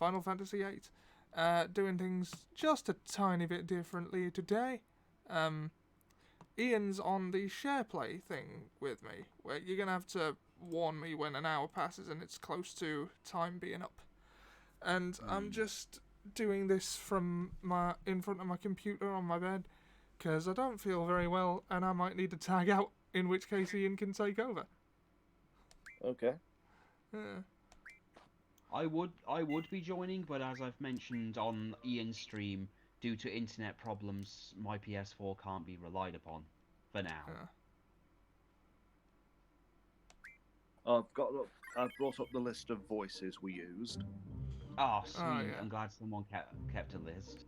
Final Fantasy VIII. Doing things just a tiny bit differently today. Ian's on the share play thing with me, where you're going to have to warn me when an hour passes and it's close to time being up. And I'm just doing this from in front of my computer on my bed, because I don't feel very well and I might need to tag out, in which case Ian can take over. Okay. Yeah. I would be joining, but as I've mentioned on Ian's stream, due to internet problems, my PS4 can't be relied upon for now. Yeah. I've brought up the list of voices we used. Oh, sweet. Oh, yeah. I'm glad someone kept a list.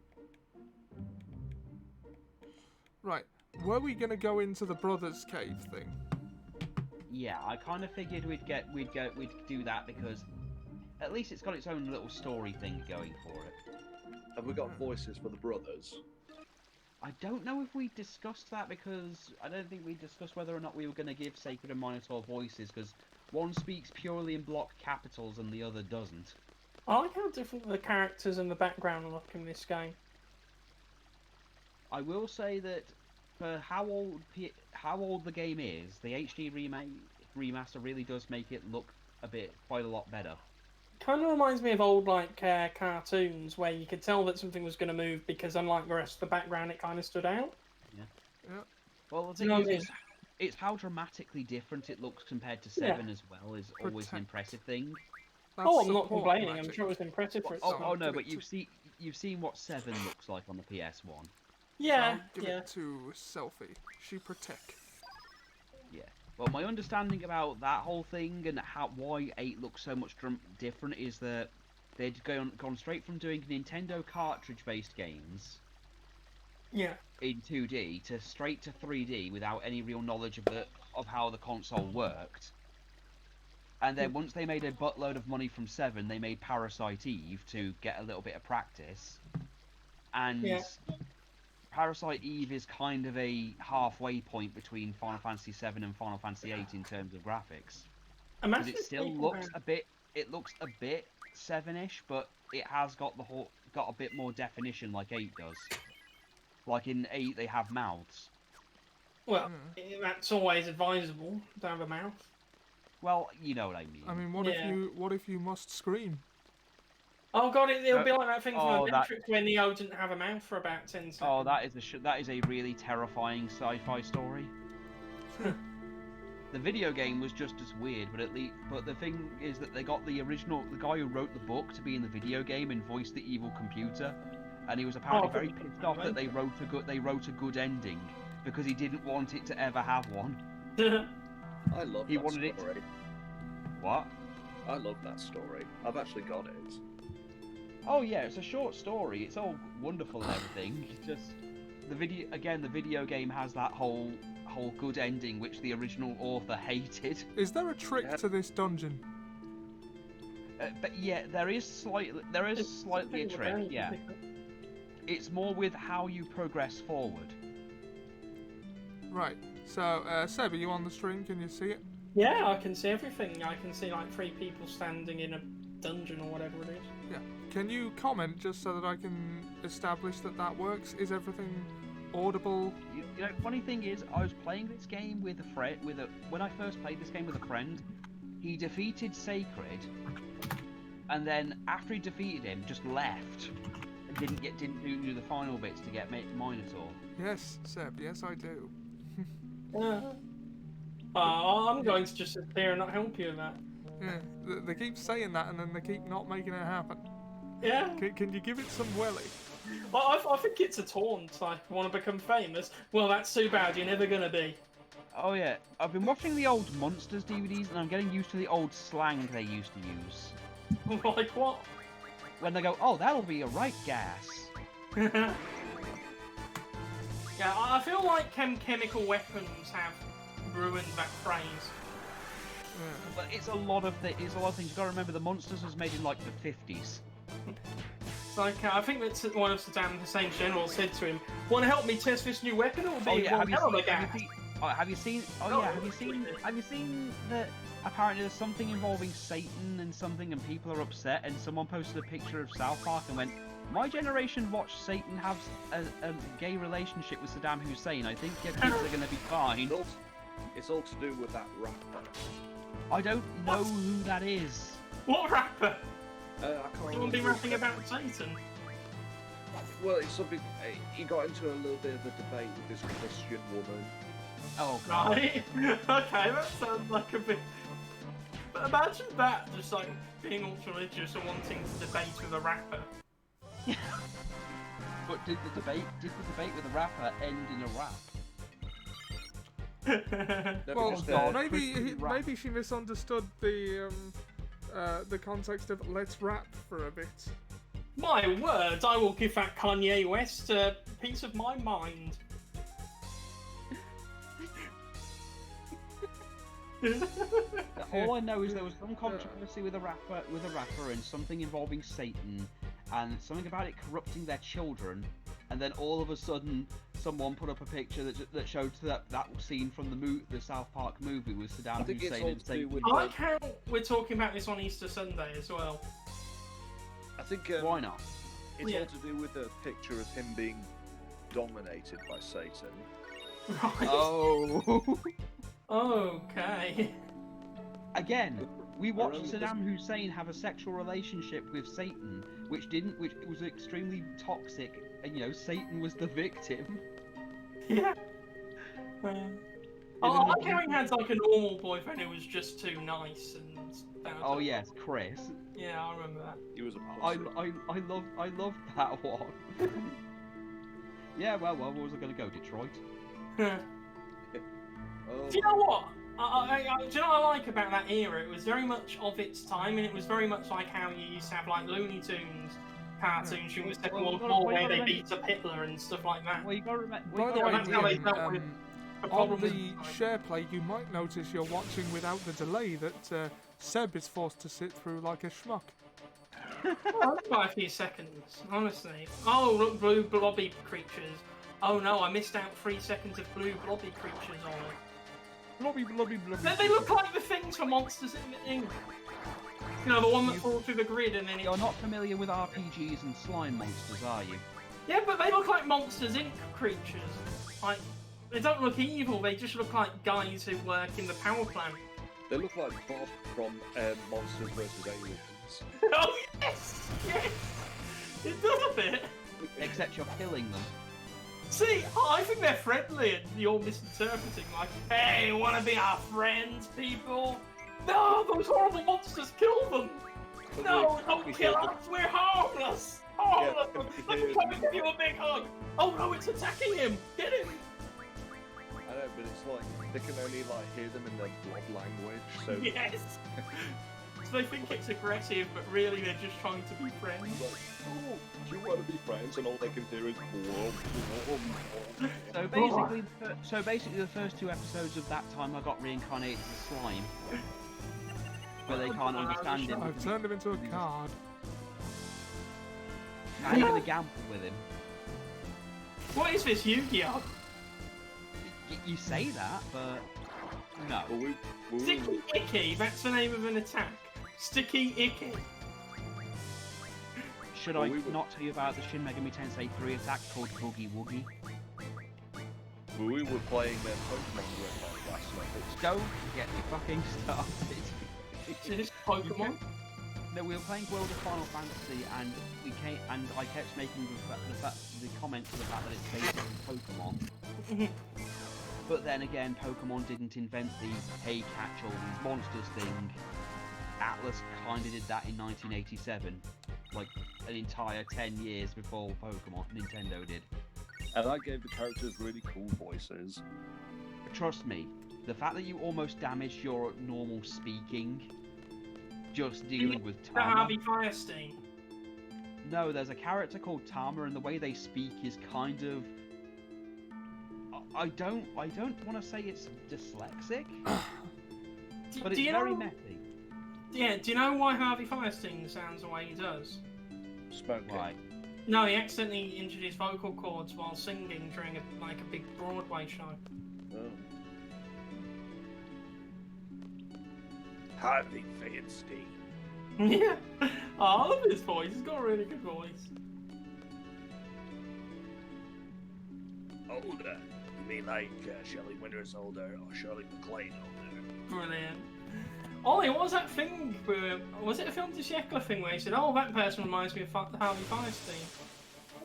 Right. Were we going to go into the Brothers Cave thing? Yeah, I kind of figured we'd do that because at least it's got its own little story thing going for it. Have we got voices for the brothers? I don't know if we discussed that, because I don't think we discussed whether or not we were going to give Sacred and Minotaur voices, because one speaks purely in block capitals and the other doesn't. I like how different the characters and the background look in this game. I will say that for how old the game is, the HD remaster really does make it look quite a lot better. Kind of reminds me of old cartoons where you could tell that something was going to move because, unlike the rest of the background, it kind of stood out. Yeah. Well, the thing is, it's how dramatically different it looks compared to 7 as well is always an impressive thing. That's I'm not complaining. magic. I'm sure it was impressive for its Oh no, give but it you've seen what 7 looks like on the PS1. Yeah, Give it to Selfie. She protect. Yeah. Well, my understanding about that whole thing and why 8 looks so much different is that they'd gone straight from doing Nintendo cartridge-based games Yeah. in 2D to straight to 3D without any real knowledge of how the console worked. And then once they made a buttload of money from 7, they made Parasite Eve to get a little bit of practice. And Parasite Eve is kind of a halfway point between Final Fantasy VII and Final Fantasy VIII in terms of graphics. Because it still looks a bit 7-ish, but it has got a bit more definition like 8 does. Like in 8 they have mouths. Well, that's always advisable to have a mouth. Well, you know what I mean. I mean, what if you must scream? Oh god, it'll be like that thing from the that- Matrix where Neo didn't have a mouth for about 10 seconds. Oh, that is a really terrifying sci-fi story. The video game was just as weird, but the thing is that they got the guy who wrote the book to be in the video game and voice the evil computer, and he was apparently very pissed off that they wrote a good ending because he didn't want it to ever have one. I love He that wanted story. What? I love that story. I've actually got it. Oh yeah, it's a short story. It's all wonderful and everything. It's just the video game has that whole good ending which the original author hated. Is there a trick to this dungeon? But yeah, there is slightly a trick. Yeah, it's more with how you progress forward. Right. So, Seb, are you on the stream? Can you see it? Yeah, I can see everything. I can see like 3 people standing in a dungeon or whatever it is. Yeah. Can you comment just so that I can establish that works? Is everything audible? You know, funny thing is, I was playing this game with a friend. When I first played this game with a friend, he defeated Sacred, and then after he defeated him, just left and didn't do the final bits to get Minotaur. Yes, Seb. Yes, I do. I'm going to just sit there and not help you with that. Yeah. They keep saying that, and then they keep not making it happen. Yeah. Can you give it some welly? Well, I think it's a taunt. Like, want to become famous? Well, that's too bad. You're never gonna be. Oh yeah, I've been watching the old Monsters DVDs, and I'm getting used to the old slang they used to use. Like what? When they go, "Oh, that'll be a right gas." Yeah, I feel like chemical weapons have ruined that phrase. But it's a lot of things. You've got to remember, the Monsters was made in like the 50s. It's like I think that's one of Saddam Hussein's generals said to him, "Want to help me test this new weapon? Or be Oh yeah, one hell of a gas." have you seen apparently there's something involving Satan and something, and people are upset, and someone posted a picture of South Park and went, "My generation watched Satan have a gay relationship with Saddam Hussein. I think your kids are going to be fine." It's all to do with that rapper. I don't know who that is. What rapper? I can't Someone be remember. rapping about Satan? Well, it's something. He got into a little bit of a debate with this Christian woman. Oh, God. Right. Okay, that sounds like a bit. But imagine that, just like being ultra religious and wanting to debate with a rapper. But did the debate with the rapper end in a rap? No, Well, because, maybe she misunderstood the context of "let's rap for a bit." My word, I will give that Kanye West a piece of my mind. All I know is there was some controversy with a rapper, and something involving Satan, and something about it corrupting their children. And then all of a sudden, someone put up a picture that showed that scene from the South Park movie with I Saddam think it's Hussein all and to do Satan. with. I like how we're talking about this on Easter Sunday as well. I think Why not? it's Yeah. all to do with the picture of him being dominated by Satan. Right. Oh. Okay. Again, we watched remember Saddam Hussein have a sexual relationship with Satan, which was extremely toxic, and Satan was the victim. Yeah. I like how he had like a normal boyfriend who was just too nice and. That was Oh it. yes, Chris. Yeah, I remember that. He was a I pussy. love that one. Yeah, well, where was I going to go? Detroit. Oh, Do you know what? Do you know what I like about that era? It was very much of its time, and it was very much like how you used to have like Looney Tunes cartoons during the Second World War where they beat up Hitler and stuff like that. Well, you got to remember. By the way, that's how they Liam, dealt with the on problem the at the time. share play, you might notice you're watching without the delay that Seb is forced to sit through like a schmuck. Only by a few seconds, honestly. Oh, look, blue blobby creatures. Oh no, I missed out 3 seconds of blue blobby creatures on it. Blobby, blobby, blobby. They look like the things for Monsters Inc. You know, the one that falls through the grid and then it... You're not familiar with RPGs and slime monsters, are you? Yeah, but they look like Monsters Inc. creatures. Like, they don't look evil, they just look like guys who work in the power plant. they look like Bob from Monsters vs. Aliens. Oh, yes! Yes! It does a bit. Except you're killing them. See, I think they're friendly and you're misinterpreting, like, hey, wanna be our friends, people? No, those horrible monsters, kill them! But No, they- don't we kill hear us, we're harmless! Harmless! Yeah, Let me come and give you a big hug! Oh no, it's attacking him! Get him! I know, but it's like they can only like hear them in their blob language. So Yes! So they think it's aggressive, but really they're just trying to be friends. like, oh, do you want to be friends? And all they can hear is whoa. So basically, the first 2 episodes of that time I got reincarnated as a slime, but they can't understand him. I've turned him into a card. Now you're gonna gamble with him. What is this, Yu-Gi-Oh? You say that, but no. Sticky Icky, that's the name of an attack. Sticky Icky. Should Well, I we would- not tell you about the Shin Megami Tensei 3 attack called Boogie Woogie? We were playing Pokemon Red last night. Don't get me fucking started. Is this Pokemon? No, we were playing World of Final Fantasy, and I kept making the comment to the fact that it's based on Pokemon. But then again, Pokemon didn't invent the hey catch all these monsters thing. Atlas kinda did that in 1987, like an entire 10 years before Pokemon Nintendo did. And I gave the characters really cool voices. Trust me, the fact that you almost damaged your normal speaking just dealing with The Tama. Harvey Firestein. No, there's a character called Tama, and the way they speak is kind of. I don't want to say it's dyslexic, but it's very messy. Yeah, do you know why Harvey Firestein sounds the way he does? Smoking. Right. No, he accidentally introduced vocal cords while singing during a big Broadway show. Oh. Harvey Feinstein. Yeah. Oh, I love his voice. He's got a really good voice. Older? You mean like Shelley Winters older or Shirley MacLaine older? Brilliant. Ollie, what was that thing? Was it a film de siècle thing where he said, "Oh, that person reminds me of Harvey Feinstein"?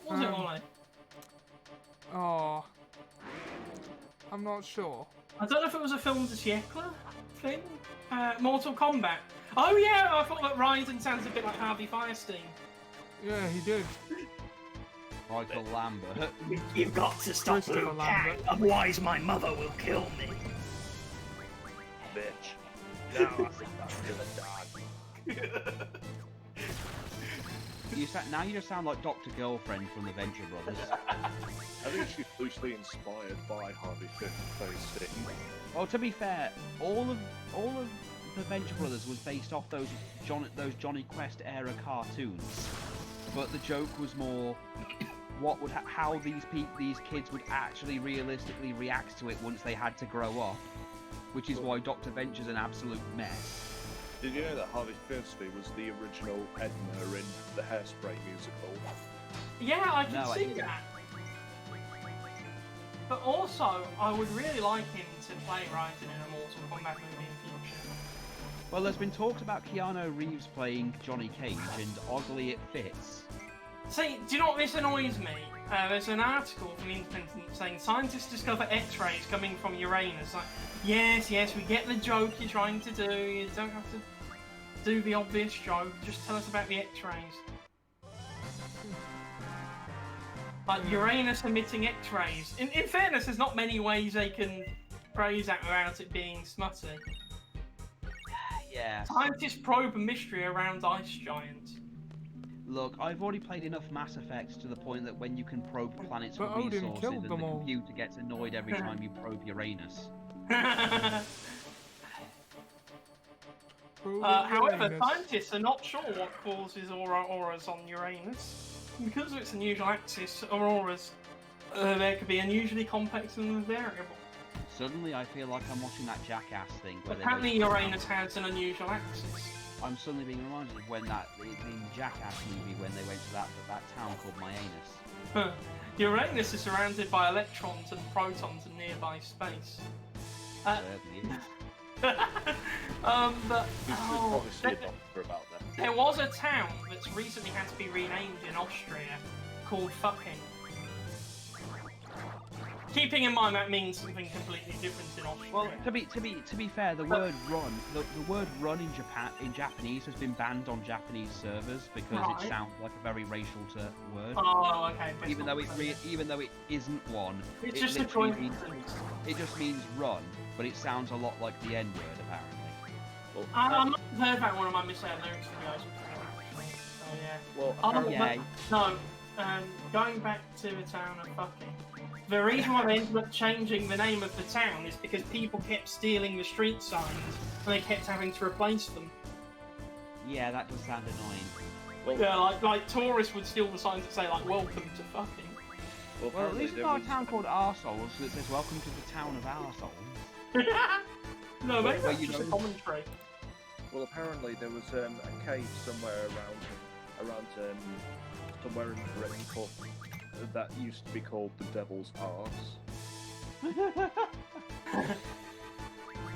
What was it, Ollie? Oh, I'm not sure. I don't know if it was a film de siècle thing. Mortal Kombat. Oh yeah, I thought that Raiden sounds a bit like Harvey Feinstein. Yeah, he did. Michael Lambert. You've got to stop Christopher Liu Kang, Lambert. otherwise my mother will kill me. Bitch. Now I think that's gonna die. Now you just sound like Dr. Girlfriend from the Venture Brothers. I think she's loosely inspired by Harvey Feinstein. Well, to be fair, all of the Venture Brothers was based off those Johnny Quest era cartoons, but the joke was more how these kids would actually realistically react to it once they had to grow up, which is why Dr. Venture's an absolute mess. Did you know that Harvey Fiercely was the original Edna in the Hairspray musical? Yeah, I can No, I see didn't. that. But also, I would really like him to play Raiden in a Mortal Kombat movie in future. Well, there's been talks about Keanu Reeves playing Johnny Cage, and oddly it fits. See, do you know what this annoys me? There's an article from The Independent saying scientists discover X-rays coming from Uranus. Like, yes, we get the joke you're trying to do. You don't have to do the obvious joke. Just tell us about the X-rays. Like Uranus emitting X-rays. In fairness, there's not many ways they can praise that without it being smutty. Yeah. Scientists probe a mystery around ice giants. Look, I've already played enough Mass Effects to the point that when you can probe planets for But Odin resources, killed and them the all. computer gets annoyed every time you probe Uranus. However, scientists are not sure what causes auroras on Uranus. Because of its unusual axis, auroras there could be unusually complex and variable. Suddenly, I feel like I'm watching that Jackass thing. Where Apparently, Uranus has an unusual axis. I'm suddenly being reminded of when in the Jackass movie when they went to that town called Myanus. Uranus is surrounded by electrons and protons in nearby space. Certainly is. But You should probably see a doctor about that. there was a town that's recently had to be renamed in Austria called Fucking. Keeping in mind that means something completely different in Austria. Well, to be fair, the word "run" in Japanese has been banned on Japanese servers because Right. it sounds like a very racial word. Oh, okay. but it's Even not though funny. even though it isn't one, It's it just a literally means coincidence. it just means run, but it sounds a lot like the N word apparently. Well, I might have heard that one of my misheard lyrics videos. So yeah. well Oh, apparently, but, no, going back to the town of Fucking. The reason why they ended up changing the name of the town is because people kept stealing the street signs and they kept having to replace them. Yeah, that does sound annoying. well, Yeah, like tourists would steal the signs that say like "Welcome to Fucking." well, Well, at apparently least it's there not was, a town called Arseholes that says "Welcome to the town of Arseholes." No, maybe Well, that's you just a know- commentary. well, apparently there was a cave somewhere around somewhere in Britain called that used to be called the Devil's Arse.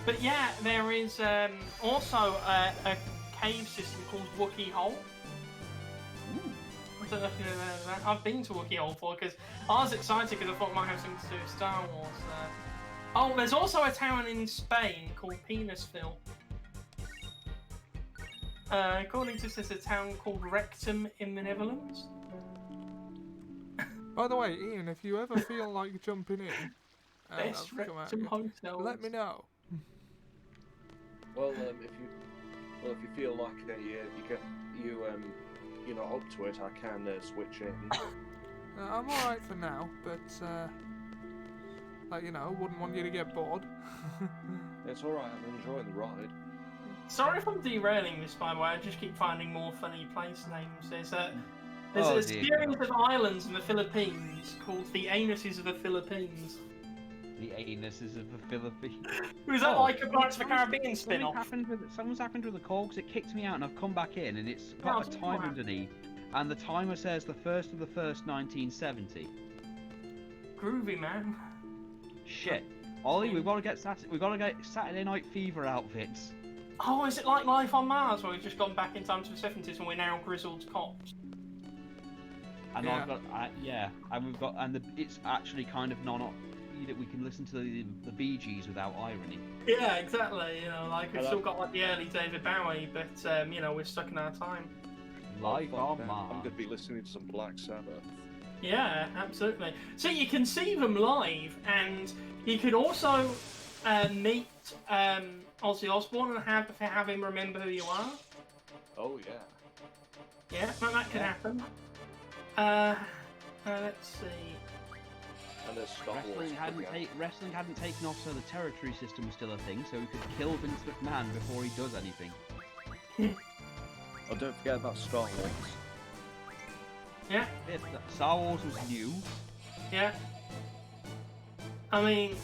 But yeah, there is also a cave system called Wookiee Hole. I don't know if you know that. I've been to Wookiee Hole before because I was excited because I thought it might have something to do with Star Wars. Oh, there's also a town in Spain called Penisville. According to this, there's a town called Rectum in the Netherlands. By the way, Ian, if you ever feel like jumping in, Best I've come at Rectum you, hotels. let me know. Well, if you feel like you're not up to it, I can switch in. I'm alright for now, but wouldn't want you to get bored. It's all right. I'm enjoying the ride. Sorry if I'm derailing this, by the way. I just keep finding more funny place names. There's a Oh, series dear. of islands in the Philippines called the Anuses of the Philippines. The anuses of the Philippines. Was that like a Pirates of the Caribbean spin-off? Something's happened with the call because it kicked me out and I've come back in and it's got a time underneath. And the timer says the 1st of the 1st, 1970. Groovy, man. Shit. Ollie, we've got to get Saturday Night Fever outfits. Oh, is it like Life on Mars, where we've just gone back in time to the 70s and we're now grizzled cops? And Yeah. I've got, and we've got, it's actually kind of that we can listen to the Bee Gees without irony. Yeah, exactly. You know, like we've still got like the early David Bowie, but you know, we're stuck in our time. Life on I'm Mars. going to be listening to some Black Sabbath. Yeah, absolutely. So you can see them live, and you could also meet Ozzy Osbourne and have him remember who you are. Oh, yeah. Yeah, that could happen. Let's see. And there's Star Wars. Wrestling hadn't taken off, so the territory system was still a thing, so we could kill Vince McMahon before he does anything. Oh, don't forget about Star Wars. Yeah. Star Wars was new. Yeah. I mean.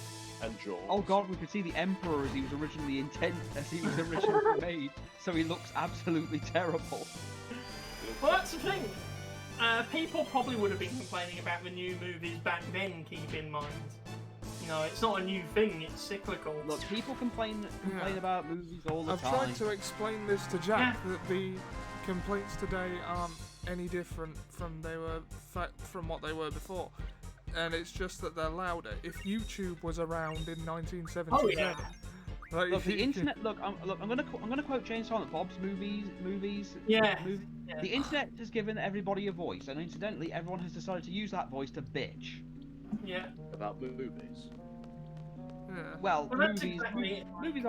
And Jaws. Oh god, we could see the Emperor as he was originally made, so he looks absolutely terrible. Well, that's the thing. People probably would have been complaining about the new movies back then, keep in mind. You know, it's not a new thing, it's cyclical. Look, people complain about movies all the I've time. tried to explain this to Jack, that the complaints today aren't any different from what they were before. And it's just that they're louder. If YouTube was around in 1977... Oh, yeah. Like, Look, the internet. I'm gonna quote James Silent Bob's movies. Yeah. Yeah. The internet has given everybody a voice, and incidentally, everyone has decided to use that voice to bitch. Yeah. About movies. Yeah. Well, that's movies, exactly it. movies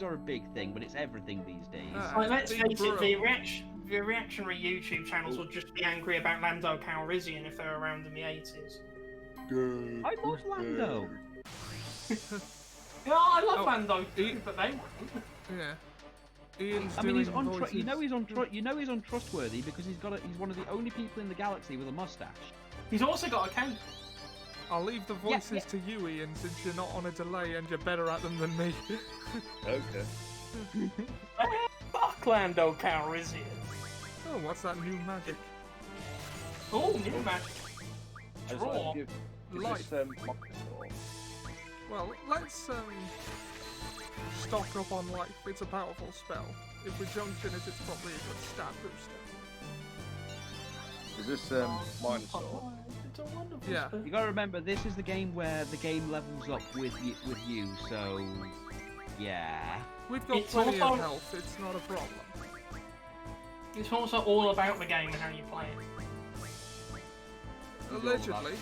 are a big thing, but it's everything these days. Like, let's Big face it, Bro. the reactionary YouTube channels would just be angry about Lando Calrissian if they were around in the 80s. I love Lando. Yeah, I love Oh, Lando too, but they wouldn't. Yeah. Ian's I mean, he's doing voices. he's untrustworthy because he's one of the only people in the galaxy with a mustache. He's also got a cape. I'll leave the voices to you, Ian, since you're not on a delay and you're better at them than me. Okay. Fuck Lando Calrissian. Oh, what's that new magic? Oh, new magic. Is Draw. Light. this Microsoft? Well, let's stock up on life. It's a powerful spell. If we junction it, it's probably a good stat booster. Is this Minotaur? It's a wonderful Yeah. spell. You gotta remember, this is the game where the game levels up with you. So, yeah. We've got It's plenty also- of health. It's not a problem. It's also all about the game and how you play it. Allegedly.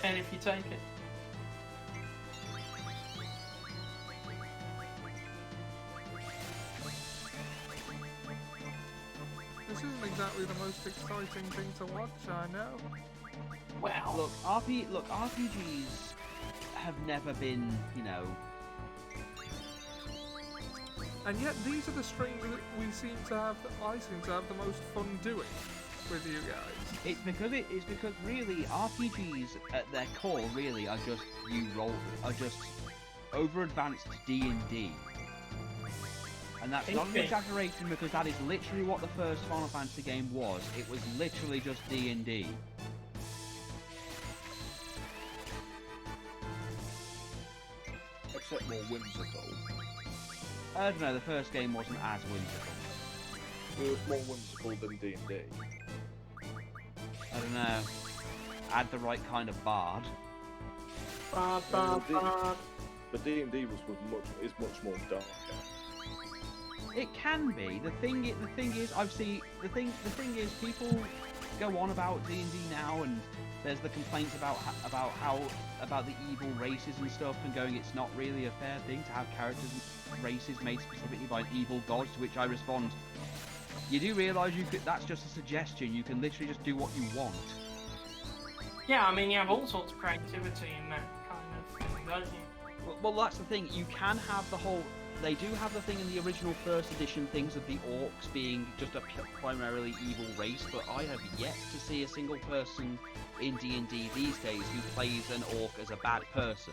And if you take it. This isn't exactly the most exciting thing to watch, I know. Well, Look, RPGs have never been, And yet, these are the streams that I seem to have the most fun doing with you guys. It's because really RPGs at their core really are just over advanced D&D. And that's not an Okay. exaggeration because that is literally what the first Final Fantasy game was. It was literally just D&D. Except more whimsical. I don't know, the first game wasn't as whimsical. It was more whimsical than D&D. I don't know. Add the right kind of bard. But D&D is much more darker. It can be. The thing is, people go on about D&D now, and there's the complaints about the evil races and stuff, and going, it's not really a fair thing to have characters and races made specifically by an evil god. To which I respond, you do realise that's just a suggestion. You can literally just do what you want. yeah, I mean, you have all sorts of creativity in that kind of thing, don't you? Well, that's the thing. You can have the whole. they do have the thing in the original first edition things of the orcs being just a primarily evil race, but I have yet to see a single person in D&D these days who plays an orc as a bad person.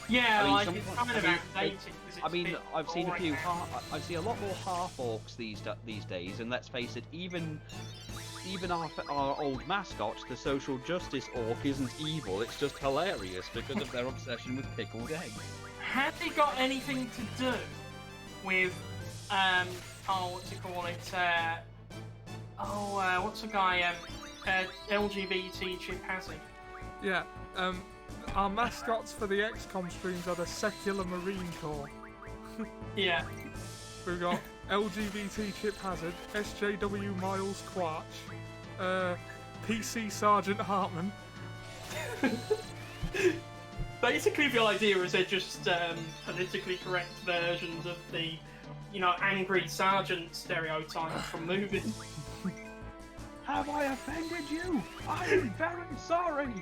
Yeah, I mean, like some- it's kind of I mean, outdated. 'Cause it's I mean, a bit I've seen a boring few. now. I see a lot more half orcs these days, and let's face it, even our old mascot, the social justice orc, isn't evil. It's just hilarious because of their obsession with pickled eggs. Had they got anything to do with what's it called? What's the guy? LGBT Chip Hazard. Yeah, our mascots for the XCOM streams are the Secular Marine Corps. Yeah. We've got LGBT Chip Hazard, SJW Miles Quatch, PC Sergeant Hartman. Basically, the idea is they're just politically correct versions of the, angry sergeant stereotype from movies. Have I offended you? I am very sorry.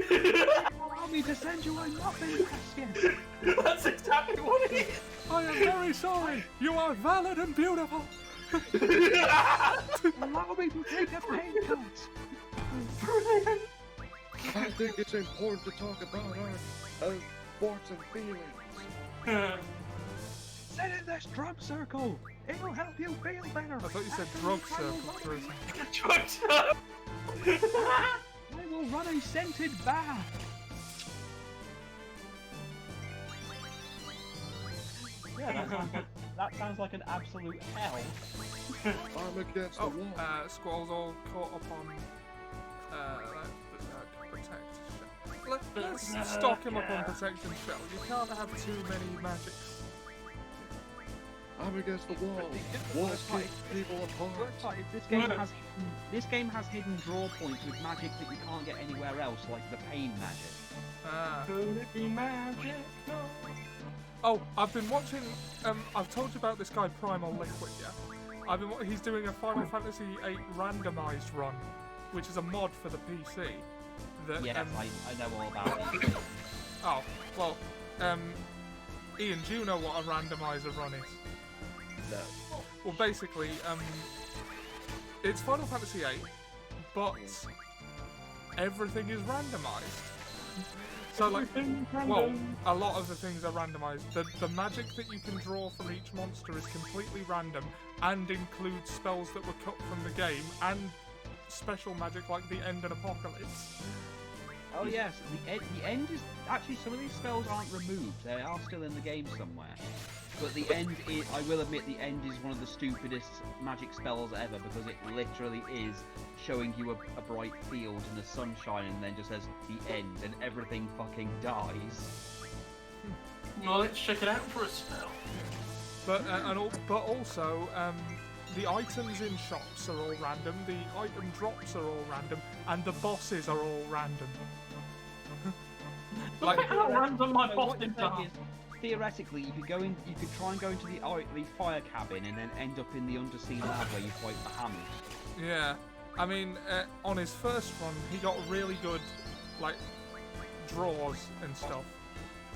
Allow me to send you a nothing basket. That's exactly what it is. I am very sorry. You are valid and beautiful. Allow me to take a pain cut. Brilliant. I think it's important to talk about our thoughts and feelings. Sit in this drum circle. It'll help you feel better. I thought you said drug circle for a second. I will run a scented bath. Yeah, that sounds like an absolute hell. I'm against the wall. Squall's all caught up on protect shell. Let's stock him up on protect and shell. You can't have too many magics. I'm against the wall. Walls keep people apart. This game has hidden draw points with magic that you can't get anywhere else, like the pain magic. Could it be magic? No. Oh, I've been watching. I've told you about this guy Primal Liquid, yeah. He's doing a Final Fantasy VIII randomized run, which is a mod for the PC. That, Yes, I know all about it. Oh, well, Ian, do you know what a randomizer run is? No. Well, basically, it's Final Fantasy VIII, but everything is randomized. So, like, well, a lot of the things are randomized. The magic that you can draw from each monster is completely random and includes spells that were cut from the game and special magic like the End and Apocalypse. Oh yes, the end is actually, some of these spells aren't removed. They are still in the game somewhere. But the end is, I will admit, the end is one of the stupidest magic spells ever, because it literally is showing you a bright field in the sunshine and then just says the end and everything fucking dies. Well, let's check it out for a spell. But also, the items in shops are all random, the item drops are all random, and the bosses are all random. Look at how random my So boss what you're is. saying is, theoretically, you could try and go into the fire cabin and then end up in the undersea lab where you fight the hammers. Yeah, I mean, on his first run, he got really good, like, draws and stuff.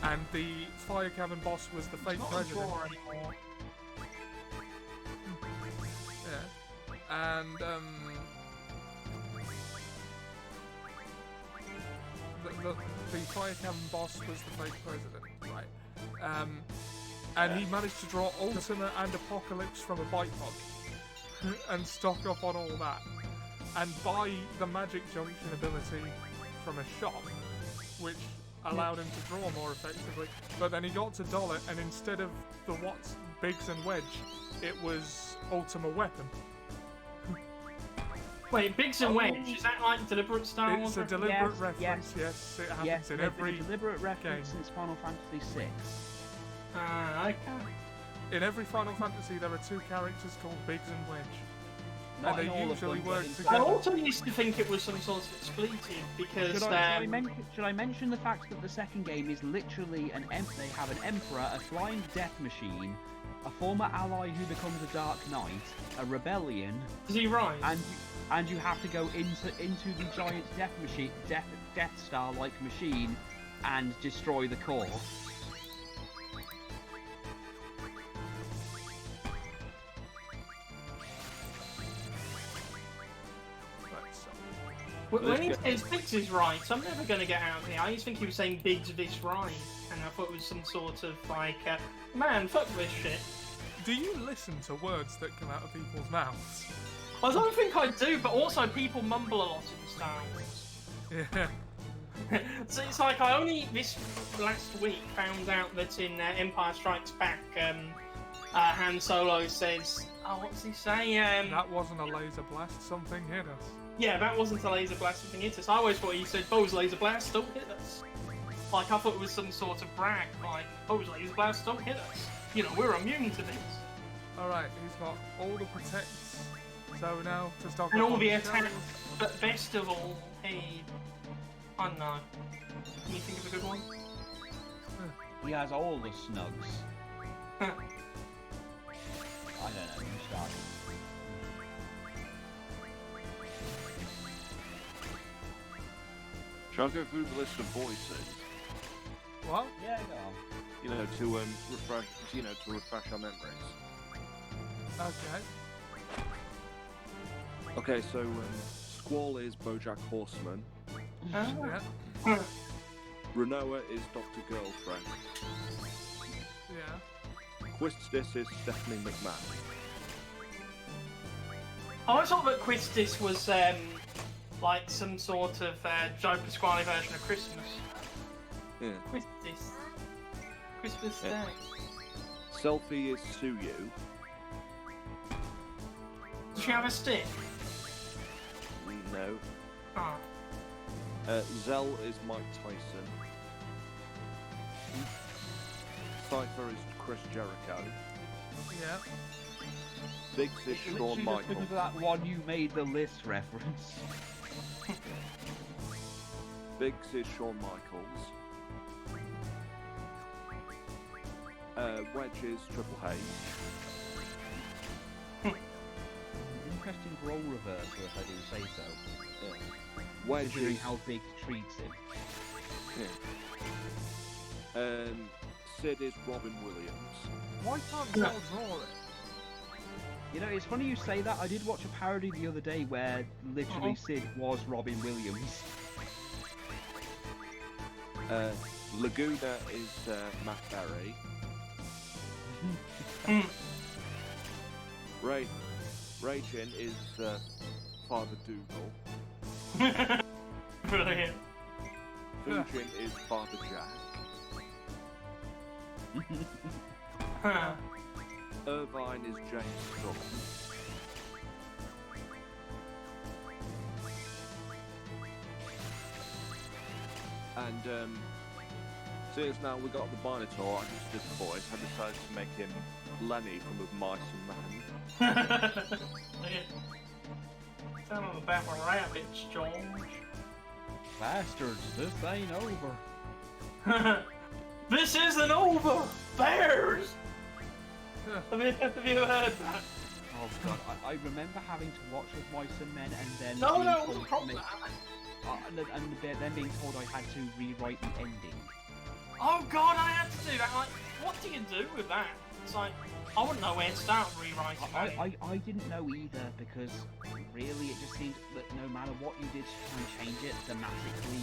And the fire cabin boss was the fake Not a president. draw anymore. Yeah, and the fire cabin boss was the fake president, right? And he managed to draw Ultima and Apocalypse from a bite bug and stock up on all that, and buy the magic junction ability from a shop, which allowed him to draw more effectively. But then he got to Dollar, and instead of the Watts, Biggs and Wedge, it was Ultima Weapon. Wait, Biggs and Wedge, is that like deliberate Star Wars? It's a reference? deliberate Yes, reference, yes, it happens Yes, in there's every been a deliberate reference game. since Final Fantasy VI. Okay. In every Final Fantasy there are two characters called Biggs and Wedge. Not And in they all of usually them, work but in together. I some. also used to think it was some sort of expletive because Should I mention the fact that the second game is literally they have an emperor, a flying death machine, a former ally who becomes a Dark Knight, a rebellion, Is he right? and you have to go into the giant Death Star-like machine and destroy the core. When he says Biggs is right, I'm never going to get out of here. I used to think he was saying Biggs this right, and I thought it was some sort of like, man, fuck this shit. Do you listen to words that come out of people's mouths? I don't think I do, but also people mumble a lot in Star Wars. Yeah. So it's like I only this last week found out that in Empire Strikes Back, Han Solo says, "Oh, what does he say?" That wasn't a laser blast. Something hit us. Yeah, that wasn't a laser blast. Something hit us. I always thought he said, "Those laser blasts don't hit us." Like I thought it was some sort of brag, like those laser blasts don't hit us. You know, we're immune to this. All right, he's got all the protects. So now to stop And all the attacks, but best of all, I don't know. Can you think of a good one? He has all the snugs. I don't know, you start. Shall I go through the list of voices? What? Yeah, go on. You know, to refresh our memories. Okay. Okay, so Squall is BoJack Horseman. Yeah. Renoa is Dr. Girlfriend. Yeah. Quistis is Stephanie McMahon. I thought that Quistis was like some sort of Joe Pasquale version of Christmas. Yeah. Quistis. Christmas Yeah. Day. Selfie is Suyu. Does she have a stick? No. Oh. Zell is Mike Tyson. Cypher is Chris Jericho. Yeah. Biggs is Shawn Literally just Michaels. because of that one you made the list reference. Biggs is Shawn Michaels. Wedge is Triple H. Interesting role reversal, if I do say so. Yeah. Wedge Considering is how Big treats him. yeah. Sid is Robin Williams. Why can't Zell draw it? You know, it's funny you say that. I did watch a parody the other day where literally Sid was Robin Williams. Laguna is Matt Berry. Ragin is Father Dougal. Brilliant. Fujin is Father Jack. Huh. Irvine is James Storm. And since now we got the Minotaur, I just did the voice, I decided to make him Lenny from Of Mice and Men. Tell them about my rabbits, George. Bastards, this ain't over. This isn't over! Bears! Have you heard that? Oh god, I remember having to watch With Mice and Men and then No, being no, told what's to wrong make- with that? and then being told I had to rewrite the ending. Oh god, I had to do that. Like, what do you do with that? It's like, I wouldn't know where to start rewriting that. I didn't know either because really it just seemed that no matter what you did to try and change it, thematically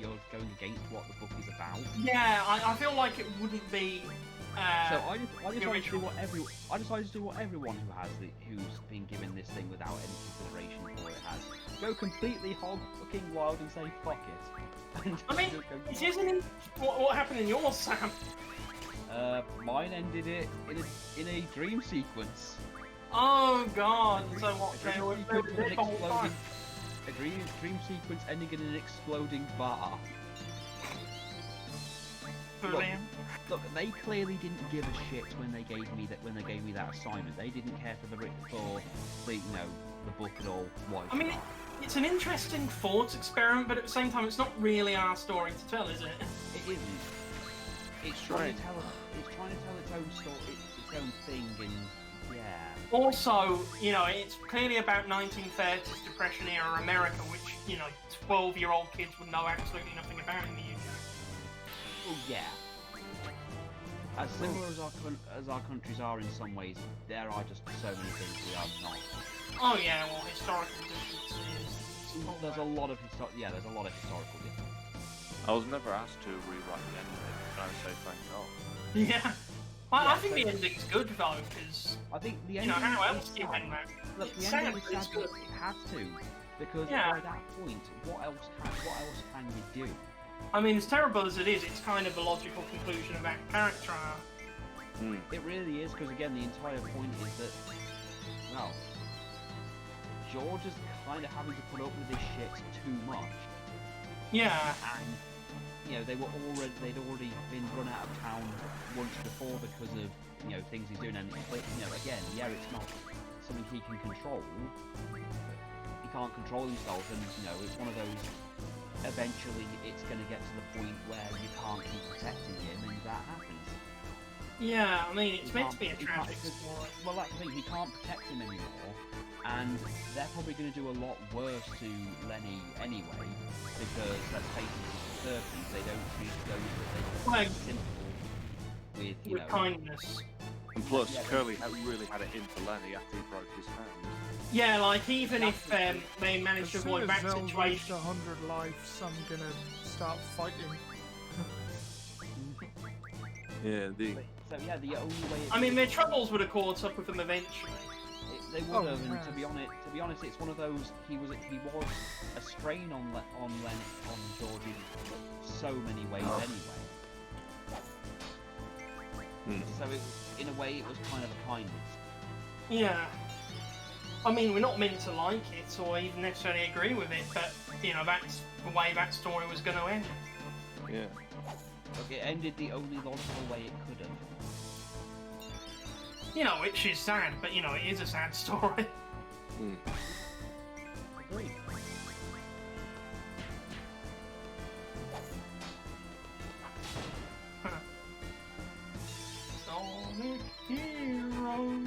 you're going against what the book is about. Yeah, I feel like it wouldn't be. So I decided to do original. what everyone who's been given this thing without any consideration for it has. Go completely hog fucking wild and say fuck it. And I mean, just go, it isn't. What happened in yours, Sam? mine ended it in a dream sequence. Oh god, so what? A dream They were sequence with dead an the whole time. exploding. A dream sequence ending in an exploding bar. Brilliant. Look, they clearly didn't give a shit when they gave me that assignment. They didn't care for the book at all. I mean, it's an interesting thought experiment, but at the same time, it's not really our story to tell, is it? It isn't. It's trying to tell its own story, its own thing, and yeah. Also, you know, it's clearly about 1930s Depression era America, which, you know, 12-year-old kids would know absolutely nothing about in the UK. Oh yeah. As similar as our countries are in some ways, there are just so many things we are not. Oh yeah, well, historical differences, there's a lot of there's a lot of historical difference. I was never asked to rewrite the ending, and I say thank God. Yeah. I think the ending's good though, because I think the you ending. know how is else do you sad. end that? Look, It's the ending sad, is but it's sad, good. but it has to, because Yeah. by that point, what else can you do? I mean, as terrible as it is, it's kind of a logical conclusion of that character arc. It really is, because again, the entire point is that, well, George is kind of having to put up with this shit too much, Yeah. and you know they'd already been run out of town once before because of things he's doing, and again, it's not something he can control. He can't control himself, and it's one of those. Eventually, it's going to get to the point where you can't keep protecting him, and that happens. Yeah, I mean, it's He meant to can't- be a he can't- tragic story. Well, that's the thing. He can't protect him anymore, and they're probably going to do a lot worse to Lenny anyway, because let's face it, it's the 30s. They don't treat those that they Like, simple with with kindness. And plus, Yeah, Curly really had it into Lenny after he broke his hand. Yeah, like, even if they manage As to soon avoid as that Zell reaches situation. 100 lives, I'm gonna start fighting. Yeah, So yeah, the only way. I mean, their troubles would have caught up with them eventually. They would Oh, have, and yes. to be honest, it's one of those. He was a strain on George in so many ways anyway. So in a way, it was kind of a kindness. Yeah. I mean, we're not meant to like it or even necessarily agree with it, but, that's the way that story was going to end. yeah. Look, it ended the only logical way it could have. Which is sad, but, it is a sad story. Agreed. Sonic Heroes.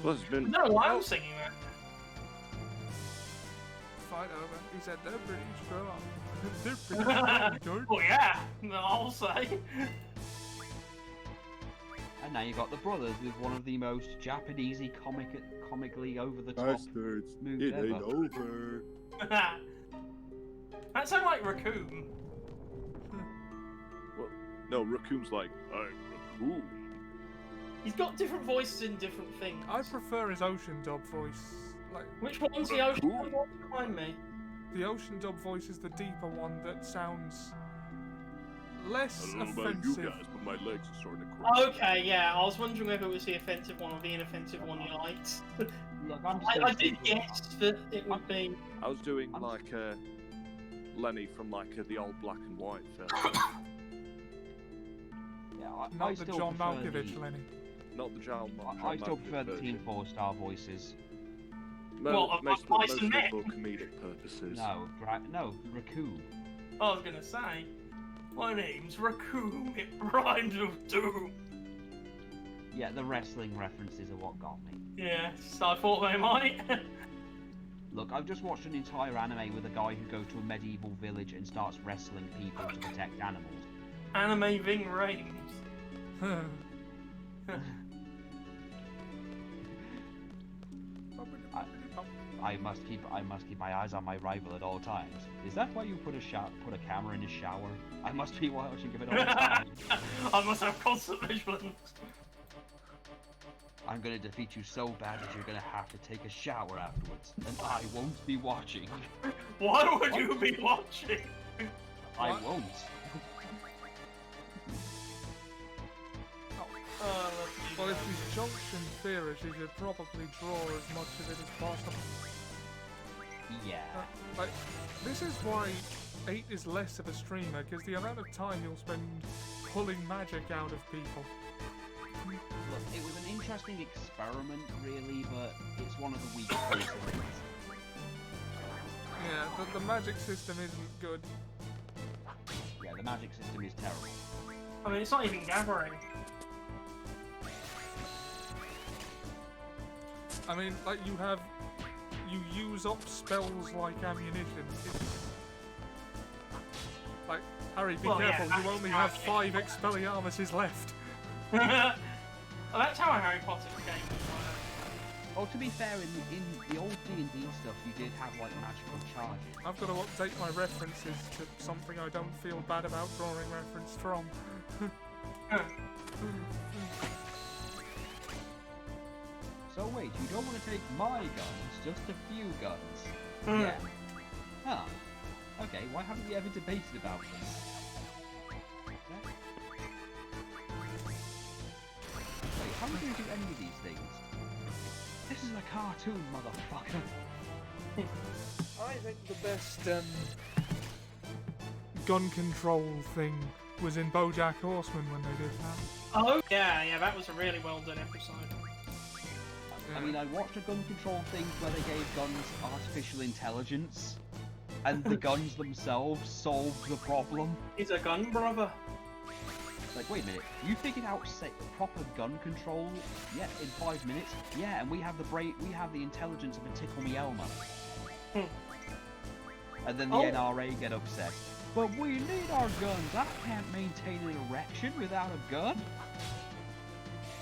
Well, it's been. No, why I'm singing that. Fight over. He said they're pretty strong. They're pretty good. Oh yeah, I'll say. And now you got the brothers with one of the most Japanesey comically over the top Bastards, moves it ever. ain't over. That sounds like Raccoon. No, Raccoon's like, I'm Raccoon. He's got different voices in different things. I prefer his ocean dub voice. Like, Which one's the ocean one behind me? the ocean dub voice is the deeper one that sounds less I don't know about you offensive. guys, but my legs are starting to crack. Okay, yeah, I was wondering whether it was the offensive one or the inoffensive one you liked. Look, I'm I did guess that it would be. I was doing like Lenny from like the old black and white film. Yeah, I Not the still John prefer Malkovich the- Lenny. Not the John. I still prefer the Team 4-star voices. What, Mice and Men? for comedic purposes. No, Raccoon. I was gonna say, my name's Raccoon. It rhymes with doom. Yeah, the wrestling references are what got me. Yeah, so I thought they might. Look, I've just watched an entire anime with a guy who goes to a medieval village and starts wrestling people to protect animals. Anime Ving Rhames. I must keep my eyes on my rival at all times. Is that why you put a camera in his shower? I must be watching him at all times. I must have constant vigilance. I'm gonna defeat you so bad that you're gonna have to take a shower afterwards, and I won't be watching. Why would you be watching? I What? won't. Well, if he's junction theories, he should probably draw as much of it as possible. Yeah. Like, this is why 8 is less of a streamer, because the amount of time you'll spend pulling magic out of people. Look, it was an interesting experiment, really, but it's one of the weak points of it. Yeah, the magic system isn't good. Yeah, the magic system is terrible. I mean, it's not even gathering. I mean, like, you use up spells like ammunition. It's... Like, Harry, be Well, yeah, careful, that's you only how have it 5 Expelliarmuses left. Well, that's how a Harry Potter game works. Oh, to be fair, in the old D&D stuff, you did have like magical charges. I've got to update my references to something I don't feel bad about drawing reference from. So wait, you don't want to take my guns, just a few guns? Yeah. Huh. Okay, why haven't we ever debated about this? Wait, how are we going to do any of these things? This is a cartoon, motherfucker. I think the best gun control thing was in BoJack Horseman when they did that. Oh yeah, that was a really well done episode. I mean, I watched a gun control thing where they gave guns artificial intelligence, and the guns themselves solved the problem. He's a gun brother. Like, wait a minute, you figured out proper gun control? Yeah, in 5 minutes? Yeah, and we have the intelligence of a Tickle Me Elmo. And then the NRA get upset. But we need our guns. I can't maintain an erection without a gun.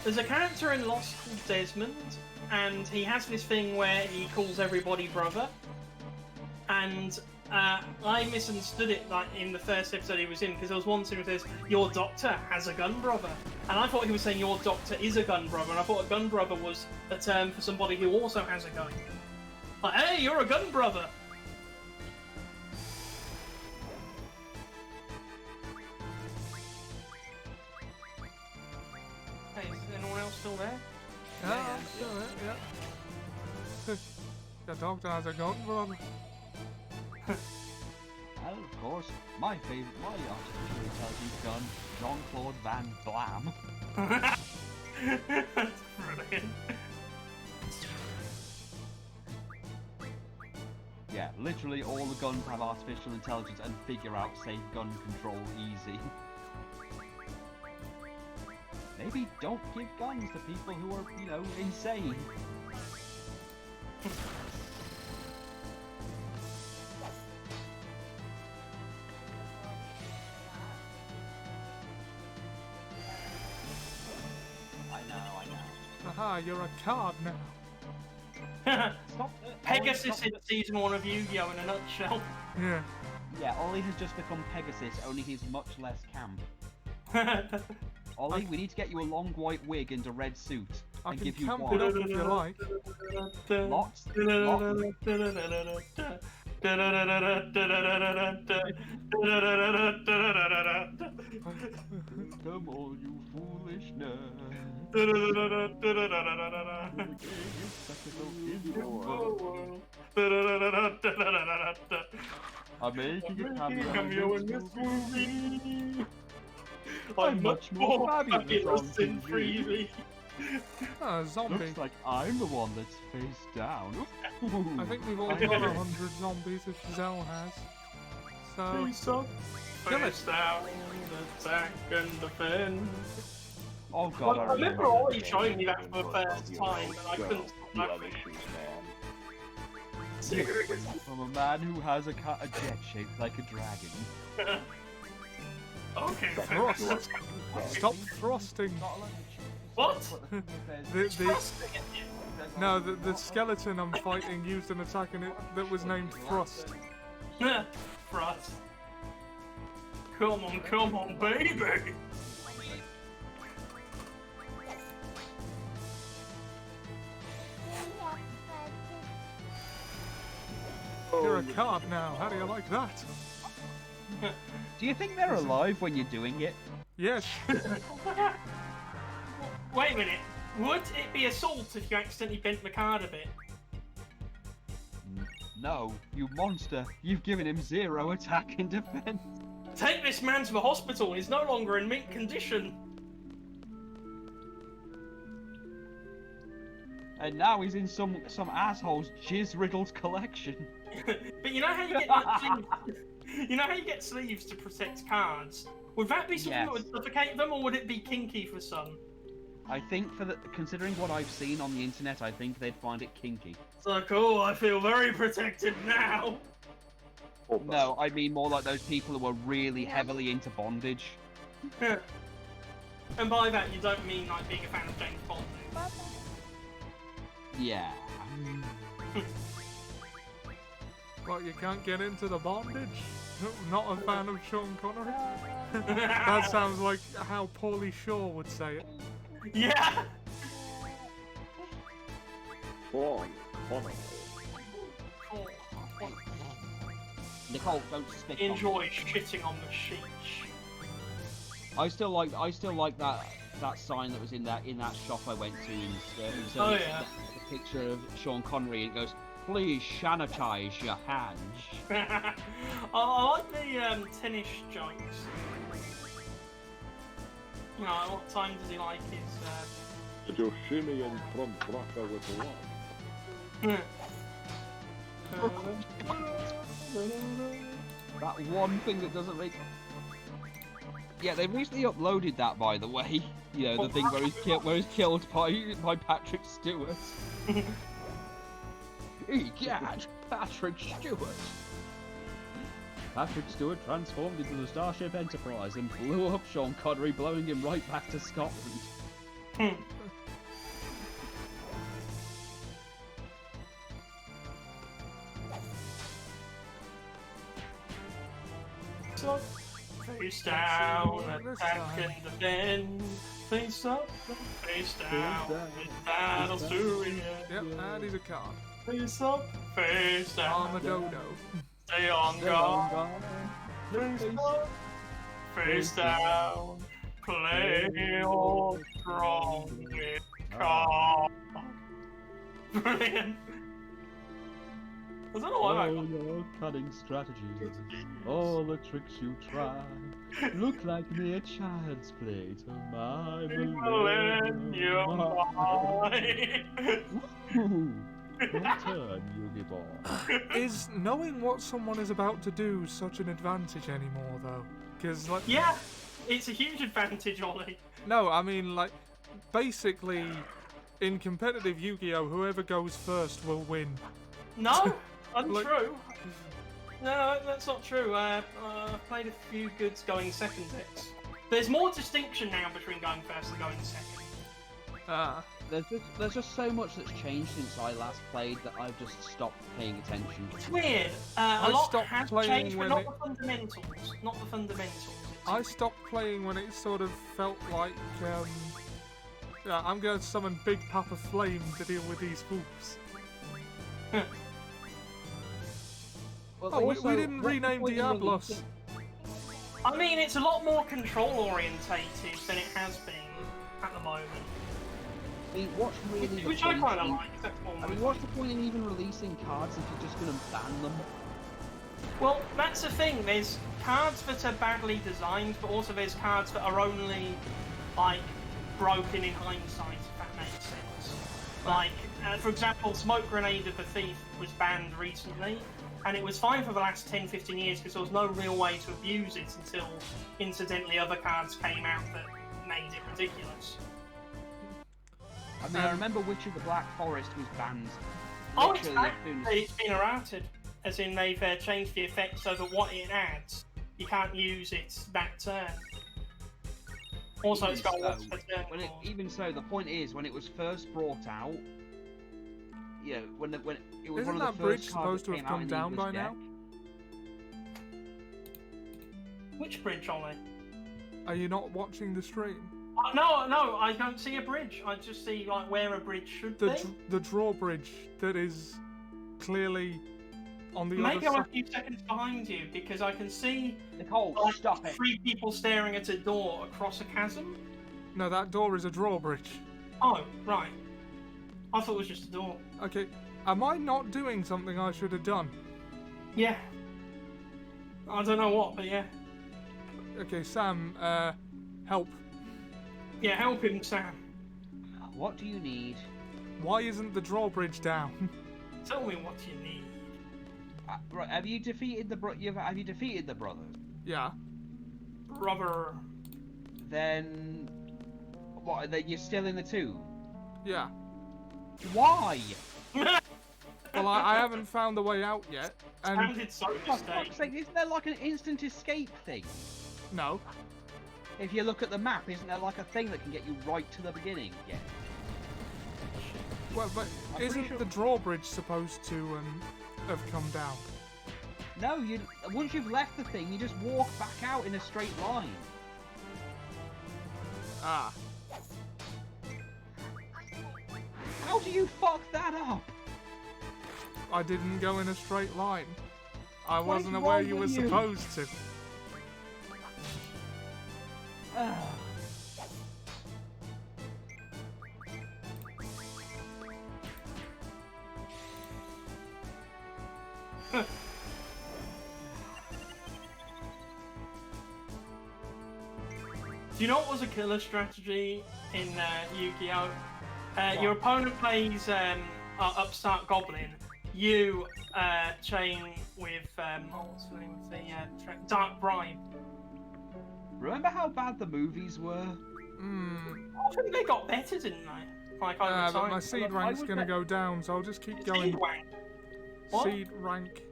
There's a character in Lost called Desmond, and he has this thing where he calls everybody brother. And I misunderstood it like in the first episode he was in, because there was one scene where it says, "Your doctor has a gun brother," and I thought he was saying your doctor is a gun brother, and I thought a gun brother was a term for somebody who also has a gun. Like, hey, you're a gun brother. Hey, is anyone else still there? Yeah, I'm still there, yeah. The doctor has a gun, brother. And of course, my artificial intelligence gun, Jean-Claude Van Damme. That's brilliant. Yeah, literally all the guns have artificial intelligence and figure out safe gun control easy. Maybe don't give guns to people who are, you know, insane. I know. Aha, you're a card now. Stop. Pegasus in season 1 of Yu-Gi-Oh! In a nutshell. Yeah. Yeah, Ollie has just become Pegasus, only he's much less camp. Ollie, we need to get you a long white wig and a red suit. I And can give you camp one. it up if you like. Lots. Come on, you foolish nerd. I'm making a cameo in this movie. I'm much more fabulous in freely. Ah, a zombie. Looks like I'm the one that's face down. I think we've all got 100 zombies if Zell has. So, Face down, attack and defend. Oh god, I remember Ollie showing me that for the first time, and I couldn't stop laughing. From a man who has a jet shaped like a dragon. Okay, thrust. Stop thrusting. what? The skeleton I'm fighting used an attack in it that was named Thrust. Thrust. Come on, baby! You're a card now. How do you like that? Do you think they're alive when you're doing it? Yes. Wait a minute. Would it be assault if you accidentally bent the card a bit? No, you monster. You've given him 0 attack and defense. Take this man to the hospital. He's no longer in mint condition. And now he's in some asshole's jizz-riddled collection. But you know how you get you know how you get sleeves to protect cards? Would that be something that would suffocate them, or would it be kinky for some? I think considering what I've seen on the internet, I think they'd find it kinky. It's like, oh, I feel very protected now. No, I mean more like those people who are really heavily into bondage. And by that, you don't mean like being a fan of James Bond. Yeah. What, you can't get into the bondage? Not a fan of Sean Connery? That sounds like how Paulie Shaw would say it. Yeah. Boy, Connery. Nicole, don't spit on me. Enjoy shitting on the sheet. I still like that sign that was in that shop I went to. Oh, yeah. A picture of Sean Connery and it goes, "Please sanitize your hands." I like the tennis jokes. You know, at what time does he like his? Did you shimmy in front Russia with love? That one thing that doesn't make. Yeah, they recently uploaded that, by the way. You know, the thing where he's killed by Patrick Stewart. Egad, Patrick Stewart. Patrick Stewart transformed into the Starship Enterprise and blew up Sean Connery, blowing him right back to Scotland. So, face down, attack and defend. Face up, face down, it's battles to end. Yep, and he's a card. Face up, face down. Armadodo. Stay on guard. Face up, face down. Play your strongest card. Brilliant. I don't know why. All your cunning strategies, all the tricks you try, look like mere child's play to my Millennium Eye. Your turn, Yugi boy. Is knowing what someone is about to do such an advantage anymore, though? Because, like... Yeah, it's a huge advantage, Ollie. No, I mean, like, basically, in competitive Yu-Gi-Oh, whoever goes first will win. No, untrue. Like- No, that's not true. I've played a few goods going second decks. There's more distinction now between going first and going second. Ah. There's just so much that's changed since I last played that I've just stopped paying attention. It's weird. I A lot stopped has playing changed, when but not it- the fundamentals. Not the fundamentals. I stopped playing when it sort of felt like, yeah, I'm going to summon Big Papa Flame to deal with these fools. Well, Oh, also, we didn't what's the rename point in Diablos. releasing- I mean, it's a lot more control orientated than it has been at the moment. I mean, what's really the Which I point kind of in- like. Except for I mean, what's the point in even releasing cards if you're just going to ban them? Well, that's the thing. There's cards that are badly designed, but also there's cards that are only, like, broken in hindsight, if that makes sense. Like, for example, Smoke Grenade of the Thief was banned recently, and it was fine for the last 10-15 years because there was no real way to abuse it until, incidentally, other cards came out that made it ridiculous. I mean, I remember Witch of the Black Forest was banned. Oh, it's literally back. as soon as- It's been errated. As in, they've changed the effect so that what it adds, you can't use it that turn. Also, it's got a So, once per turn clause. even so, the point is, when it was first brought out, you know, when it was Isn't one of that the bridge first cards supposed to that have came out come in the down by English now? deck. Which bridge, Ollie? Are you not watching the stream? No, I don't see a bridge. I just see like where a bridge should be. The drawbridge that is clearly on the Maybe other I'm a side. few seconds behind you because I can see Nicole, like stop it. 3 people staring at a door across a chasm. No, that door is a drawbridge. Oh, right. I thought it was just a door. Okay, am I not doing something I should have done? Yeah. I don't know what, but yeah. Okay, Sam, help. Yeah, help him, Sam. What do you need? Why isn't the drawbridge down? Tell me what you need. Right, have you defeated the have you defeated the brothers? Yeah. Rubber. Then what? Then you're still in the tomb. Yeah. Why? Well, I haven't found the way out yet, and Sounded so For fuck's mistaken. sake, isn't there like an instant escape thing? no. If you look at the map, isn't there like a thing that can get you right to the beginning? Yeah. Well, but I'm pretty isn't sure- the drawbridge supposed to have come down? No, you. Once you've left the thing, you just walk back out in a straight line. Ah. How do you fuck that up? I didn't go in a straight line. I What is wasn't aware wrong you were with you? supposed to. Do you know what was a killer strategy in Yu-Gi-Oh? Your opponent plays Upstart Goblin. You chain with what's the name of the Dark Bribe. Remember how bad the movies were? I think they got better, didn't they? Like over But time. my seed rank's gonna go down, so I'll just keep going. Seed rank. What? Seed rank.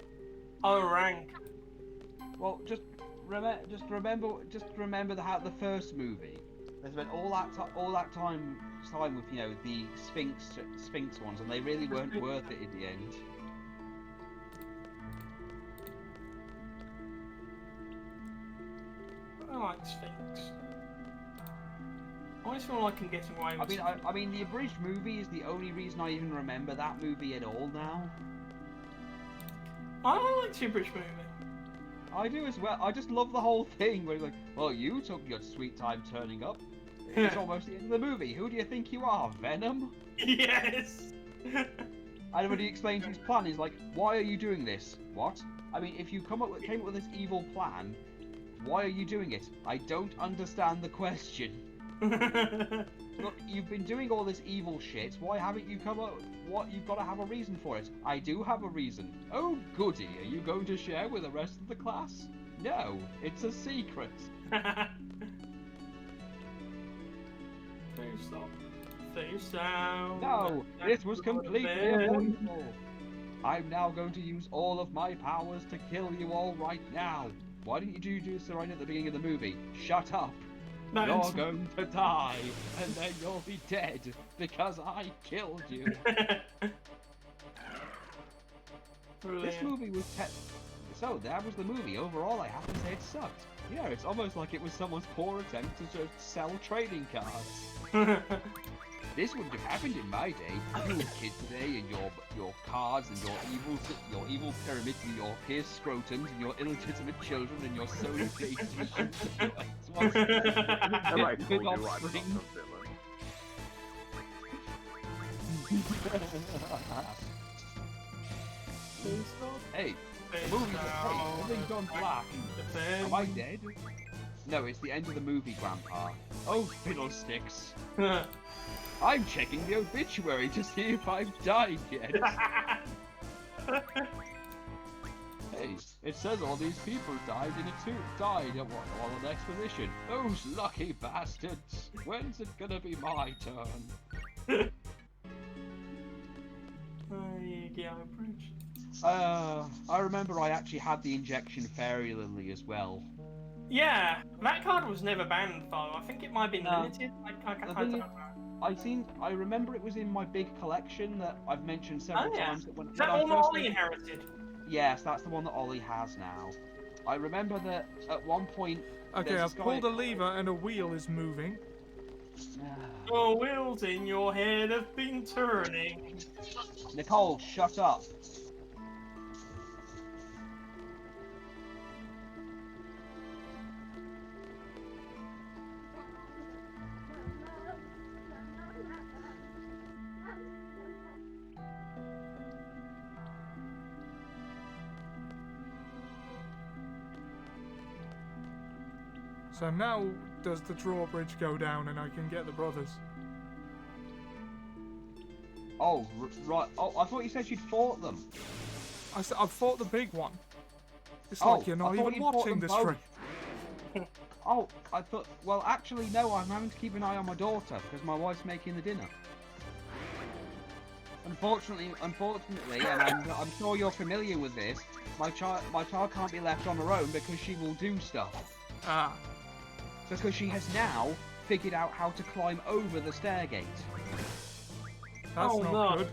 Oh, rank. Well, just remember the first movie. They spent all that time with the Sphinx ones, and they really weren't worth it in the end. I like Sphinx. I always feel like I'm getting away with I mean, the abridged movie is the only reason I even remember that movie at all now. I like the British movie. I do as well. I just love the whole thing where he's like, well, you took your sweet time turning up. It's almost the end of the movie. Who do you think you are, Venom? Yes! And when he explains his plan, he's like, why are you doing this? What? I mean, if you came up with this evil plan, why are you doing it? I don't understand the question. Look, you've been doing all this evil shit. Why haven't you come up? What? You've got to have a reason for it. I do have a reason. Oh, goody. Are you going to share with the rest of the class? No, it's a secret. Face down. No, this was completely avoidable. I'm now going to use all of my powers to kill you all right now. Why didn't you do this right at the beginning of the movie? Shut up. You're going to die, and then you'll be dead, because I killed you. This movie was So, that was the movie. Overall, I have to say it sucked. Yeah, it's almost like it was someone's poor attempt to just sell trading cards. This wouldn't have happened in my day. You kids today, and your cards, and your evil pyramids, and your pierced scrotums, and your illegitimate children, and your Sony PlayStation. I might call you right offspring. Hey, the movie's hey, everything's gone black. Am I dead? No, it's the end of the movie, Grandpa. Oh, fiddlesticks. I'm checking the obituary to see if I've died yet. Hey, it says all these people died on an expedition. Those lucky bastards. When's it gonna be my turn? I remember I actually had the injection Fairy Lily as well. Yeah, that card was never banned though. I think it might have been limited. I don't know. I remember it was in my big collection that I've mentioned several times. Is that one that Ollie inherited? Yes, that's the one that Ollie has now. I remember that at one point... Okay, I've pulled a lever and a wheel is moving. The wheels in your head have been turning. Nicole, shut up. So now, does the drawbridge go down and I can get the brothers? Oh, right. Oh, I thought you said you'd fought them. I've fought the big one. It's like you're not even watching the stream. Oh, I thought... Well, actually, no, I'm having to keep an eye on my daughter because my wife's making the dinner. Unfortunately, and I'm sure you're familiar with this, my child can't be left on her own because she will do stuff. Ah. Because she has now figured out how to climb over the stairgate. That's not good.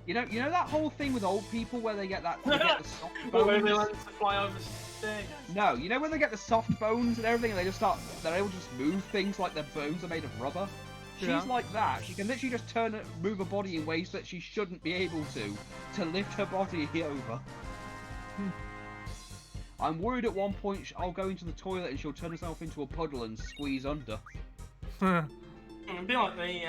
You know that whole thing with old people where they get that they get the soft Or when they bones? learn to fly over sticks. No, you know when they get the soft bones and everything, and they're able to just move things like their bones are made of rubber. She's Yeah. like that. She can literally just move her body in ways that she shouldn't be able to lift her body over. I'm worried at one point I'll go into the toilet and she'll turn herself into a puddle and squeeze under. It'd be like the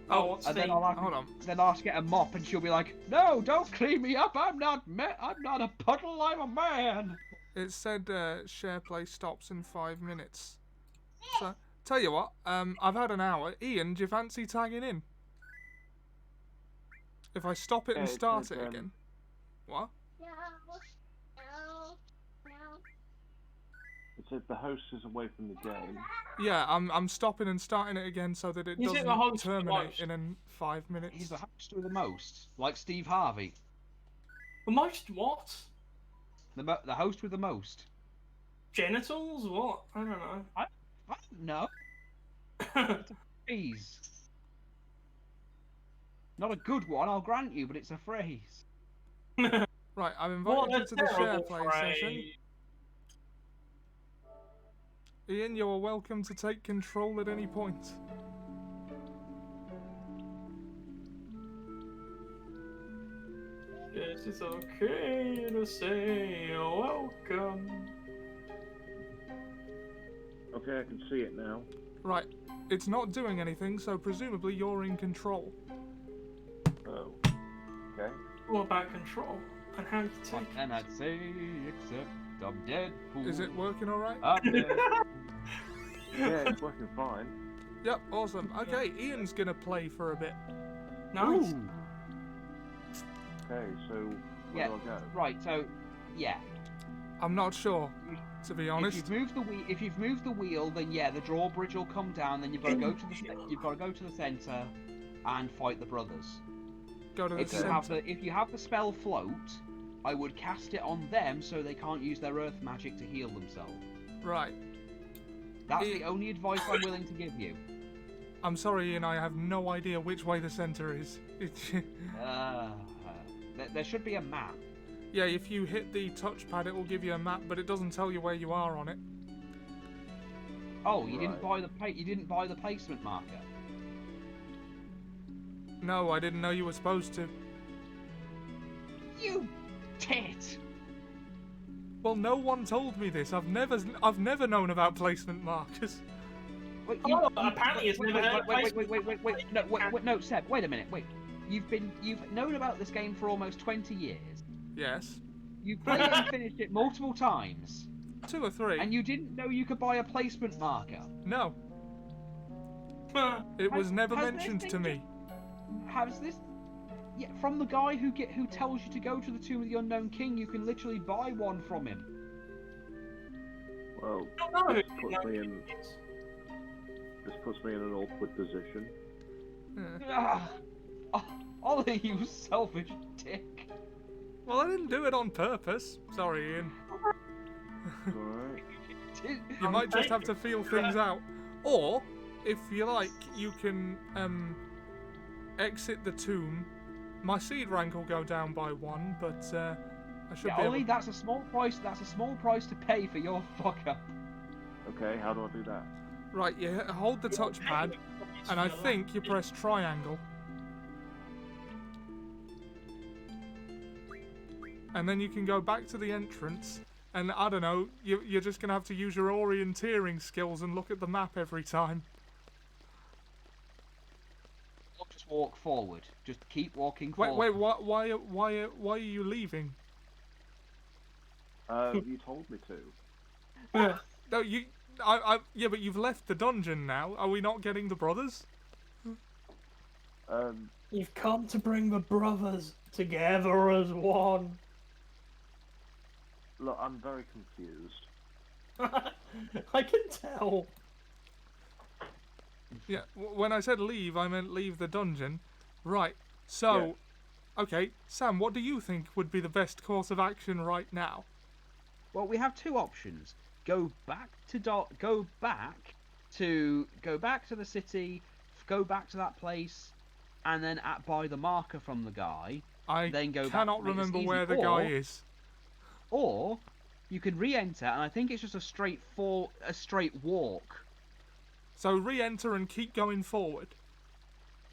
what's And the then I'll Hold on. ask to get a mop, and she'll be like, "No, don't clean me up. I'm not a puddle. I'm a man." It said share play stops in 5 minutes. So, tell you what, I've had an hour. Ian, do you fancy tagging in? If I stop it and Yeah, it start says, it again. What? It says the host is away from the game. Yeah, I'm stopping and starting it again so that it Is it the doesn't host or the terminate host? in 5 minutes. He's the host with the most, like Steve Harvey, the most what? the host with the most. Genitals? What? I don't know. I don't know. It's a phrase. Not a good one, I'll grant you, but it's a phrase. Right, I've What invited you a to the share terrible play phrase. session. Ian, you are welcome to take control at any point. Yes, it's okay to say welcome. Okay, I can see it now. Right, it's not doing anything, so presumably you're in control. Oh. Okay. All about control and how you What take can I say except I'm dead? Is it working alright? I'm dead. Yeah, it's working fine. Yep, awesome. Okay, Ian's gonna play for a bit. Nice. Ooh. Okay, so where Yeah. do I go? Right, so yeah. I'm not sure, to be honest. If you've moved the wheel, then yeah, the drawbridge will come down. Then you've got to go to the center and fight the brothers. Go to the center. If you have the spell float, I would cast it on them so they can't use their earth magic to heal themselves. Right. That's the only advice I'm willing to give you. I'm sorry, Ian, I have no idea which way the center is. There should be a map. Yeah, if you hit the touchpad, it will give you a map, but it doesn't tell you where you are on it. Oh, you didn't buy the placement marker. No, I didn't know you were supposed to. You tit! Well, no one told me this. I've never known about placement markers. Wait, Apparently it's never heard of wait, no, Seb, wait a minute, wait. You've known about this game for almost 20 years. Yes. You've played and finished it multiple times. 2 or 3. And you didn't know you could buy a placement marker. No, it. it was never has this mentioned thing to me. Has this? Yeah, from the guy who tells you to go to the Tomb of the Unknown King, you can literally buy one from him. Well, No, this puts me in an awkward position. Ah, Ollie, you selfish dick. Well, I didn't do it on purpose. Sorry, Ian. Alright. You might just have to feel things out. Or, if you like, you can exit the tomb. My seed rank will go down by 1, but I should be Ollie, able... that's a small price. That's a small price to pay for your fuck up. Okay, how do I do that? Right, you hold the touchpad, and I think you press triangle. And then you can go back to the entrance, and I don't know, you're just going to have to use your orienteering skills and look at the map every time. Don't just walk forward. Just keep walking Wait, forward. why are you leaving? You told me to. No, yeah, but you've left the dungeon now. Are we not getting the brothers? You've come to bring the brothers together as one. Look, I'm very confused. I can tell. Yeah, when I said leave, I meant leave the dungeon. Right, so... Okay, Sam, what do you think would be the best course of action right now? Well, we have two options. Go back to the city. Go back to that place. and then buy the marker from the guy. I then go cannot back, remember where the guy is. Or you could re-enter, and I think it's just a straight walk. So re-enter and keep going forward.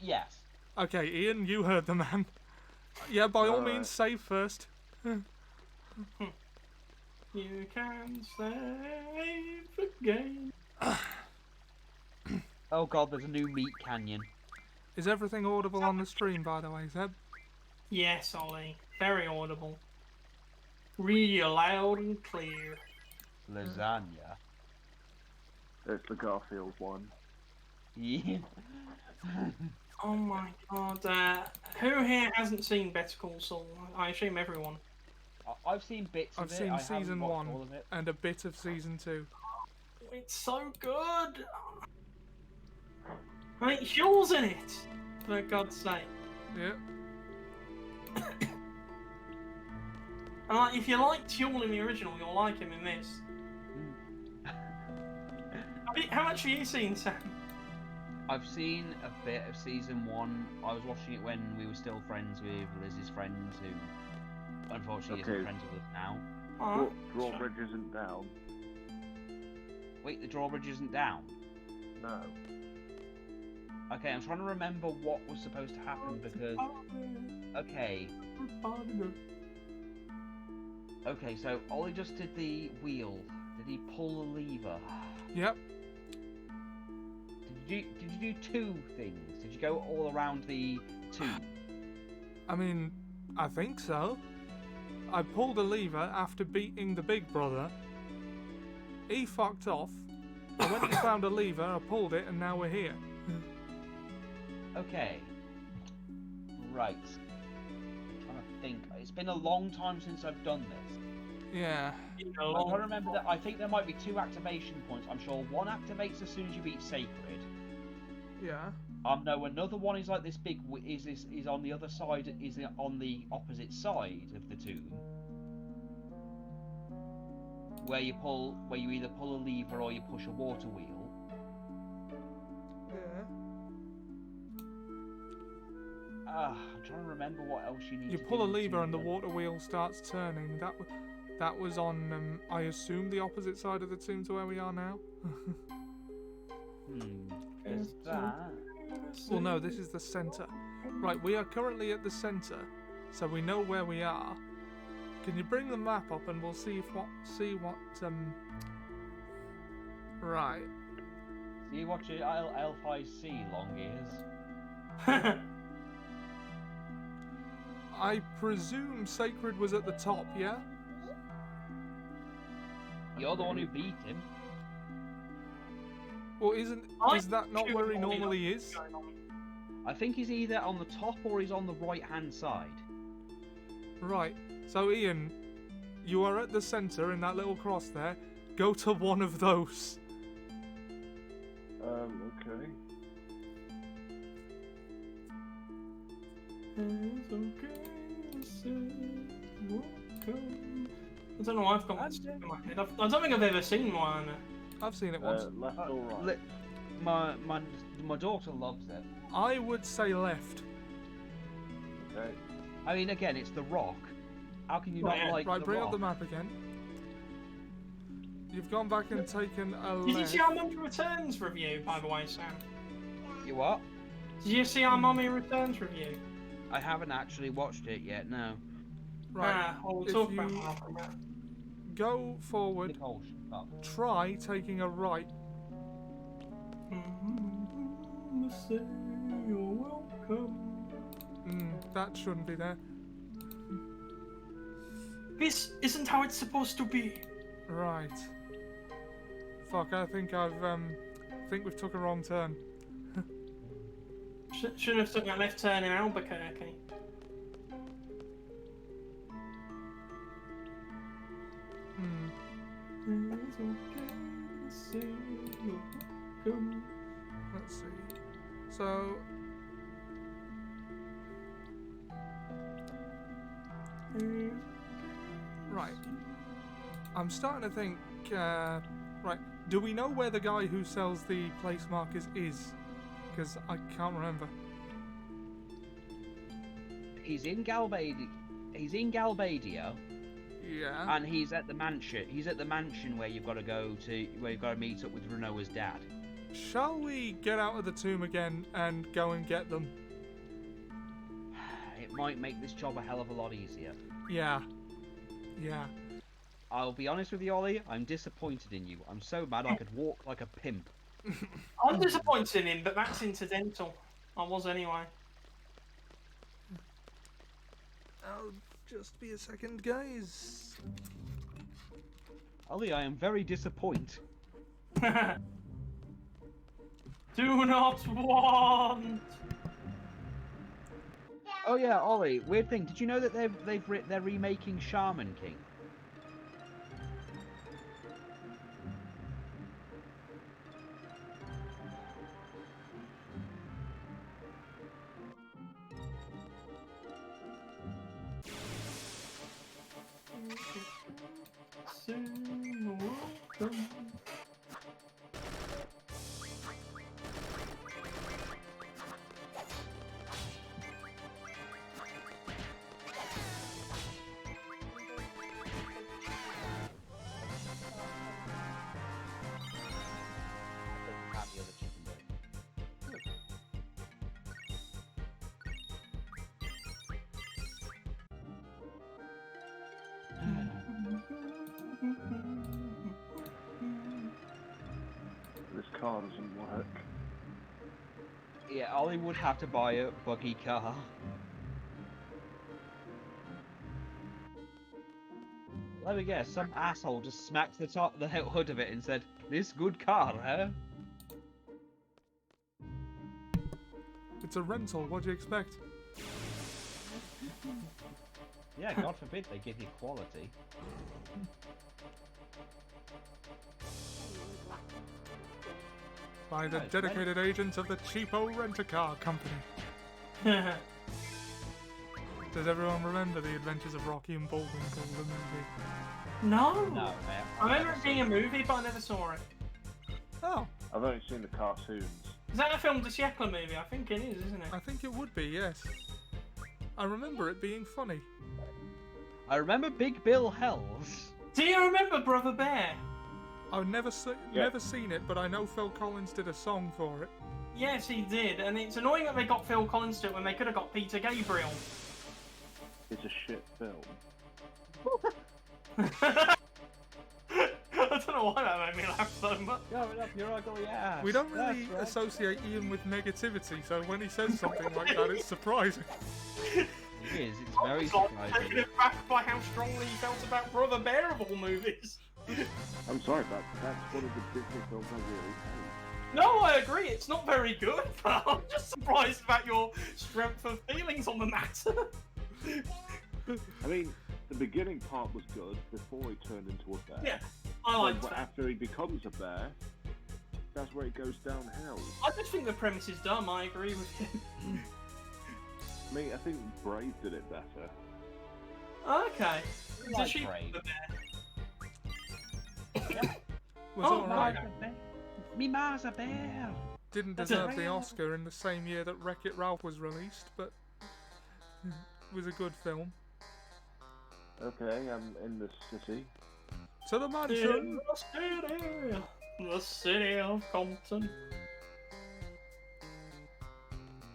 Yes. Okay, Ian, you heard the man. Yeah, by all means, save first. You can save the game. Oh god, there's a new meat canyon. Is everything audible on the stream, by the way, Zeb? Yes, Ollie. Very audible. Real loud and clear. Lasagna. It's the Garfield one. Yeah. Oh my god. Who here hasn't seen Better Call Saul? I assume everyone. I've seen bits I've of it. seen I haven't season watched 1 all of it. and a bit of season 2. It's so good. I mean, Huel's in it. For God's sake. Yeah. And like, if you liked Huel in the original, you'll like him in this. How much have you seen, Sam? I've seen a bit of season 1. I was watching it when we were still friends with Liz's friends, who unfortunately isn't friends with us now. Oh, Drawbridge isn't down. Wait, the drawbridge isn't down? No. Okay, I'm trying to remember what was supposed to happen because... Okay. Okay, so Ollie just did the wheel. Did he pull the lever? Yep. Did you do 2 things? Did you go all around the 2? I mean, I think so. I pulled a lever after beating the big brother. He fucked off. I went and found a lever, I pulled it, and now we're here. Okay. Right. I'm trying to think. It's been a long time since I've done this. Yeah. I'm trying to remember that. I think there might be 2 activation points. I'm sure one activates as soon as you beat Sacred. Yeah. No, another one is like this big. Is on the other side. Is on the opposite side of the 2. Where you either pull a lever or you push a water wheel. Yeah. I'm trying to remember what else you need. You to pull do a lever to and the water wheel starts turning. That was on, I assume, the opposite side of the tomb to where we are now. Is that? Well, no, this is the centre. Right, we are currently at the centre, so we know where we are. Can you bring the map up and we'll see what. Right. See what your L5C long ears. I presume Sacred was at the top, yeah? You're the one who beat him. Well, is that not where he normally is? I think he's either on the top or he's on the right-hand side. Right. So, Ian, you are at the centre in that little cross there. Go to one of those. Okay. I don't know why I've got one stuck in my head. I don't think I've ever seen one. I've seen it once. Left or right? My daughter loves it. I would say left. Okay. I mean, again, it's the Rock. How can you not like Right, the bring Rock? up the map again. You've gone back and taken a left. Did you see our Mummy Returns review, by the way, Sam? You what? Did you see our Mummy Returns review? I haven't actually watched it yet, no. Right. Well, we'll if talk you about that after that. go forward, Nicole, shut up. try taking a right. Say you're welcome. That shouldn't be there. This isn't how it's supposed to be. Right. Fuck, I think we've took a wrong turn. Should have took that left turn in Albuquerque. Let's see. So... Right. I'm starting to think, right, do we know where the guy who sells the place markers is? Because I can't remember. He's in Galbadia. He's in Galbadia, Yeah. and he's at the mansion. He's at the mansion where you've got to go to, where you've got to meet up with Renoa's dad. Shall we get out of the tomb again and go and get them? It might make this job a hell of a lot easier. Yeah. Yeah. I'll be honest with you, Ollie. I'm disappointed in you. I'm so mad I could walk like a pimp. I'm disappointed in him, but that's incidental. I was anyway. I'll just be a second, guys. Ollie, I am very disappointed. Do not want. Oh yeah, Ollie. Weird thing. Did you know that they're remaking Shaman King? This car doesn't work. Yeah, Ollie would have to buy a buggy car. Let me guess, some asshole just smacked the hood of it and said, "This good car, huh?" It's a rental, what do you expect? Yeah, God forbid they give you quality. By the No, it's dedicated agents of the cheapo rent-a-car company. Does everyone remember the Adventures of Rocky and Bullwinkle, the movie? No. No, man. I remember it being a movie, but I never saw it. Oh, I've only seen the cartoons. Is that a film de siècle movie? I think it is, isn't it? I think it would be, yes. I remember it being funny. I remember Big Bill Hells. Do you remember Brother Bear? I've never seen it, but I know Phil Collins did a song for it. Yes, he did, and it's annoying that they got Phil Collins to it when they could have got Peter Gabriel. It's a shit film. I don't know why that made me laugh so much. Going up your ugly ass. We don't really That's right. associate Ian with negativity, so when he says something like that, it's surprising. It is. It's very I'm taken surprising. aback by how strongly he felt about Brother Bear of all movies. I'm sorry, but that's one of the Disney films I really hate. No, I agree, it's not very good, but I'm just surprised about your strength of feelings on the matter. I mean, the beginning part was good before he turned into a bear. Yeah, I liked But that. after he becomes a bear, that's where it goes downhill. I just think the premise is dumb, I agree with him. I mean, I think Brave did it better. Okay. Like Does she Brave. the bear? Was Oh, alright. right. Me ma's a bear. Didn't That's deserve it. the Oscar in the same year that Wreck-It Ralph was released, but it was a good film. Okay, I'm in the city. To the mansion! The city of Compton.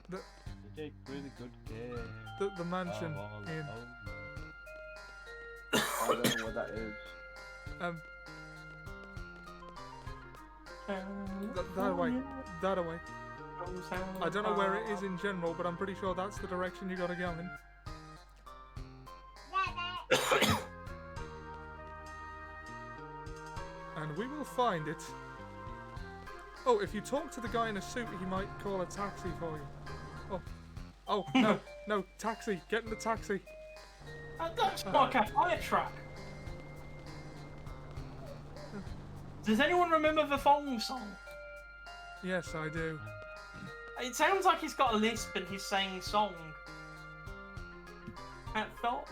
They take really good care. The mansion of all the in... I don't know where that is. That way. That away. I don't know where it is in general, but I'm pretty sure that's the direction you gotta go in. And we will find it. Oh, if you talk to the guy in a suit, he might call a taxi for you. Oh, no, no, taxi, get in the taxi. That's like a fire truck. Does anyone remember the Thong song? Yes, I do. It sounds like he's got a lisp and he's saying song. At Thong.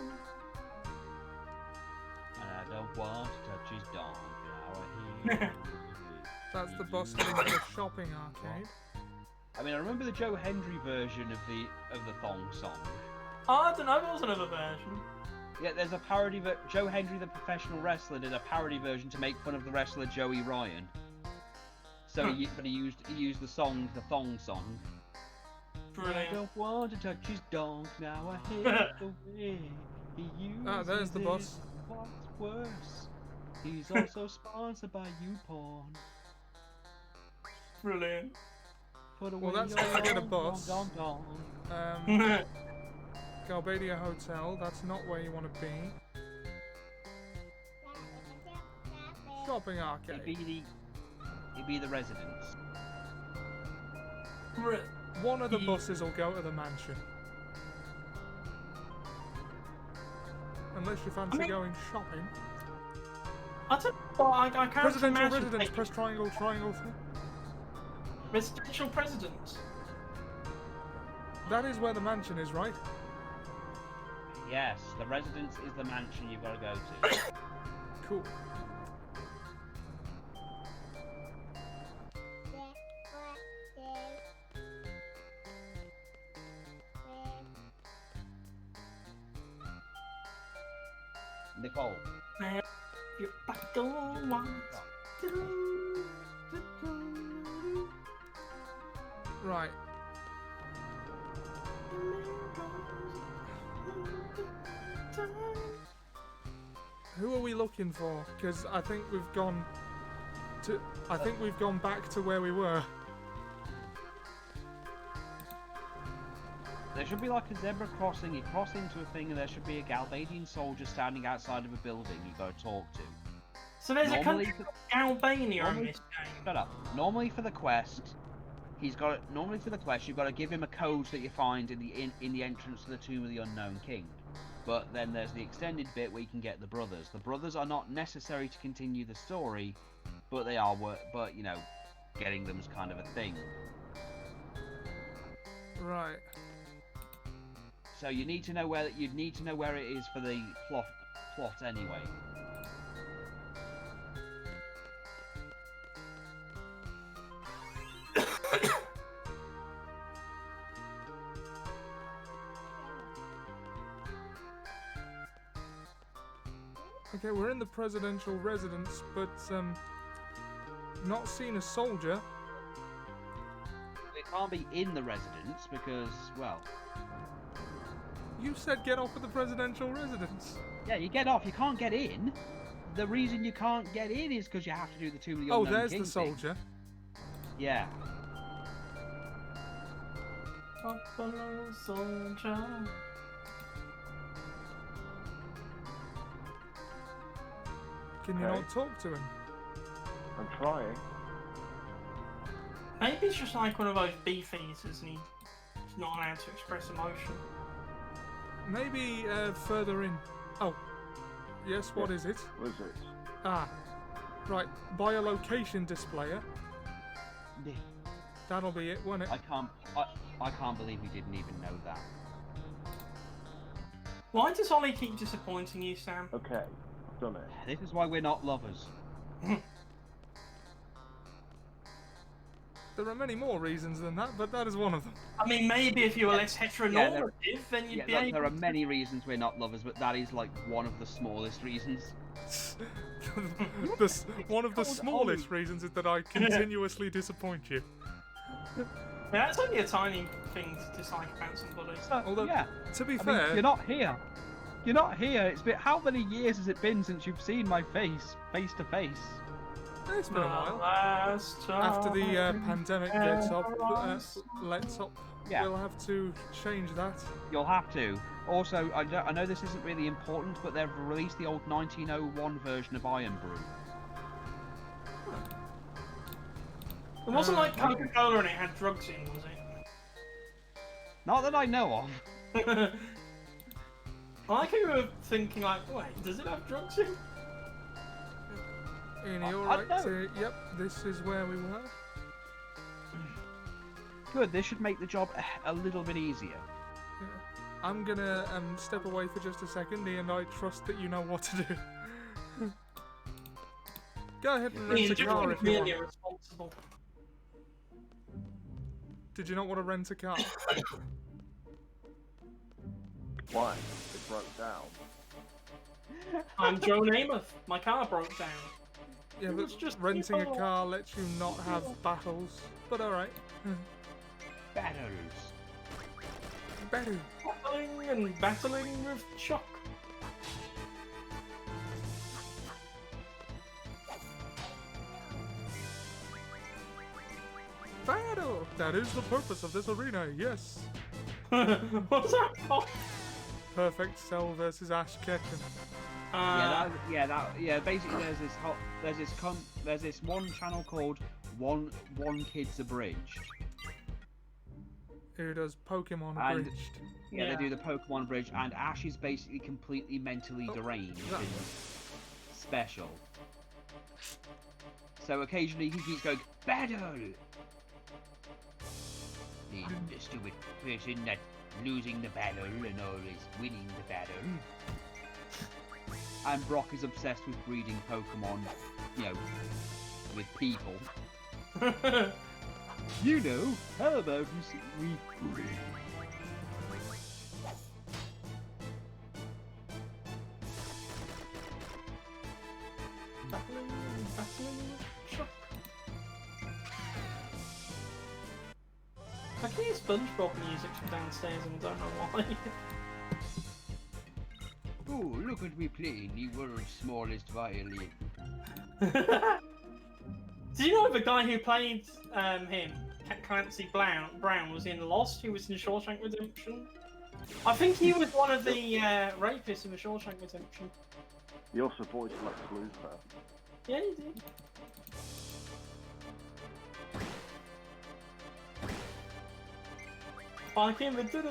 And I don't want to touch his dong. Now I hear. That's the bus into the shopping arcade. I mean, I remember the Joe Hendry version of the thong song. I don't know. There was another version. Yeah, there's a parody that Joe Hendry, the professional wrestler, did a parody version to make fun of the wrestler Joey Ryan. So, but he used the thong song. Brilliant. I don't want to touch his donk, now I hate the way he uses there's the it. boss. What's worse, he's also sponsored by YouPorn. Brilliant. Put away Well, that's your how you get a dong, boss. dong, dong. Galbadia Hotel, that's not where you want to be. Shopping arcade. It'd be the residence. One of the buses will go to the mansion. Unless you fancy going shopping. I don't. Well, I can't Presidential imagine. residence, press triangle, triangle thing. Residential presidents. That is where the mansion is, right? Yes, the residence is the mansion you've got to go to. Cool. Nicole. You're back on one. Right. Who are we looking for? Because I think we've gone to. I think we've gone back to where we were. There should be like a zebra crossing. You cross into a thing, and there should be a Galbadian soldier standing outside of a building you've got to talk to. So there's Normally a country called Albania in this game. Shut up. Normally for the quest, you've got to give him a code that you find in the entrance to the Tomb of the Unknown King. But then there's the extended bit where you can get the brothers. The brothers are not necessary to continue the story, but they are. But you know, getting them is kind of a thing. Right. So you need to know where it is for the plot anyway. Okay, we're in the presidential residence, but not seen a soldier. It can't be in the residence because, well, You said get off at the presidential residence. yeah, you get off. You can't get in. The reason you can't get in is because you have to do the Tomb of the Oh, Unknown there's King the thing. soldier. Yeah. Buffalo soldier. Can you Okay. not talk to him? I'm trying. Maybe it's just like one of those beef eaters and he's not allowed to express emotion. Maybe further in. Oh, yes. What is it? Was it? Ah, right. By a location displayer. That'll be it, won't it? I can't believe you didn't even know that. Why does Ollie keep disappointing you, Sam? Okay, I've done it. This is why we're not lovers. There are many more reasons than that, but that is one of them. I mean, maybe if you were less heteronormative, then you'd be Look, able. there are many reasons we're not lovers, but that is like one of the smallest reasons. One of the smallest reasons is that I continuously disappoint you. Yeah, that's only a tiny thing to dislike about somebody. Although, yeah, to be I fair, mean, you're not here. You're not here. It's been how many years has it been since you've seen my face to face? it's been a while. Last After the time pandemic lets up, Yeah. we'll have to change that. You'll have to. Also, I know this isn't really important, but they've released the old 1901 version of Iron Brew. It wasn't like Coca-Cola and it had drugs in, was it? Not that I know of. I like how you were thinking like, wait, does it have drugs in? Ian, you I alright? know. Yep, this is where we were. Good. This should make the job a little bit easier. Yeah. I'm gonna step away for just a second, Ian. I trust that you know what to do. Go ahead and rent Ian, a just car be if you really want. irresponsible. Did you not want to rent a car? Why? It broke down. I'm Joe Namath. My car broke down. Yeah, It but was just renting a people. car lets you not have battles. But alright. Battles. Battle. Battling with Chuck. Battle! That is the purpose of this arena, yes. What's that for? Perfect Cell versus Ash Ketchum. Basically, there's this one channel called One Kids Abridged. Who does Pokemon And- Abridged? Yeah, Yeah. they do the Pokemon Bridge, and Ash is basically completely mentally deranged that- and special. So occasionally he keeps going, battle! The stupid person that's losing the battle and always winning the battle. And Brock is obsessed with breeding Pokemon, with people. You know, how about we breed? Battling with Chuck. I can hear SpongeBob music from downstairs and I don't know why. Oh, look at me playing the world's smallest violin. Do you know the guy who played him, Clancy Brown, was in Lost? He was in Shawshank Redemption. I think he was one of the rapists in the Shawshank Redemption. He also voiced Lex Luthor. Yeah, he did. I came with. Oh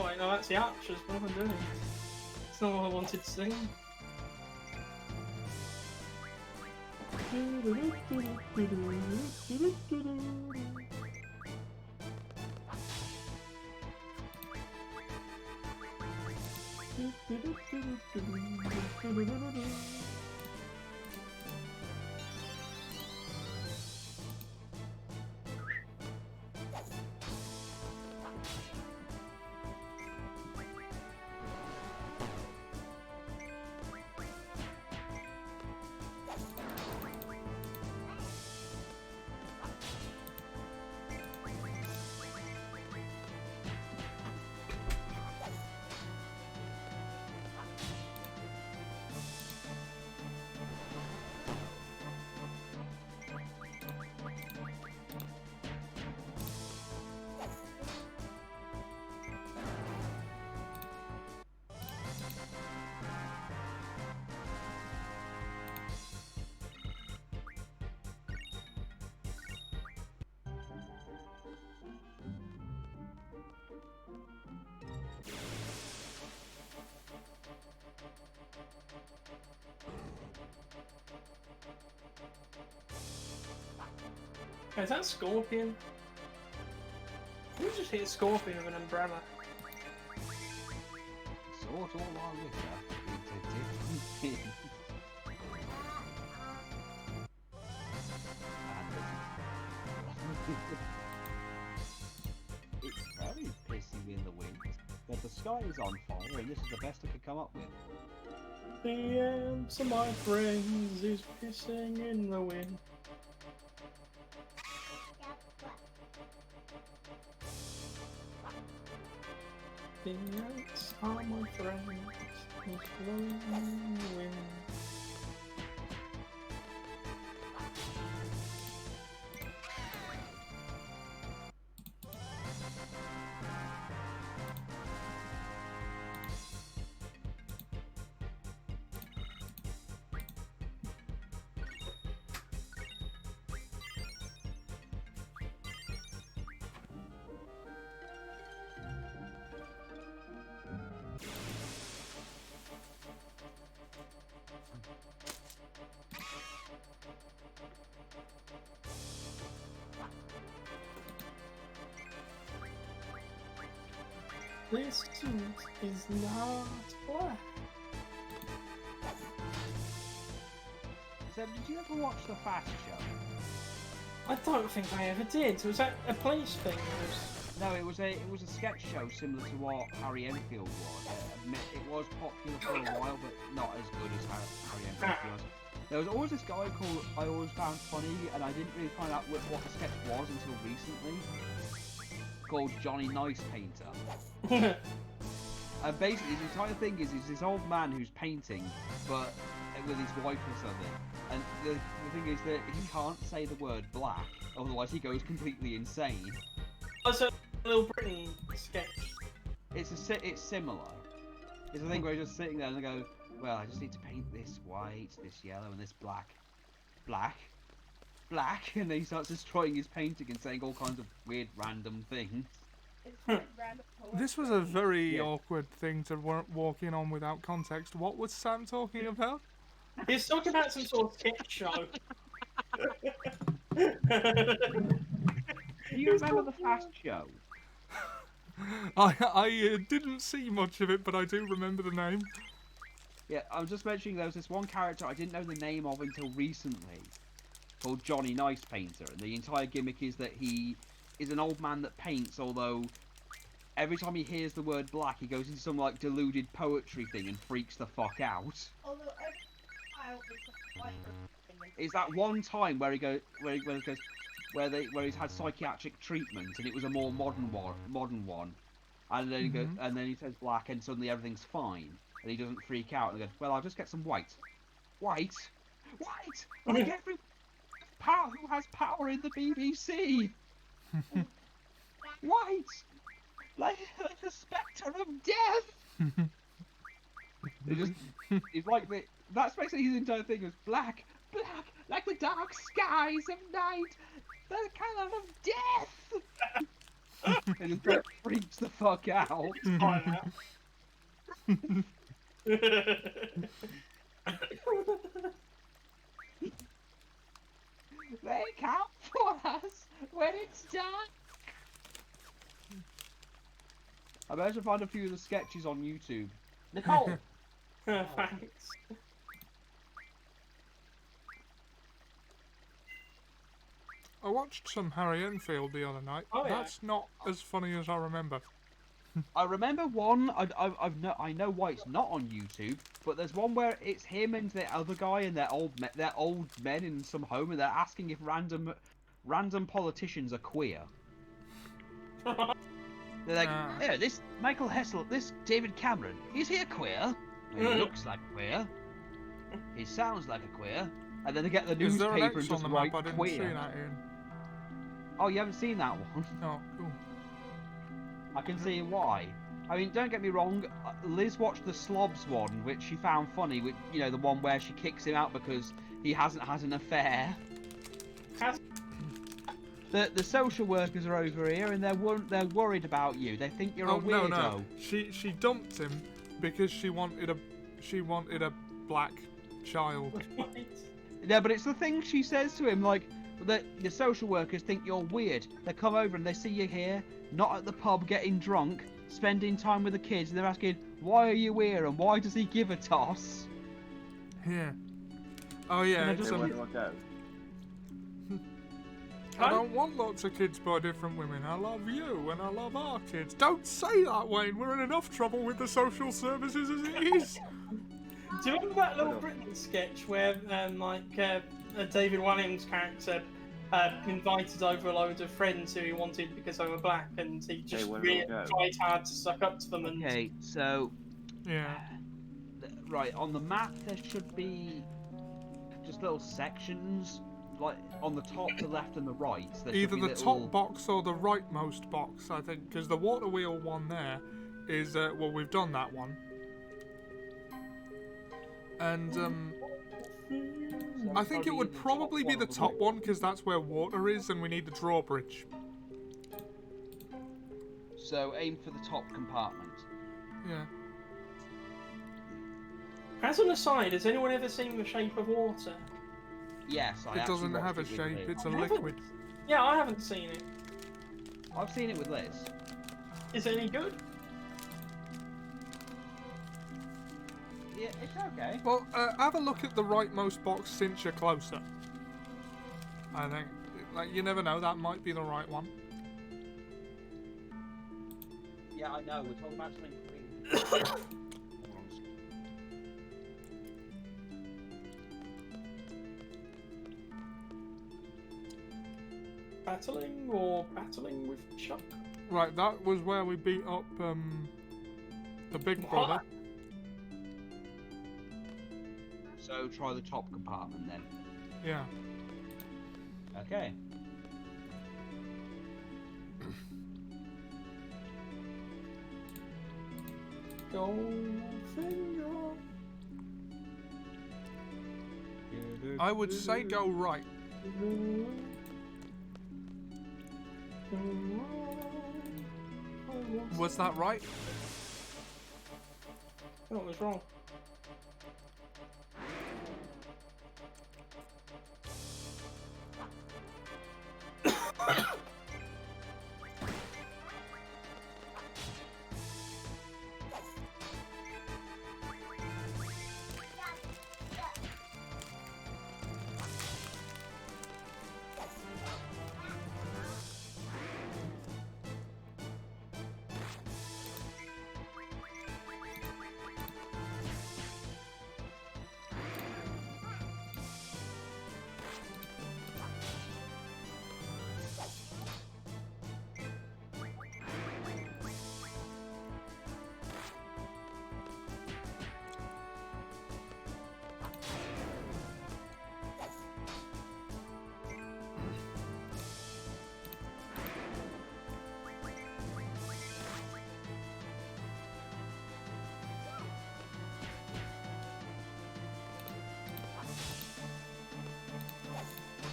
wait, no, that's the Archers. What am I doing? It's not what I wanted to sing. Is that Scorpion? You just hit a Scorpion with an umbrella. Sort all our liquor into different things. It's very pissing in the wind. But the sky is on fire, and this is the best I could come up with. The answer, my friends, is pissing in the wind. The answer, my friends, is blowing in the wind. This suit is not black. So, did you ever watch the Fast Show? I don't think I ever did. Was that a police thing? It was No, it was a sketch show similar to what Harry Enfield was. It was popular for a while, but not as good as Harry Enfield was. There was always this guy called I always found funny, and I didn't really find out what the sketch was until recently. Called Johnny Nice Painter. And basically, his entire thing is he's this old man who's painting, but with his wife or something. And the thing is that he can't say the word black, otherwise he goes completely insane. Oh, so Little Britain sketch. It's similar. It's a thing where he's just sitting there and they go, well, I just need to paint this white, this yellow, and this black. Black. And then he starts destroying his painting and saying all kinds of weird random things. This was a very awkward thing to walk in on without context. What was Sam talking about? He's talking about some sort of sketch show. Do you remember the Fast Show? I didn't see much of it, but I do remember the name. Yeah, I was just mentioning there was this one character I didn't know the name of until recently, called Johnny Nice Painter, and the entire gimmick is that he is an old man that paints, although every time he hears the word black, he goes into some like deluded poetry thing and freaks the fuck out. It's that one time where he goes, where he's had psychiatric treatment, and it was a more modern one, and then he goes, and then he says black, and suddenly everything's fine, and he doesn't freak out, and he goes, well, I'll just get some white, like every who has power in the BBC, white, like the spectre of death. He's like that's basically his entire thing is black, like the dark skies of night, the colour of death. And it just freaks the fuck out. They come for us when it's dark. I managed to find a few of the sketches on YouTube. Nicole! Thanks. I watched some Harry Enfield the other night. Oh, yeah. That's not as funny as I remember. I remember one. I know why it's not on YouTube, but there's one where it's him and the other guy, and they're old men in some home, and they're asking if random politicians are queer. They're like, yeah, this Michael Hessel, this David Cameron, is he a queer? He looks like a queer. He sounds like a queer. And then they get the Is there an newspaper X and on just the write map? I didn't queer. see that in. Oh, you haven't seen that one? Oh, cool. I can see why. I mean, don't get me wrong. Liz watched the Slobs one, which she found funny. Which, you know, the one where she kicks him out because he hasn't had an affair. The social workers are over here, and they're worried about you. They think you're a weirdo. No. She dumped him because she wanted a black child. Yeah, but it's the thing she says to him, like, that the social workers think you're weird. They come over and they see you here, not at the pub getting drunk, spending time with the kids, and they're asking, why are you here and why does he give a toss? Yeah. Oh yeah. Just Where do I go? I don't want lots of kids by different women. I love you and I love our kids. Don't say that, Wayne. We're in enough trouble with the social services as it is. Do you remember that Little Britain sketch where, David Williams' character invited over a load of friends who he wanted because they were black, and he just really tried hard to suck up to them? And Okay, so Yeah. right on the map there should be just little sections, like on the top, the left, and the right. There should Either be the little... top box or the rightmost box, I think, because the water wheel one there is well, we've done that one. And I think it would probably be the top one because that's where water is, and we need the drawbridge. So aim for the top compartment. Yeah. as an aside, has anyone ever seen The Shape of Water? Yes, I It actually doesn't watched have a it with shape. Liz. It's a I haven't. liquid. Yeah, I haven't seen it. I've seen it with Liz. Is it any good? Yeah, it's okay. Well, have a look at the rightmost box since you're closer. I think, like, you never know, that might be the right one. Yeah, I know. We're talking about something completely. Battling or battling with Chuck? Right, that was where we beat up the big What? brother. So try the top compartment then. Yeah. Okay. Goldfinger. I would say go right. Was that right? What was wrong?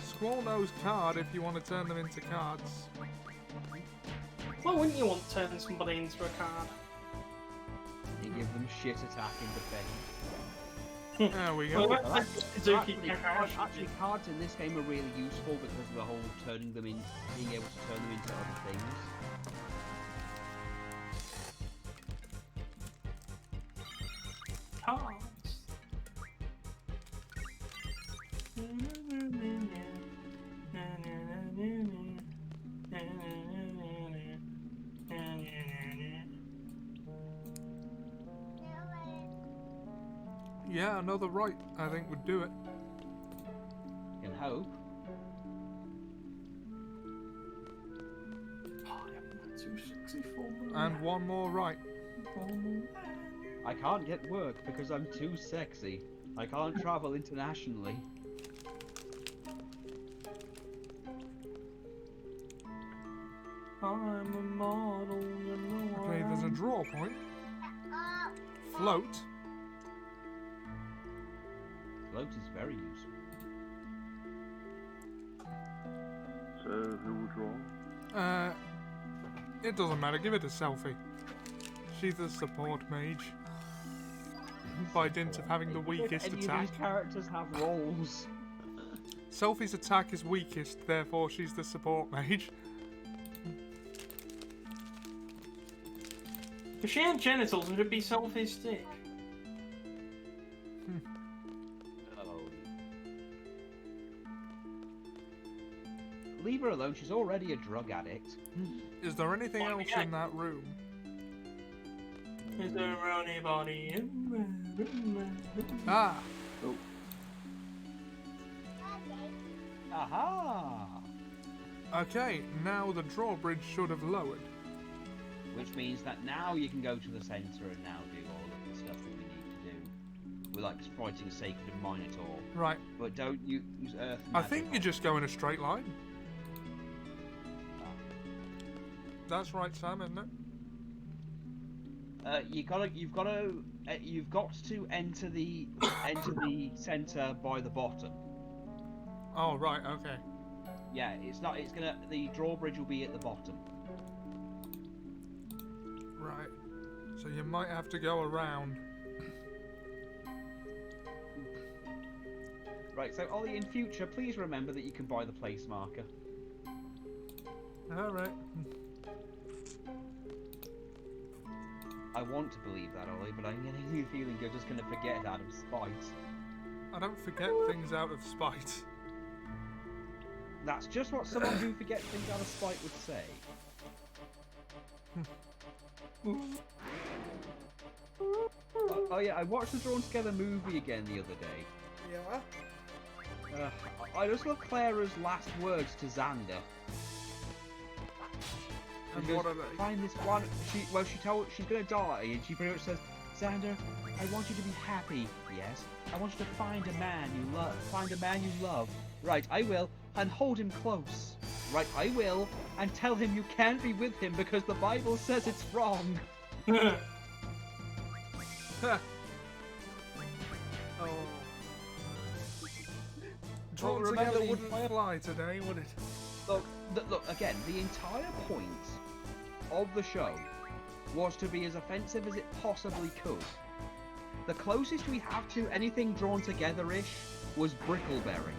Squall knows card if you want to turn them into cards. Why wouldn't you want to turn somebody into a card? You give them shit attack in defense. There we go. Well, that's Suzuki Actually, cards in this game are really useful because of the whole turning them in, being able to turn them into other things. Cards. Yeah, another right, I think would do it. Can hope. Too sexy for me. And one more right. I can't get work because I'm too sexy. I can't travel internationally. I'm a model, you know. Okay, there's a draw point. Float. Float is very useful. So who will draw? It doesn't matter, give it a selfie. She's the support mage. By dint of having the weakest Any attack. of these characters have roles. Selfie's attack is weakest, therefore she's the support mage. If she had genitals, would it be Selfie's stick? Oh. Leave her alone, she's already a drug addict. Is there anything Oh, else yeah. in that room? Is there anybody in there? Ah! Oh, Aha! Okay, now the drawbridge should have lowered. Which means that now you can go to the centre and now do all of the stuff that we need to do. We're like fighting a sacred minotaur. Right, But don't use earth I magic think you on just go in a straight line. that. That's right, Sam, isn't it? You've got to enter the centre by the bottom. Oh, right, okay. Yeah, the drawbridge will be at the bottom. Right. So you might have to go around. Right, so Ollie, in future, please remember that you can buy the place marker. Alright. I want to believe that, Ollie, but I'm getting a feeling you're just going to forget it out of spite. I don't forget things out of spite. That's just what someone who forgets things out of spite would say. Oh yeah, I watched the Drawn Together movie again the other day. Yeah. I just love Clara's last words to Xander. And She what goes, are they? Find this one. She's gonna die, and she pretty much says, Xander, I want you to be happy. Yes. I want you to find a man you love. Find a man you love. Right, I will. And hold him close. Right, I will. And tell him you can't be with him because the Bible says it's wrong. Oh. Drawn remember Together the wouldn't entire- fly today, would it? Look, again, the entire point of the show was to be as offensive as it possibly could. The closest we have to anything Drawn Together-ish was Brickleberry.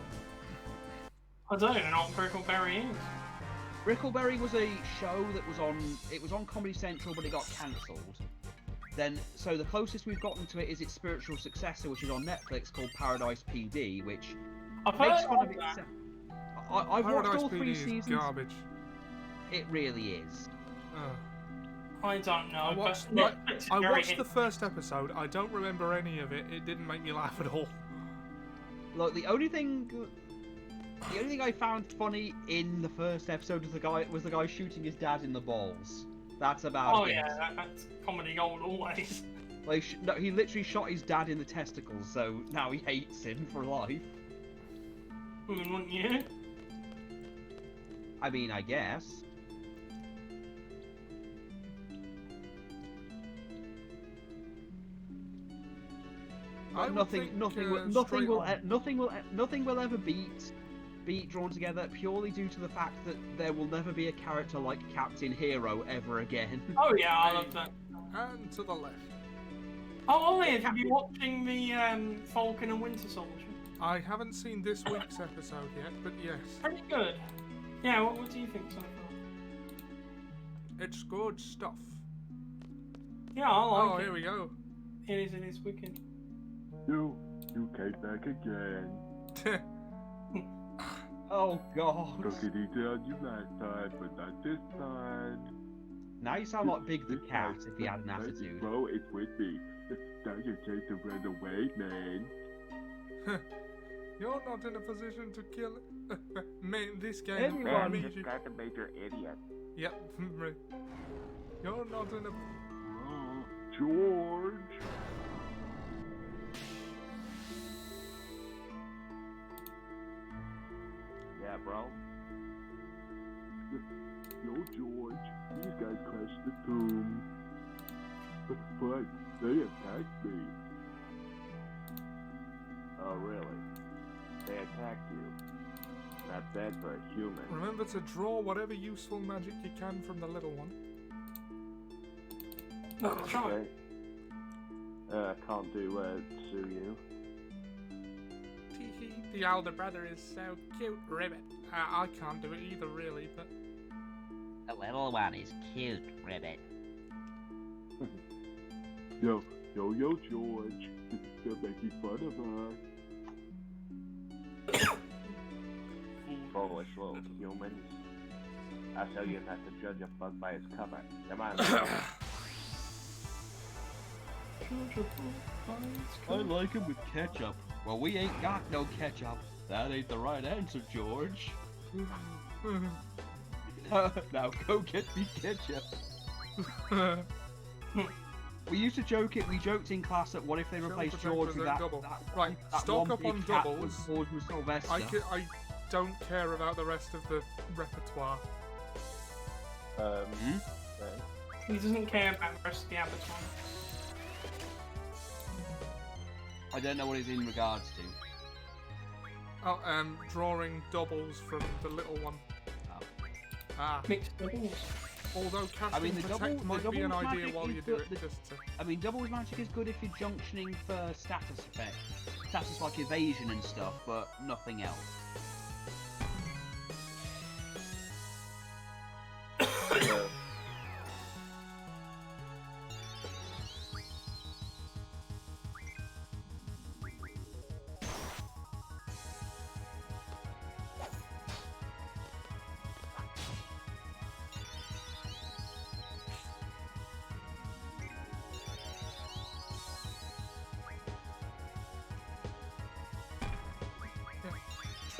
I don't even know what Brickleberry is. Brickleberry was a show that was on Comedy Central, but it got cancelled. Then, so the closest we've gotten to it is its spiritual successor, which is on Netflix, called Paradise PD, which I've makes heard fun of of that. itself. I've watched Paradise all 3 PD is seasons. garbage. It really is. I don't know. I watched, but Netflix is I very watched hit- the first episode. I don't remember any of it. It didn't make me laugh at all. Look, the only thing I found funny in the first episode was the guy shooting his dad in the balls. That's about Oh it. yeah, that's comedy gold always. Like, no, he literally shot his dad in the testicles, so now he hates him for life. Wouldn't you? I mean, I guess. I would Nothing think, will ever beat Drawn Together purely due to the fact that there will never be a character like Captain Hero ever again. Oh yeah, I love that. And to the left. Oh, Ollie, have you been watching the Falcon and Winter Soldier? I haven't seen this week's episode yet, but yes. Pretty good. Yeah, what do you think so far? It's good stuff. Yeah, I like Oh, it. here we go. It is wicked. You came back again. Oh god. Took it easy on you last time, but not this time. Now you sound like Big the Cat if he had an attitude. Bro, it's with me. Now you're trying to run away, man. You're not in a position to kill man, this game. Everyone made just you- got a major idiot. Yep. You're not in a. Oh, George. Yeah, bro. Yo, George. These guys crashed the tomb. But they attacked me. Oh, really? They attacked you? Not bad for a human. Remember to draw whatever useful magic you can from the little one. That's right. Okay. Can't do Tsuyu. Teehee, the older brother is so cute, Ribbit. I can't do it either, really, but. The little one is cute, Ribbit. Yo, George. They're making fun of her. Foolish little humans. I tell you not to judge a bug by its cover. Come on. I like him with ketchup. Well, we ain't got no ketchup. That ain't the right answer, George. Now go get me ketchup. We used to joke it. We joked in class that what if they replaced Shell George with protect that, double. that Right, that stock one up big on cat doubles. was George with Sylvester. I don't care about the rest of the repertoire. He doesn't care about the rest of the avatar. I don't know what it's in regards to. Oh, drawing doubles from the little one. Oh. Ah, Mixed doubles. although casting mean, the protect double- the might be an doubles idea magic while is you do good, it, the- just to... I mean, doubles magic is good if you're junctioning for status effects. Status like evasion and stuff, but nothing else.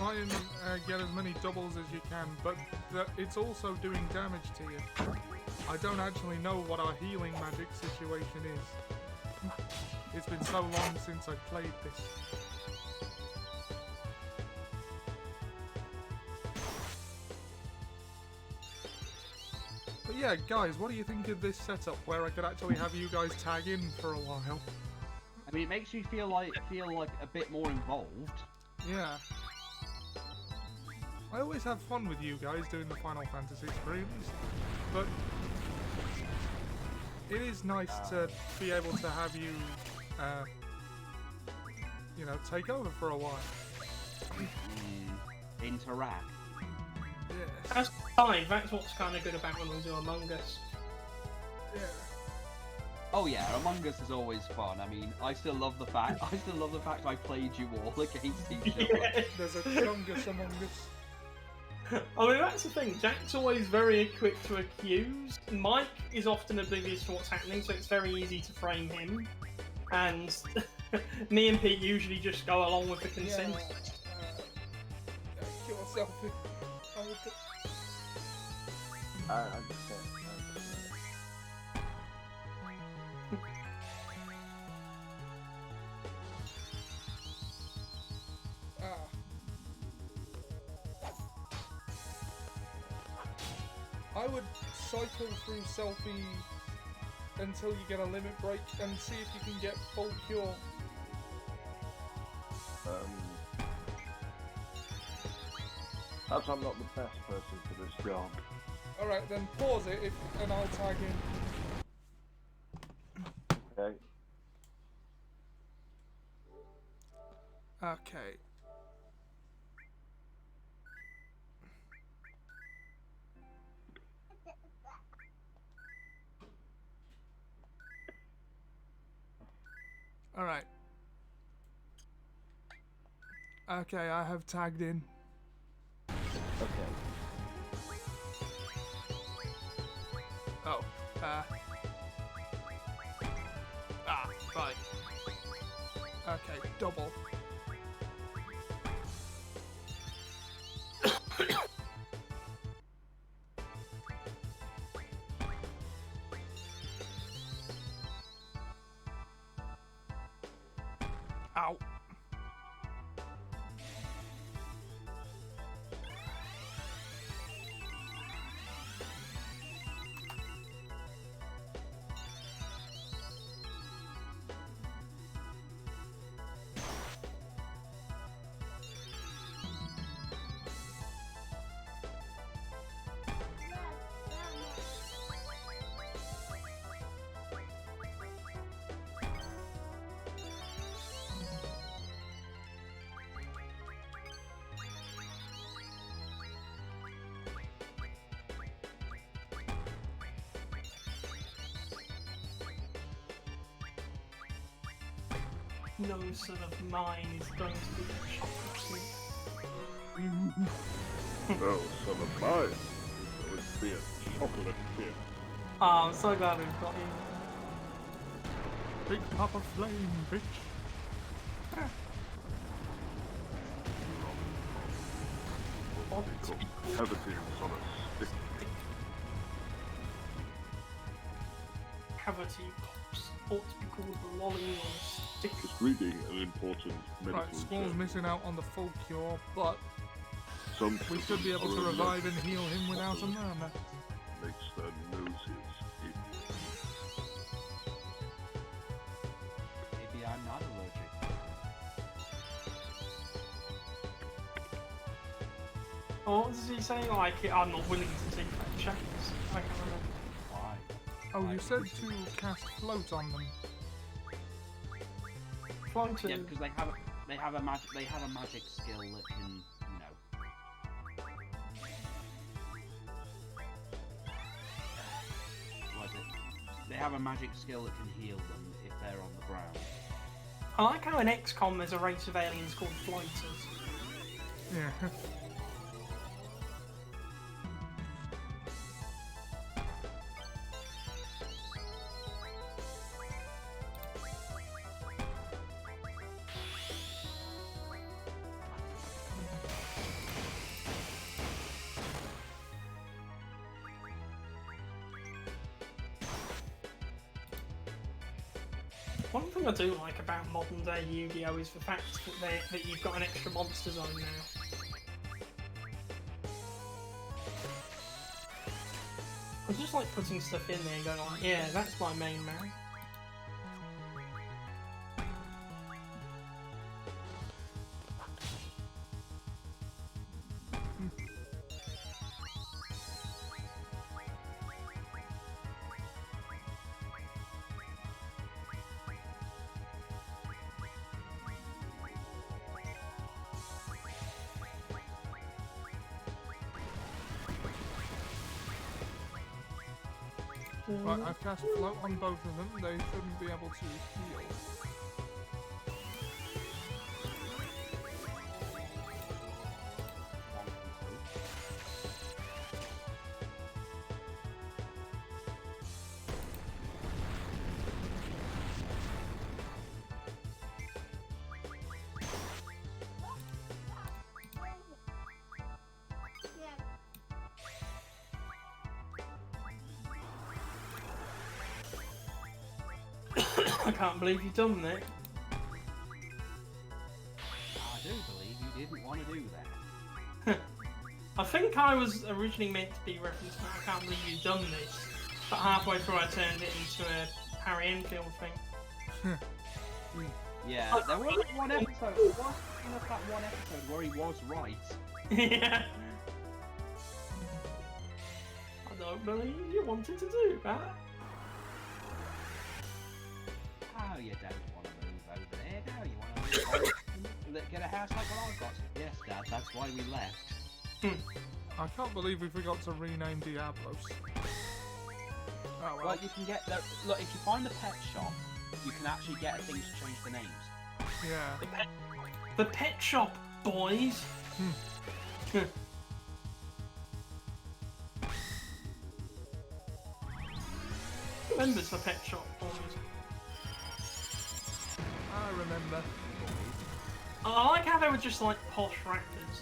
try and get as many doubles as you can, but it's also doing damage to you. I don't actually know what our healing magic situation is. It's been so long since I played this. But yeah, guys, what do you think of this setup where I could actually have you guys tag in for a while? I mean, it makes you feel like a bit more involved. Yeah. I always have fun with you guys doing the Final Fantasy streams, but it is nice to be able to have you, you know, take over for a while. Interact. Yeah. That's fine. That's what's kind of good about when we do Among Us. Yeah. Oh yeah, Among Us is always fun. I mean, I still love the fact I played you all against each other. Yeah. There's a Chungus Among Us. I mean, that's the thing. Jack's always very quick to accuse. Mike is often oblivious to what's happening, so it's very easy to frame him. And me and Pete usually just go along with the consensus. Kill yourself. I understand. I would cycle through Selfie until you get a limit break and see if you can get full cure. Perhaps I'm not the best person for this job. Alright, then pause it and I'll tag in. Okay. Okay. Alright. Okay, I have tagged in. Okay. Oh, right. Okay, double. Ow. No son of mine is going to be a chocolate Oh, son of mine. It would be a chocolate chip. Oh, I'm so glad we've got him. Big Papa Flame, bitch. Cavity on a stick. Cavity cops ought to be called the lolly on a stick. Just reading an important medical Right, Squall's term. missing out on the full cure, but Some we should be able to are revive and allergic heal him without a to murmur. Makes their noses itch. Maybe I'm not allergic. Oh, what does he say? Like, I'm not willing to take that chance. I can't remember. Why? Oh, you said to cast float on them. Floating. Yeah, because they have a magic skill that can, you know. What is it? They have a magic skill that can heal them if they're on the ground. I like how in XCOM there's a race of aliens called floaters. Yeah. One thing I do like about modern day Yu-Gi-Oh is the fact that you've got an extra monster zone now. I just like putting stuff in there and going like, yeah, that's my main man. Right, I've cast float on both of them. They shouldn't be able to heal. I can't believe you've done that. I do believe you didn't want to do that. I think I was originally meant to be referencing I can't believe you've done this, but halfway through I turned it into a Harry Enfield thing. Yeah, there was one episode. There was that one episode where he was right. Yeah. I don't believe you wanted to do that. Oh, you don't want to move over there, no? You want to move over get a house like what I've got? Yes, Dad, that's why we left. I can't believe we forgot to rename Diablos. Oh, Well, you can get the... Look, if you find the pet shop, you can actually get things to change the names. yeah. The pet shop, boys! Remembers the pet shop, boys. I remember. I like how they were just like posh raptors.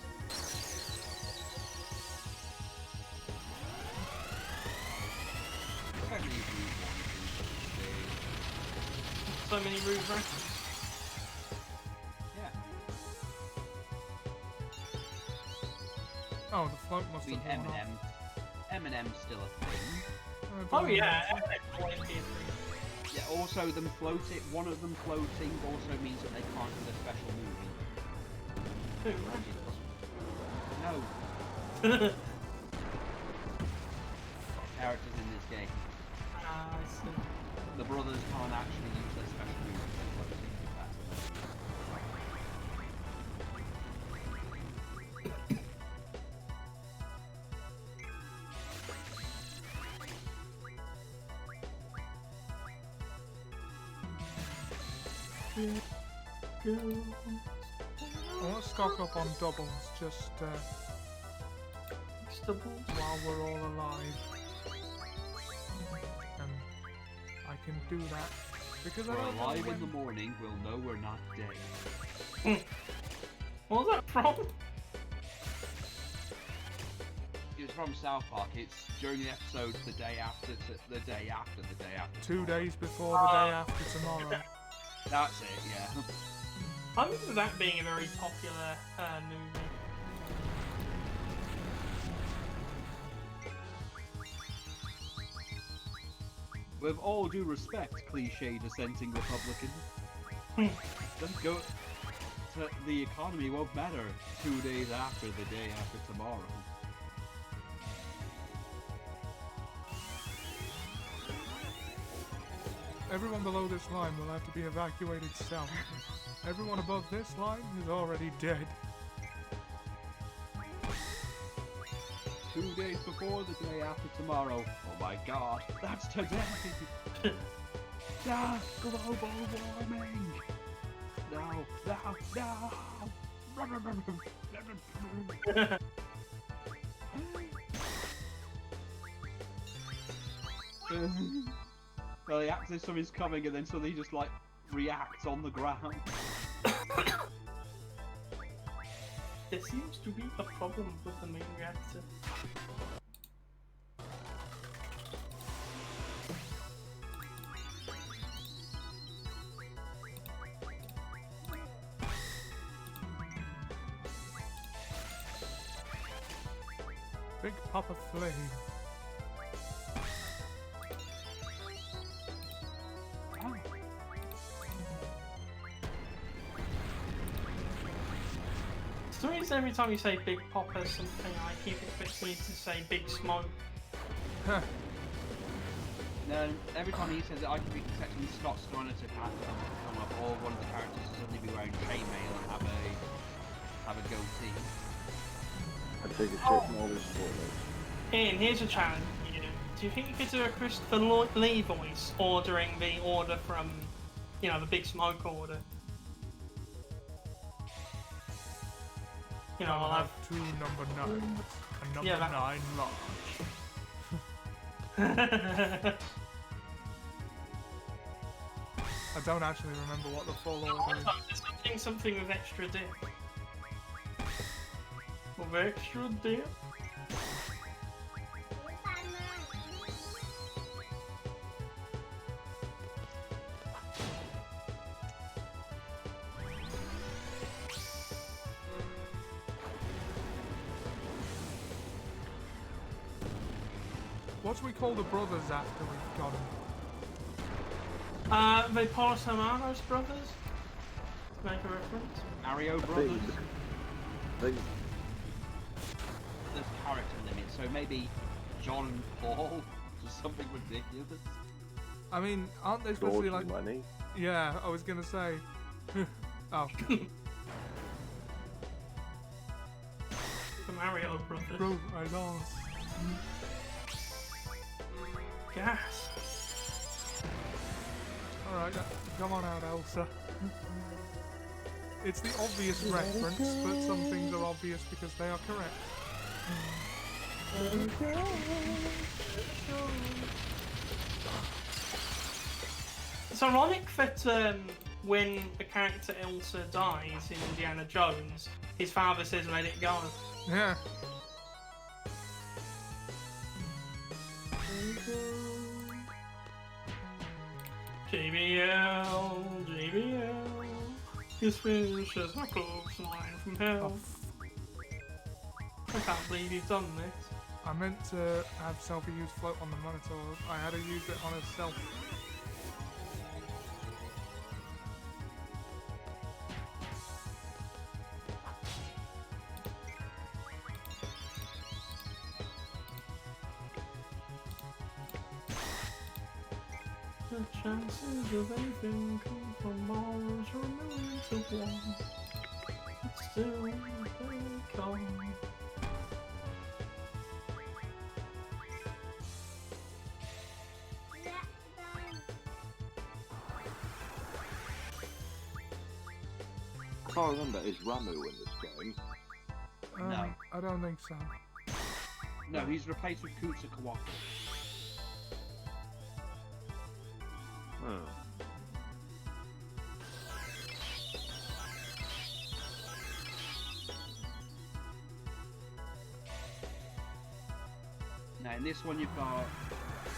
So many rude raptors. Yeah. Oh, the float I must mean, have worn off. Eminem's still a thing. Oh yeah, always be a thing. Yeah, also one of them floating also means that they can't do the special movie. Who, No. Characters in this game. Ah, I see. The brothers can't actually use their special moves when they're floating. That's I want to stock up on doubles just while we're all alive. And I can do that because I We're don't know alive in when... the morning, we'll know we're not dead. What was that from? It's from South Park. It's during the episode the day after the day after the day after. 2 days before the day after tomorrow. That's it, yeah. I remember that being a very popular movie. With all due respect, cliche dissenting Republican, just go to the economy won't matter 2 days after the day after tomorrow. Everyone below this line will have to be evacuated south. Everyone above this line is already dead. 2 days before the day after tomorrow. Oh my god, that's today! No, global warming! No, no, no! Well, he acts as if something's coming and then suddenly he just like reacts on the ground. There seems to be a problem with the main reactor. Big Papa Flame. Oh. For some reason, every time you say Big Papa something, I keep expecting you to say Big Smoke. Huh. No, every time he says it, I can be expecting Scott Steiner to come up, or one of the characters to suddenly be wearing chainmail and have a goatee. I take a shit and all this spoilers. Ian, here's a challenge for you. Do you think you could do a Christopher Lee voice ordering the order from, you know, the Big Smoke order? You know, I'll I'll have... have 2 number 9s and number Yeah, that- 9 large. I don't actually remember what the full order is. Something with extra dip. With extra dip? What do we call the brothers after we've got them? The Paul Hermanos brothers? To make a reference. Mario Brothers. Think There's character limit, so maybe John and Paul, just something ridiculous. I mean, aren't they supposed to George be like... and Lenny. Yeah, I was gonna say... oh. The Mario brothers. Bro, I lost. Gas. Alright, come on out, Elsa. It's the obvious reference, but some things are obvious because they are correct. It's ironic that when the character Elsa dies in Indiana Jones, his father says let it go. Yeah. JBL, JBL, his finish as my cloak's line from hell. I can't believe you've done this. I meant to have selfie use float on the monitor. I had to use it on a selfie. The chances of anything come from Mars are millions of one. But still, they come. I can't remember, is Ramu in this game? No. I don't think so. No, he's replaced with Quetzalcoatl. Oh. Now, in this one, you've got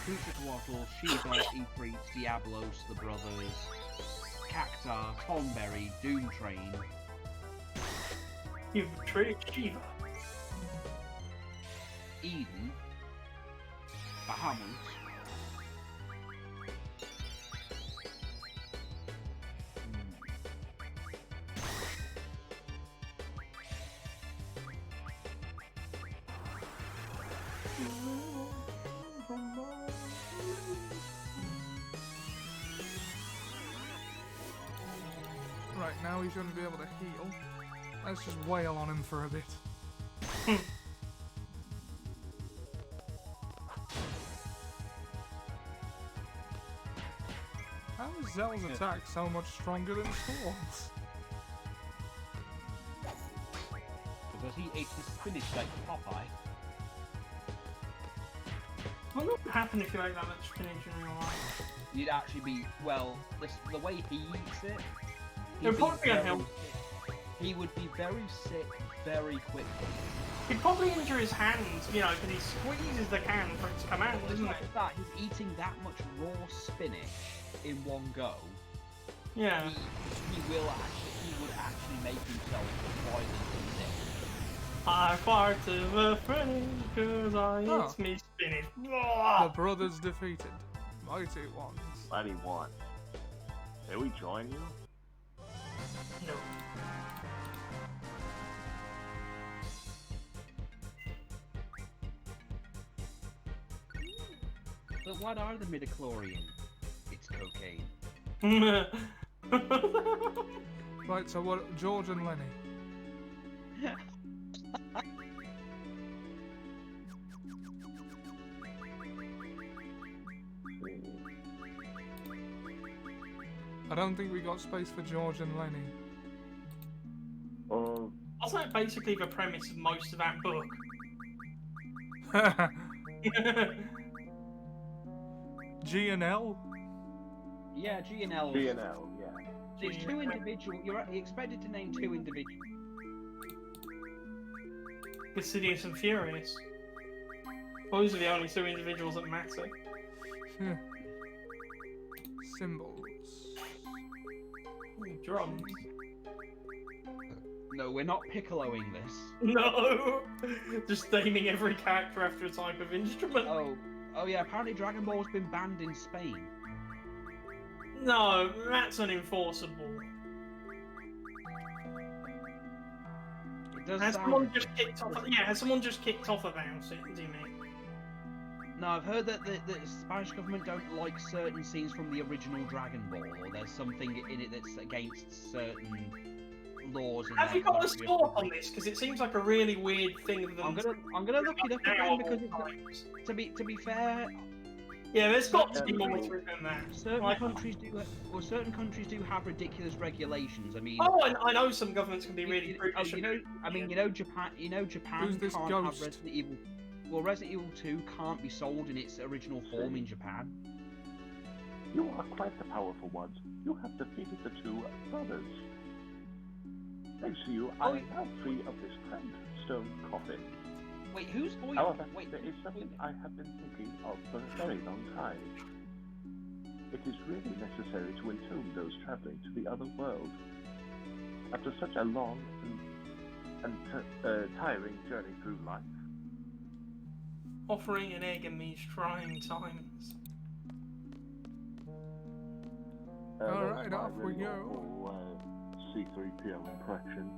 Quetzalcoatl, Shiva, Ifrit, Diablos, the brothers, Cactar, Tonberry, Doom Train, You've betrayed Shiva. Eden, Bahamut, Right, now he's going to be able to heal. Let's just wail on him for a bit. How is Zell's attack so much stronger than Storm's? because he ate his spinach like Popeye. I wonder what would happen if you ate that much spinach in real life. You'd actually be, well, the way he eats it, It would probably be very unhealthy. sick. He would be very sick very quickly. He'd probably injure his hands, you know, because he squeezes the can for it to come out, It's doesn't not it? just that, he's eating that much raw spinach in one go. Yeah. He would actually make himself violently sick. I fart to a friend because I Oh. eat me spinach. The brothers defeated. Mighty ones. Mighty one. May we join you? No. But what are the midichlorians? It's cocaine. Right, so what? George and Lenny. I don't think we got space for George and Lenny. Wasn't that basically the premise of most of that book? G and L? Yeah, G and L. G&L, yeah. It's two individual. You're expected to name two individuals. Insidious and Furious. Those are the only two individuals that matter. Symbols. Drums. No, we're not piccoloing this. No! Just naming every character after a type of instrument. Oh yeah. Apparently, Dragon Ball's been banned in Spain. No, that's unenforceable. It does Has sound someone just kicked off? Yeah, has someone just kicked off about it? Do you mean? No, I've heard that the Spanish government don't like certain scenes from the original Dragon Ball, or there's something in it that's against certain laws. Have you got a score on this? Because it seems like a really weird thing of them. I'm gonna look it up again because to be fair, yeah, there's got to be more to it than that. certain countries do have ridiculous regulations. I mean, Oh, I know some governments can be really prudish. Japan. Who's this can't ghost? have Resident Evil. Well, Resident Evil 2 can't be sold in its original form in Japan. You are quite the powerful ones. You have defeated the two brothers. Thanks to you, I am now free of this cramped stone coffin. Wait, whose voice? However, Wait, there is something I have been thinking of for a very long time. It is really necessary to entomb those traveling to the other world. After such a long and tiring journey through life. Offering an egg in these trying times. Alright, that's my off we really go. awful, C3PO impression.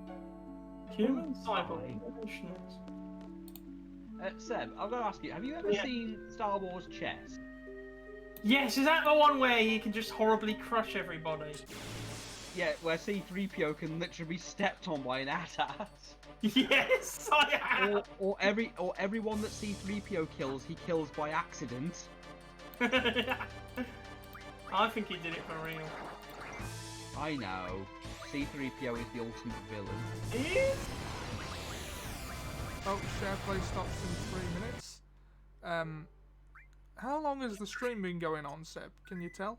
Human cyber emotions. Seb, I've got to ask you: have you ever seen Star Wars Chess? Yes, is that the one where you can just horribly crush everybody? Yeah, where C3PO can literally be stepped on by an AT-AT. Yes, I have. Or everyone that C3PO kills, he kills by accident. I think he did it for real. I know. C3PO is the ultimate villain. He is? Oh, share play stops in 3 minutes. How long has the stream been going on, Seb? Can you tell?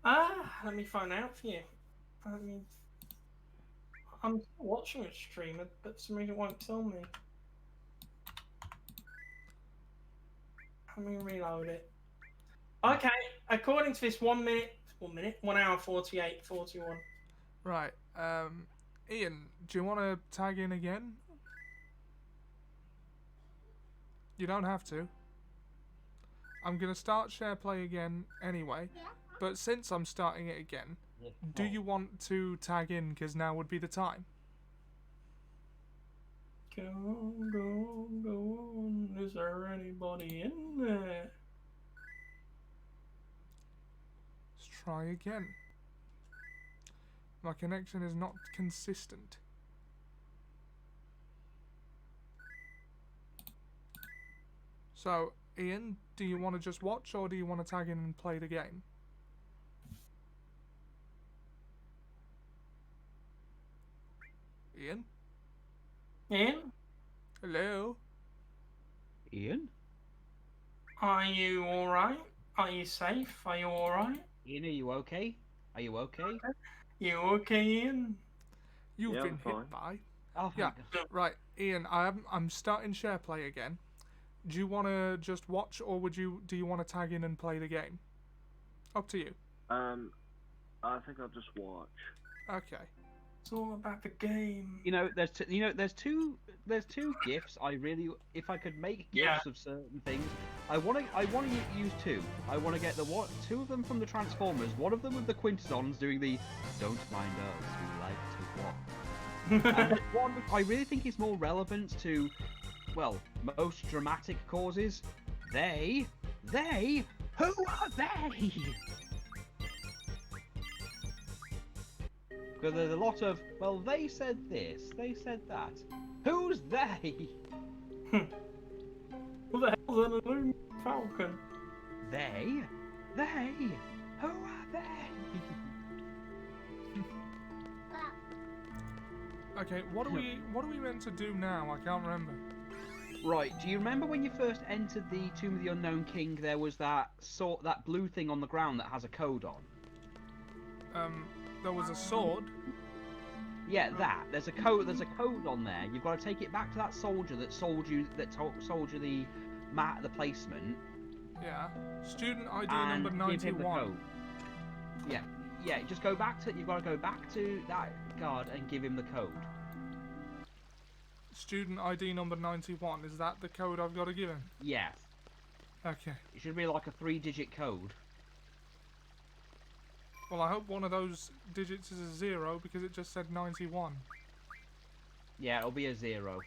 Let me find out for you. I'm watching a stream, but for some reason it won't tell me. Let me reload it. Okay, according to this 1 hour 48, 41. Right. Ian, do you want to tag in again? You don't have to. I'm going to start share play again anyway, but since I'm starting it again, do you want to tag in, because now would be the time? Go on. Is there anybody in there? Let's try again. My connection is not consistent. So, Ian, do you want to just watch, or do you want to tag in and play the game? Ian? Ian? Hello? Ian? Are you alright? Are you safe? Are you alright? Ian, are you okay? Are you okay? You okay, Ian? You've Yeah, been I'm hit fine. by. Oh, Yeah, thank God. right, Ian, I'm starting share play again. Do you want to just watch, or do you want to tag in and play the game? Up to you. I think I'll just watch. Okay. It's all about the game. You know, there's two gifts. I really, if I could make Yeah. gifts of certain things, I want to use two. I want to get two of them from the Transformers. One of them with the Quintessons doing the "Don't mind us, we like to walk." And one I really think is more relevant to, well, most dramatic causes. They, who are they? Because there's a lot of, well, they said this, they said that. Who's they? What the hell's an Illuminati Falcon? They, who are they? Okay, what are we meant to do now? I can't remember. Right, do you remember when you first entered the Tomb of the Unknown King, there was that blue thing on the ground that has a code on? There was a sword. Yeah, that. There's a code on there. You've got to take it back to that soldier that sold you the placement. Yeah. Student ID and number give him the 91. code. Yeah, just go back to, you've got to go back to that guard and give him the code. Student ID number 91. Is that the code I've got to give him? Yes. Okay. It should be like a 3-digit code. Well, I hope one of those digits is a 0 because it just said 91. Yeah, it'll be a 0.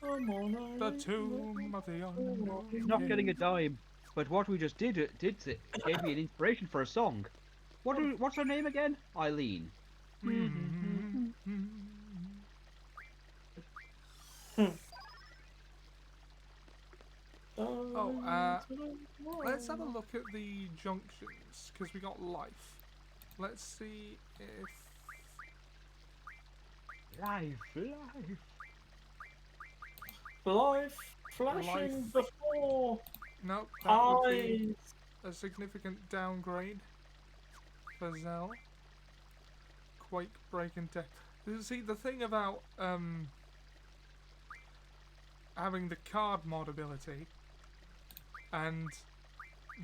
The Tomb of the Unknown. Not getting a dime. But what we just did gave me an inspiration for a song. What's her name again? Eileen. Let's have a look at the junctions, because we got life. Let's see if... Life flashing before Nope, that would eyes. be a significant downgrade for Zell. Quake breaking tech. See, the thing about having the card mod ability and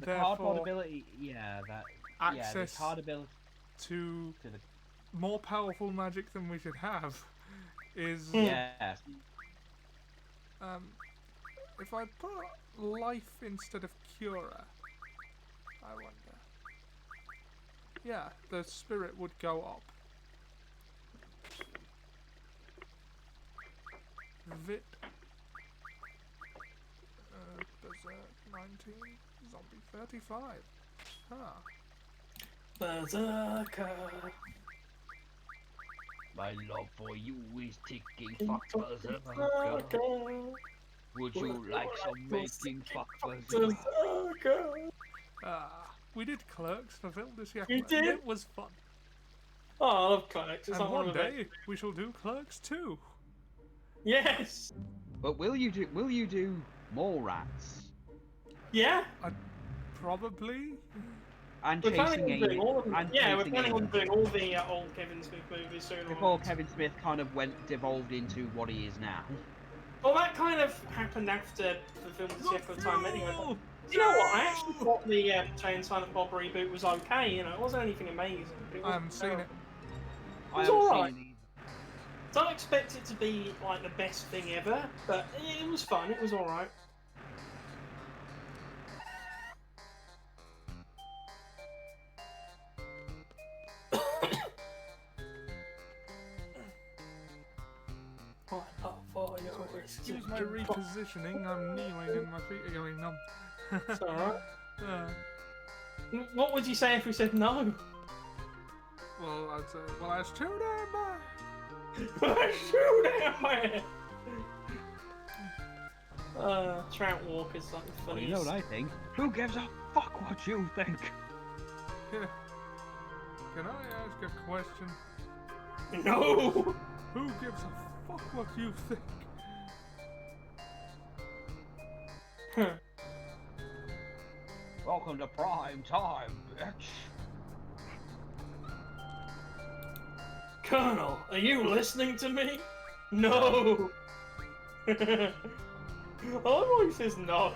The therefore card mod ability, yeah, that. access Yeah, the card ability to to the. more powerful magic than we should have is Yes. if I put life instead of cura, I wonder. Yeah, the spirit would go up. VIII. Berserk 19. Zombie 35. Ah. Berserker. My love for you is ticking. Fuck Berserker. Berserker. Would you like some making? Fuck Berserker. Berserker. Ah. We did Clerks for Phil this year. We did? It was fun. Oh, I love Clerks. It's And like one one of the best. day we shall do Clerks too. Yes. But will you do more rats? Yeah. Probably. And We're chasing planning on doing all of them. and Yeah, we're chasing planning on Ava. doing all the old Kevin Smith movies soon. or Before later. Kevin Smith kind of devolved into what he is now. Well, that kind of happened after the film The Shape of Time anyway. No! You know what? I actually thought the Jay and Silent Bob reboot was okay. You know, it wasn't anything amazing. But it I haven't seen it. It I was haven't alright. seen it Don't expect it to be like the best thing ever, but it was fun. It was alright. Excuse my repositioning. I'm kneeling and my feet are going numb. It's alright. Uh, What would you say if we said no? well, I'd say, well, that's too damn bad. Shoot at my Trout Walker's like the Well, funniest. you know what I think? Who gives a fuck what you think? Yeah. Can I ask a question? No! Who gives a fuck what you think? Welcome to prime time, bitch. Colonel, are you listening to me? No! I like how he says no.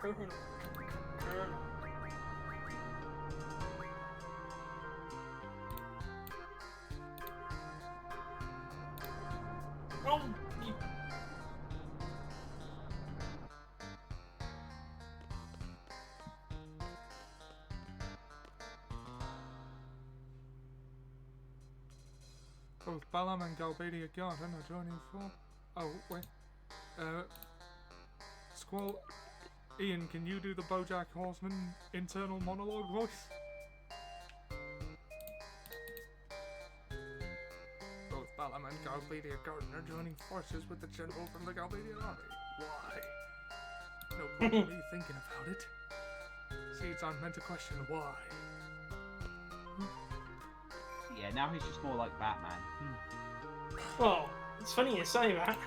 Colonel. Colonel. Oh, you... Both Balam and Galbadia are gone, and are joining for. Oh, wait. Squall. Ian, can you do the Bojack Horseman internal monologue voice? Both Balam and Galbadia Garden are joining forces with the general from the Galbadia army. Why? No problem me thinking about it. Seeds aren't meant to question why. Yeah, now he's just more like Batman. Well, it's funny you say that.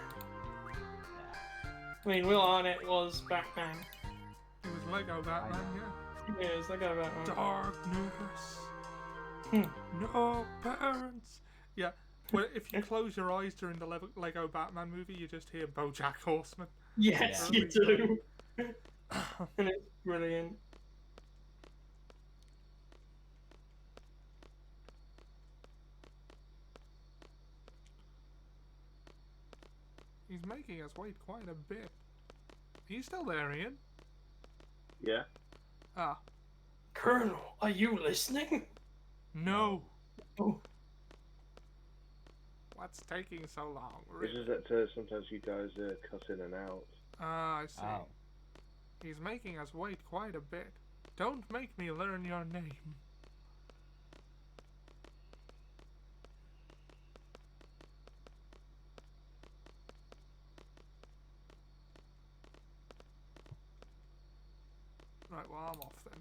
I mean, Will Arnett was Batman. It was Lego Batman, yeah. Yeah, it's Lego Batman. Darkness. No parents. Yeah. Well, if you close your eyes during the Lego Batman movie, you just hear BoJack Horseman. Yes, Yeah. you do. And it's brilliant. He's making us wait quite a bit. Are you still there, Ian? Yeah? Ah. Colonel, are you listening? No. Oh. What's taking so long? It's just that sometimes you guys cut in and out. Ah, I see. Oh. He's making us wait quite a bit. Don't make me learn your name. Right, well, I'm off then.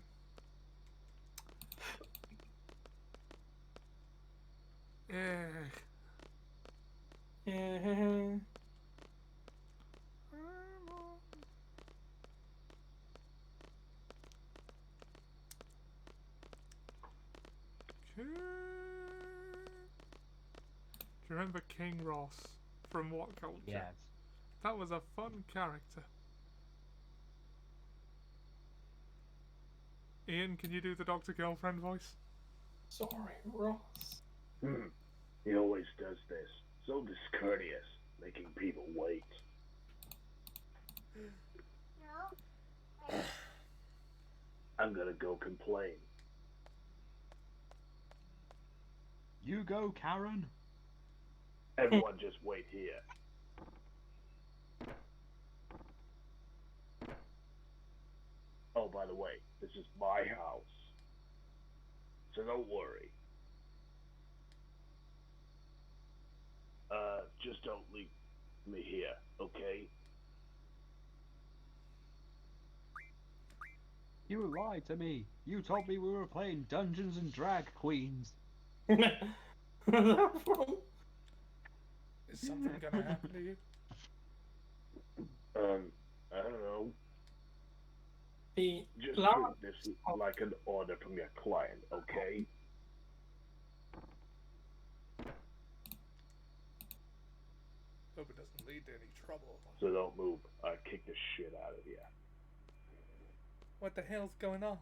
Yeah. Do you remember King Ross from What Culture? Yes. That was a fun character. Ian, can you do the Dr. Girlfriend voice? Sorry, Ross. He always does this. So discourteous, making people wait. I'm gonna go complain. You go, Karen. Everyone just wait here. Oh, by the way, this is my house. So don't worry. Just don't leave me here, okay? You lied to me. You told me we were playing Dungeons and Drag Queens. Is something gonna happen to you? I don't know. The Just last... treat this like an order from your client, okay? Hope it doesn't lead to any trouble. So don't move. I kick the shit out of you. What the hell's going on?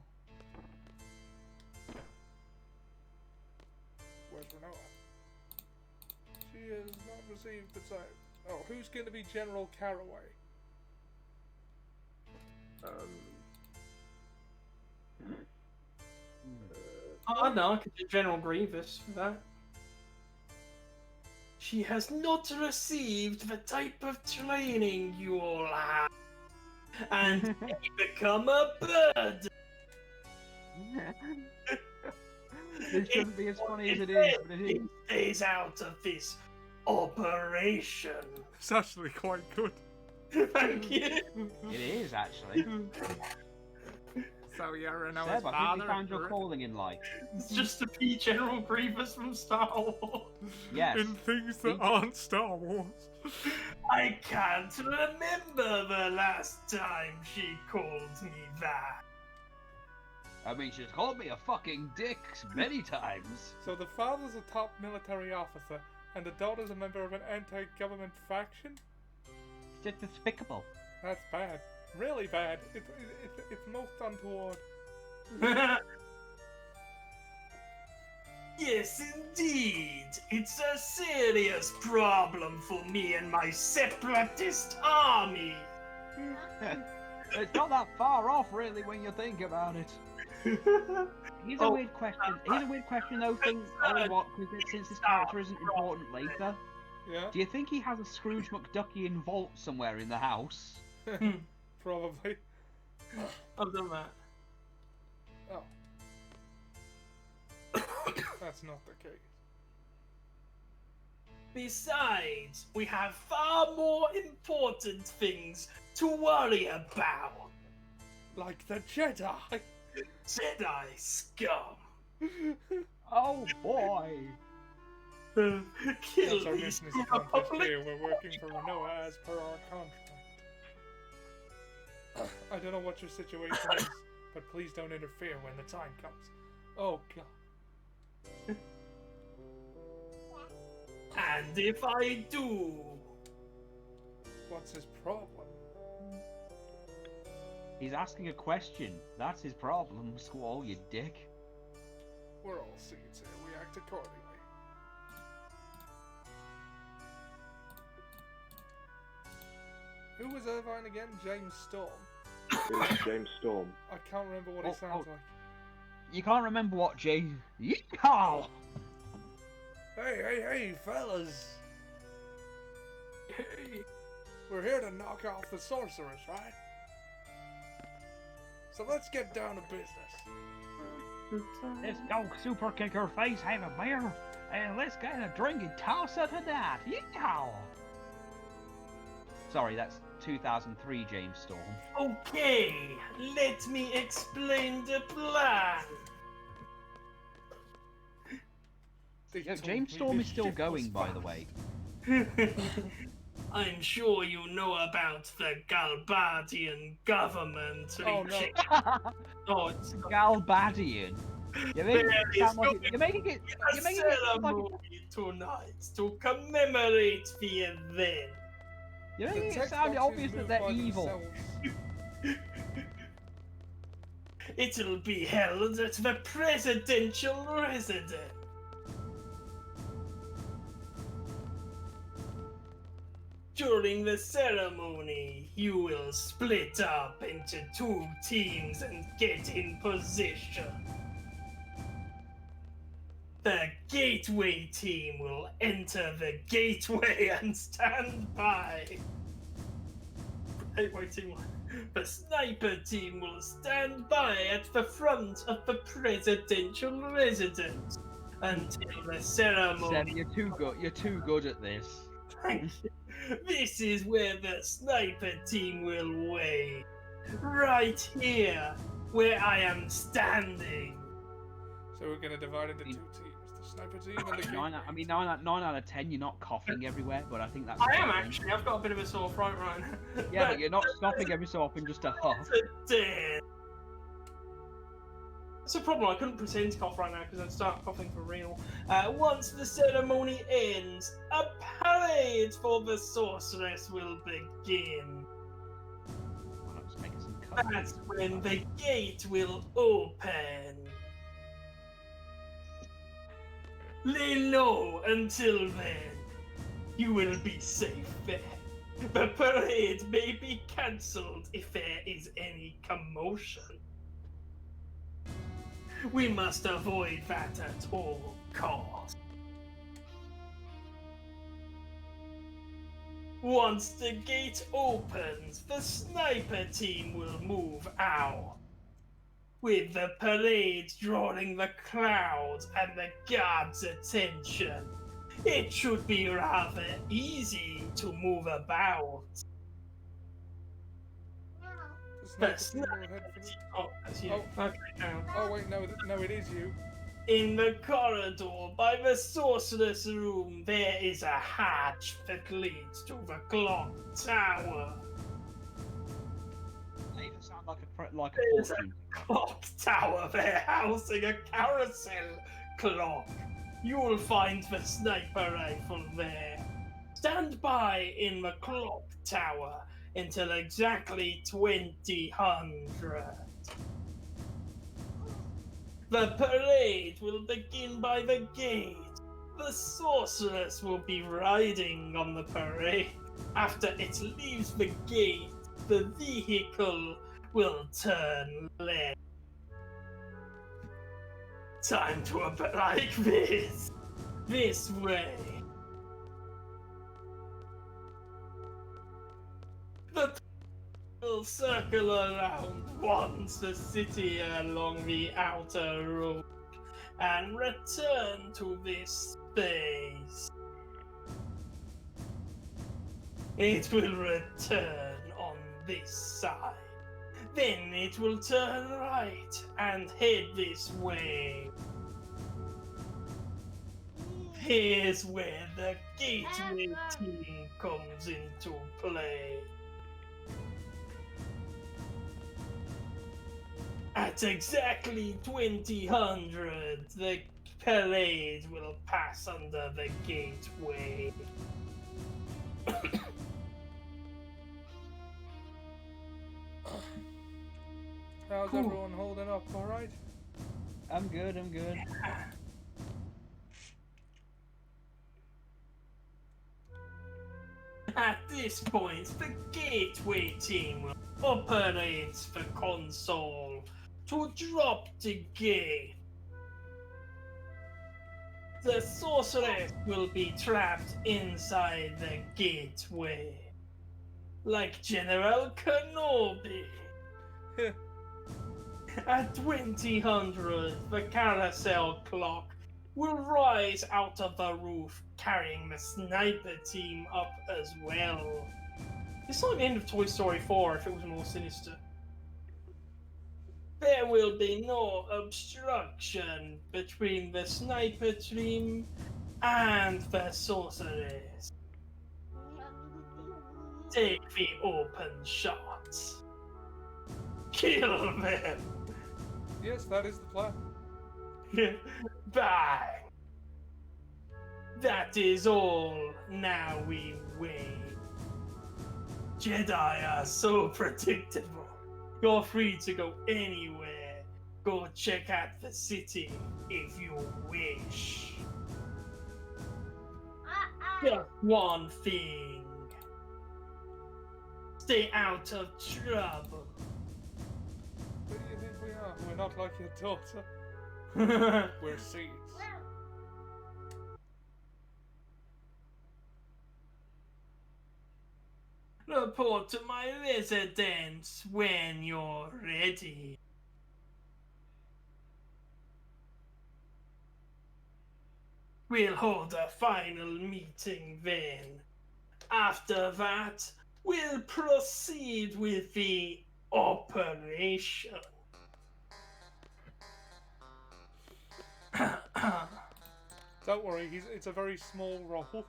Where's Renoa? She has not received the type. Oh, who's going to be General Caraway? Oh, no, I could do General Grievous for that. She has not received the type of training you all have, and may become a bird. This shouldn't be as funny as it is, but it is. It stays out of this operation. It's actually quite good. Thank you. It is, actually. So yeah, Renoa's Seb, I think father. you found your calling in life. It's just to be General Grievous from Star Wars. Yes. In things that aren't Star Wars. I can't remember the last time she called me that. I mean, she's called me a fucking dick many times. So the father's a top military officer, and the daughter's a member of an anti-government faction? It's despicable. That's bad. really bad. It's most untoward. Yes, indeed. It's a serious problem for me and my separatist army. It's not that far off, really, when you think about it. Here's a weird question. Here's a weird question, though. Since this character isn't important later, Yeah, do you think he has a Scrooge McDuckian vault somewhere in the house? probably. I've done that. Oh. That's not the case. Besides, we have far more important things to worry about. Like the Jedi. Jedi scum. Oh boy! Kill Yes, our these mission is accomplished public. here. We're working for Renoa as per our contract. I don't know what your situation is, but please don't interfere when the time comes. Oh god. And if I do, What's his problem? He's asking a question. That's his problem, Squall, you dick. We're all seeds here. We act accordingly. Who was Irvine again? James Storm. It was James Storm. I can't remember what he sounds like. You can't remember what Jay... Yeehaw! Hey, fellas. We're here to knock off the sorceress, right? So let's get down to business. Let's go, Super Kicker Face, have a beer, and let's get a drink and toss it to that. Yeehaw! Sorry, that's 2003 James Storm. okay, let me explain the plan. Yo, James Storm is still going, by the way. I'm sure you know about the Galbadian government. Oh, no. Oh, it's Galbadian. You're making it sound like you're making it. a You're making it sound like ceremony tonight to commemorate the event. you're The making it text sound boxes obvious that move they're by evil. themselves. It'll be held at the presidential residence. During the ceremony, you will split up into 2 teams and get in position. The gateway team will enter the gateway and stand by. Gateway team. The sniper team will stand by at the front of the presidential residence until the ceremony. Sam, you're too good. You're too good at this. This is where the sniper team will wait. Right here, where I am standing. So we're gonna divide into 2 teams: the sniper team and the Nine out of 10, you're not coughing everywhere, but I think that's. I am fine. actually. I've got a bit of a sore throat right now. Yeah, but you're not stopping every so often just to huff. That's a problem. I couldn't pretend to cough right now because I'd start coughing for real. Once the ceremony ends, a parade for the sorceress will begin. Why not just make us some cups? That's when the gate will open. Lay low until then. You will be safe there. The parade may be cancelled if there is any commotion. We must avoid that at all costs. Once the gate opens, the sniper team will move out. With the parade drawing the crowd and the guards' attention, it should be rather easy to move about. The sniper team will head for the... Oh, that's you. Oh. Okay, now. Oh wait, no, it is you. In the corridor by the sorceress room, there is a hatch that leads to the clock tower. They even sound like a There's a fortune. clock tower there housing a carousel clock. You'll find the sniper rifle there. Stand by in the clock tower until exactly 2000. The parade will begin by the gate. The sorceress will be riding on the parade. After it leaves the gate, the vehicle will turn left. Time to apply like this. This way. The will circle around once the city along the outer road and return to this space. It will return on this side. Then it will turn right and head this way. Here's where the gateway team comes into play. At exactly 2000, the parade will pass under the gateway. How's Cool. everyone holding up? All right. I'm good. At this point, the gateway team will operate the console to drop the gate. The sorceress will be trapped inside the gateway, like General Kenobi. At 2000, the carousel clock will rise out of the roof, carrying the sniper team up as well. It's like the end of Toy Story 4 if it was more sinister. There will be no obstruction between the sniper team and the sorceress. Take the open shots. Kill them. Yes, that is the plan. Bang! That is all. Now we wait. Jedi are so predictable. You're free to go anywhere. Go check out the city if you wish. Just one thing. Stay out of trouble. Who do you think we are? We're not like your daughter. We're seeds. Report to my residence when you're ready. We'll hold a final meeting then. After that, we'll proceed with the operation. Don't worry, it's a very small role.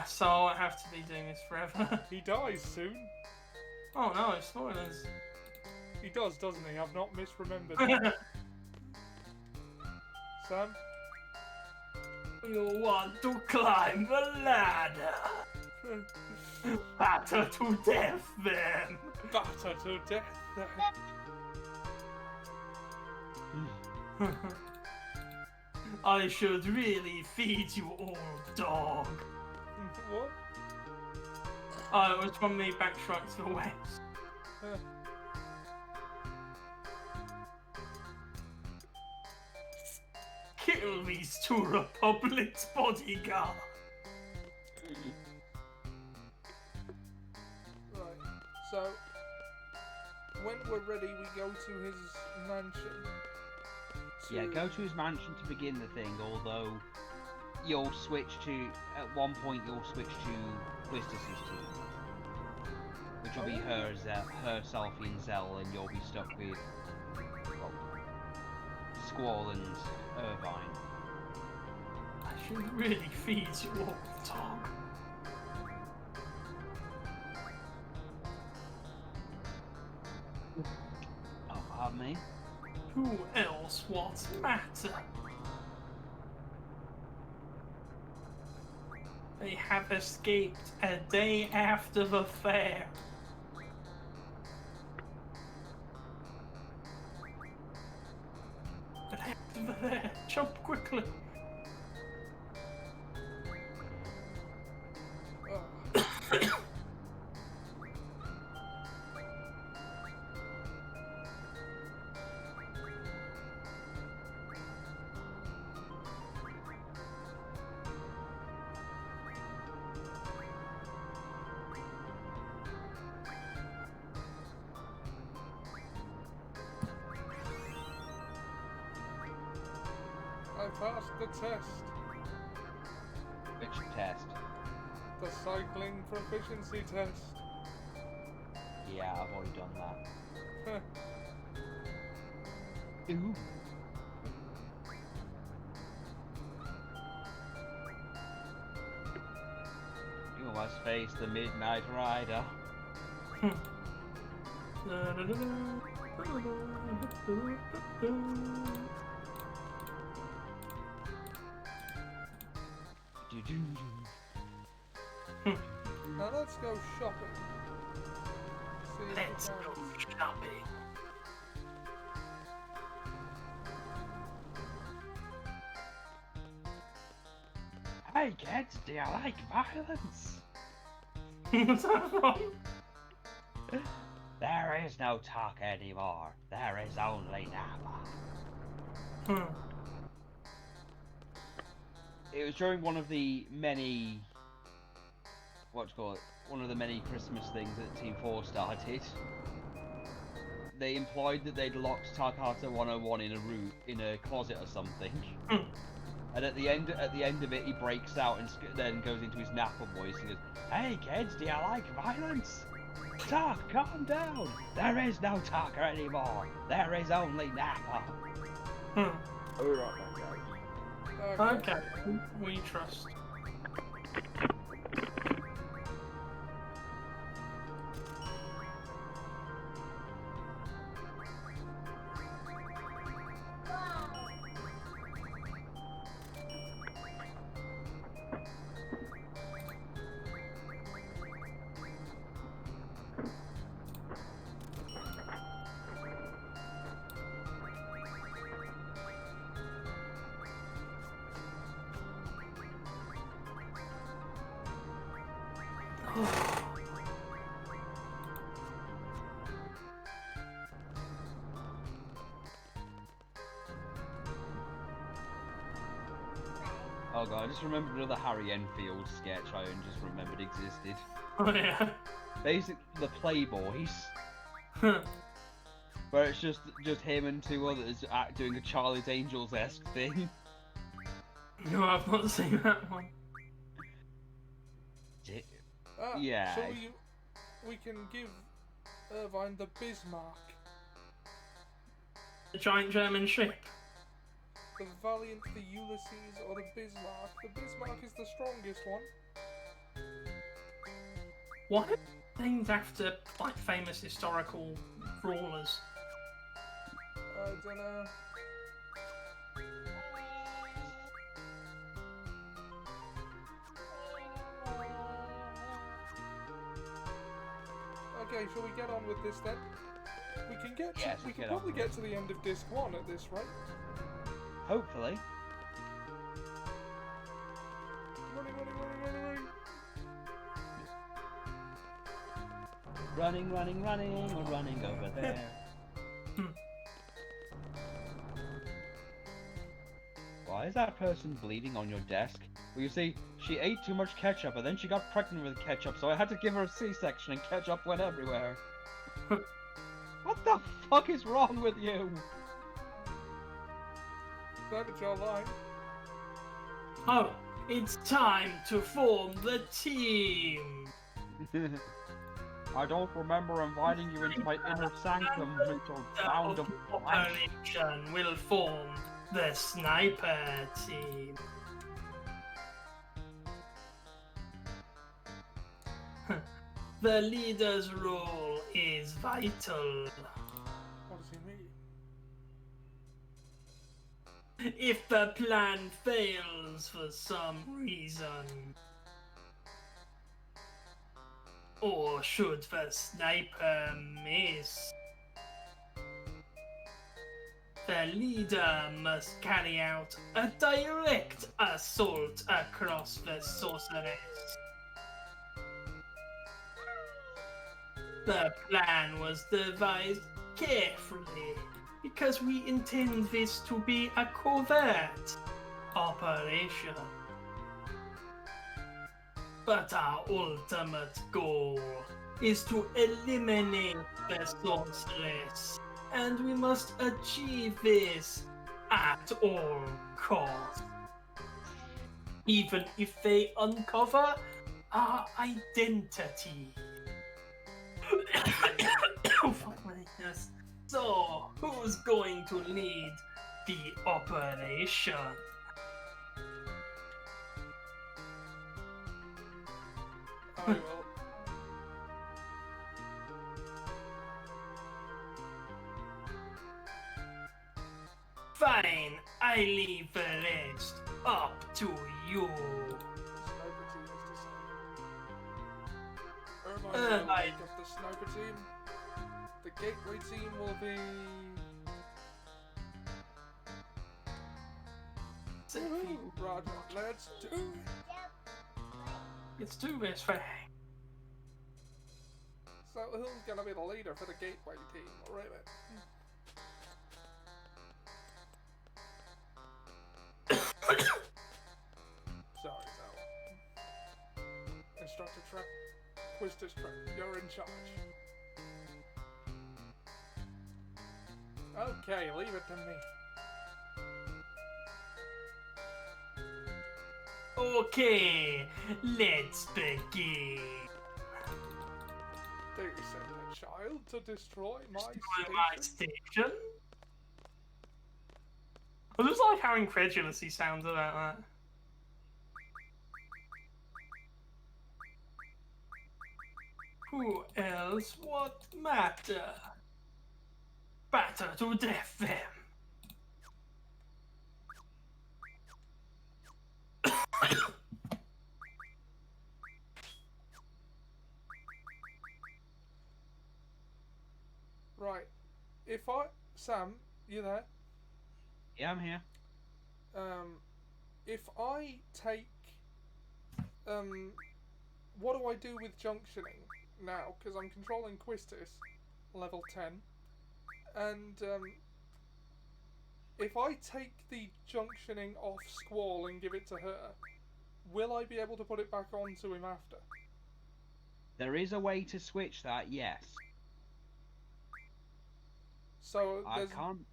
So I have to be doing this forever. He dies soon. Oh no, spoilers. He does, doesn't he? I've not misremembered. Sam? You want to climb the ladder. Batter to death then. Batter to death. I should really feed you all, dog. What? Oh, it was from the Backstrikes for West. Kill these two Republic's bodyguards. Right, so when we're ready, we go to his mansion. Yeah, go to his mansion to begin the thing, although you'll switch to, at one point you'll switch to Twistus's team, which will be her, Selfie and Zell, and you'll be stuck with, well, Squall and Irvine. I should really feed you all, dog. Oh, pardon me? Who else wants matter? They have escaped a day after the fair. A day after the fair. Jump quickly. I passed the test. Which test? The cycling proficiency test. Yeah, I've already done that. Ooh. You must face the Midnight Rider. Now let's go shopping. See if Let's we go can- shopping. Hey kids, do you like violence? Was that wrong? There is no talk anymore. There is only Napa. It was during one of the many, what do you call it? One of the many Christmas things that Team 4 started. They implied that they'd locked Takahata 101 in a closet or something. And at the end of it, he breaks out and then goes into his Napa voice and goes, "Hey kids, do you like violence? Tak, calm down. There is no Taka anymore. There is only Napa." I'll be right back, guys. Okay. Okay, we trust. Oh god, I just remembered another Harry Enfield sketch I just remembered existed. Oh yeah. Basically, the Playboys, where it's just him and two others doing a Charlie's Angels-esque thing. No, I've not seen that one. Yeah. So we can give Irvine the Bismarck. The giant German ship. The Valiant, the Ulysses, or the Bismarck. The Bismarck is the strongest one. Why are they named after like famous historical rulers? I don't know. Okay, shall we get on with this then? We can get. Yes, we let's can get on probably with get to the end of disc 1 at this rate. Hopefully. Running, running, running, running, running. Running, we're running over there. Why is that person bleeding on your desk? Well, you see, she ate too much ketchup and then she got pregnant with ketchup, so I had to give her a C-section and ketchup went everywhere. What the fuck is wrong with you? Savage your line. Oh, it's time to form the team. I don't remember inviting you into my inner sanctum, little sound of life. Coalition will form the sniper team. The leader's role is vital. What does he mean? If the plan fails for some reason, Or should the sniper miss? The leader must carry out a direct assault across the sorceress. The plan was devised carefully because we intend this to be a covert operation. But our ultimate goal is to eliminate the sorceress, and we must achieve this at all costs. Even if they uncover our identity. Oh, fuck my ass. So, who's going to lead the operation? I will. Fine, I leave the rest up to you. Sniper team is decided. Irvine will Irvine. make up the sniper team. The gateway team will be. Woohoo! Roger, let's do it. Let's do this thing. So who's gonna be the leader for the gateway team? Really? Sorry, Zoe. Instructor Trek, Quizzes Trek, you're in charge. Okay, leave it to me. Okay, let's begin. They sent a child to destroy my My station. station? I just like how incredulous he sounds about that. Who else? What matter? Batter to death them. Right. If I... Sam, you there? Yeah, I'm here. If I take... what do I do with junctioning now? Because I'm controlling Quistis, level 10. And, if I take the junctioning off Squall and give it to her, will I be able to put it back onto him after? There is a way to switch that, yes. So I there's... can't.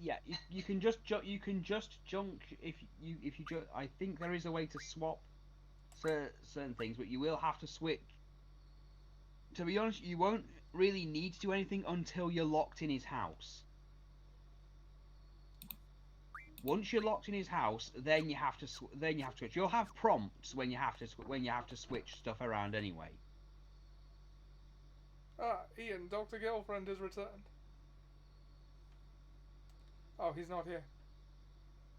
Yeah, you can just junk if you I think there is a way to swap certain things, but you will have to switch. To be honest, you won't really need to do anything until you're locked in his house. Once you're locked in his house, then you have to switch. You'll have prompts when you have to switch stuff around anyway. Ah, Ian, Dr. Girlfriend has returned. Oh, he's not here.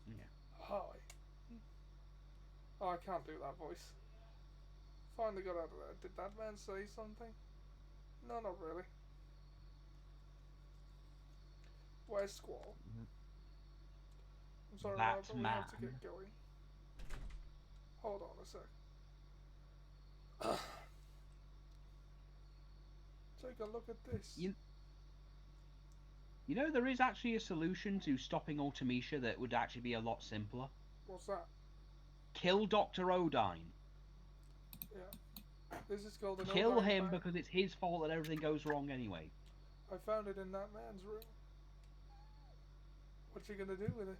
Yeah. Hi. Oh, I can't do that voice. Finally got out of there. Did that man say something? No, not really. Where's Squall? I'm sorry, That but we have to man. get going. Hold on a sec. Take a look at this. You know, there is actually a solution to stopping Ultimecia that would actually be a lot simpler. What's that? Kill Dr. Odine. Yeah. This is called an Kill Odine him bank. because it's his fault that everything goes wrong anyway. I found it in that man's room. What you gonna do with it?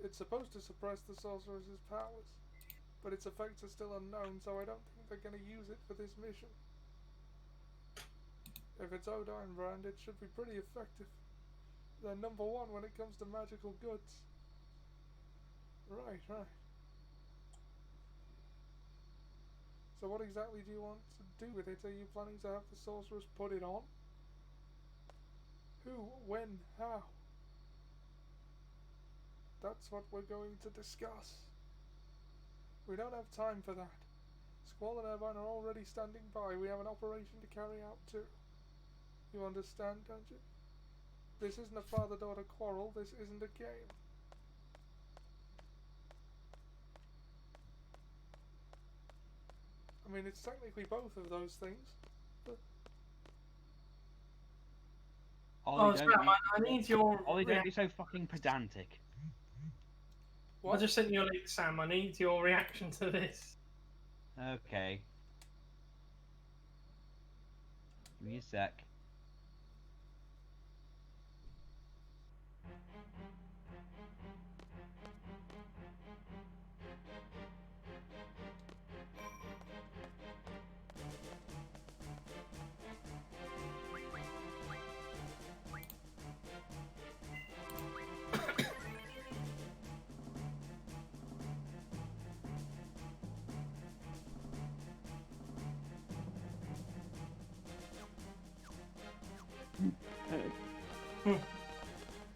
It's supposed to suppress the sorceress's powers, but its effects are still unknown, so I don't think they're gonna use it for this mission. If it's Odine brand, it should be pretty effective. They're number one when it comes to magical goods. Right. So what exactly do you want to do with it? Are you planning to have the sorceress put it on? Who? When? How? That's what we're going to discuss. We don't have time for that. Squall and Irvine are already standing by. We have an operation to carry out too. You understand, don't you? This isn't a father-daughter quarrel. This isn't a game. I mean, it's technically both of those things. But... Ollie, Sam, don't be, I need your. Ollie, don't be so fucking pedantic. What? I just sent you a link, Sam. I need your reaction to this. Okay. Give me a sec.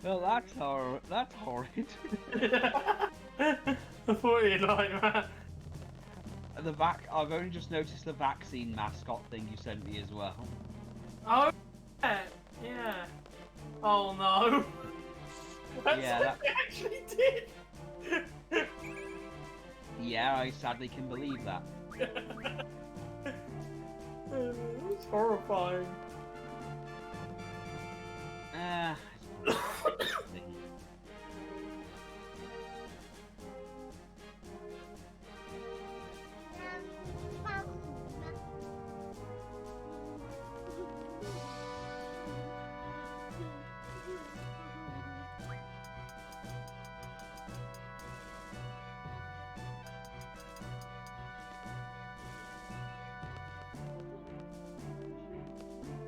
Well, that's horrid. I thought you'd like that. I've only just noticed the vaccine mascot thing you sent me as well. Oh, yeah. Yeah. Oh no. That's Yeah, what they actually did. Yeah, I sadly can believe that. It's horrifying. Ah.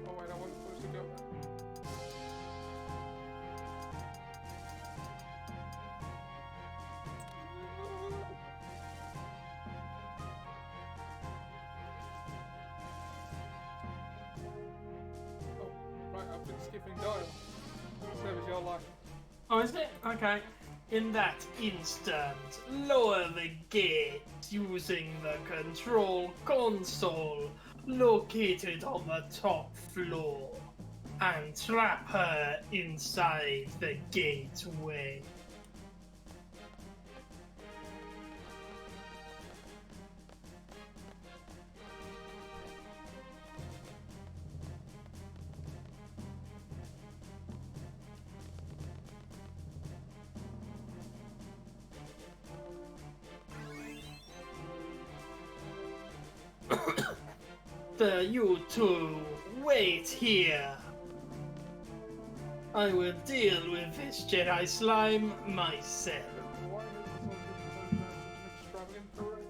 Oh wait, I wasn't supposed to go. Oh, right, I've been skipping dial. Saves your life. Oh, is it? Okay. In that instant, lower the gate using the control console located on the top floor and trap her inside the gateway. You two, wait here. I will deal with this Jedi slime myself. Why is this such an extravagant parade?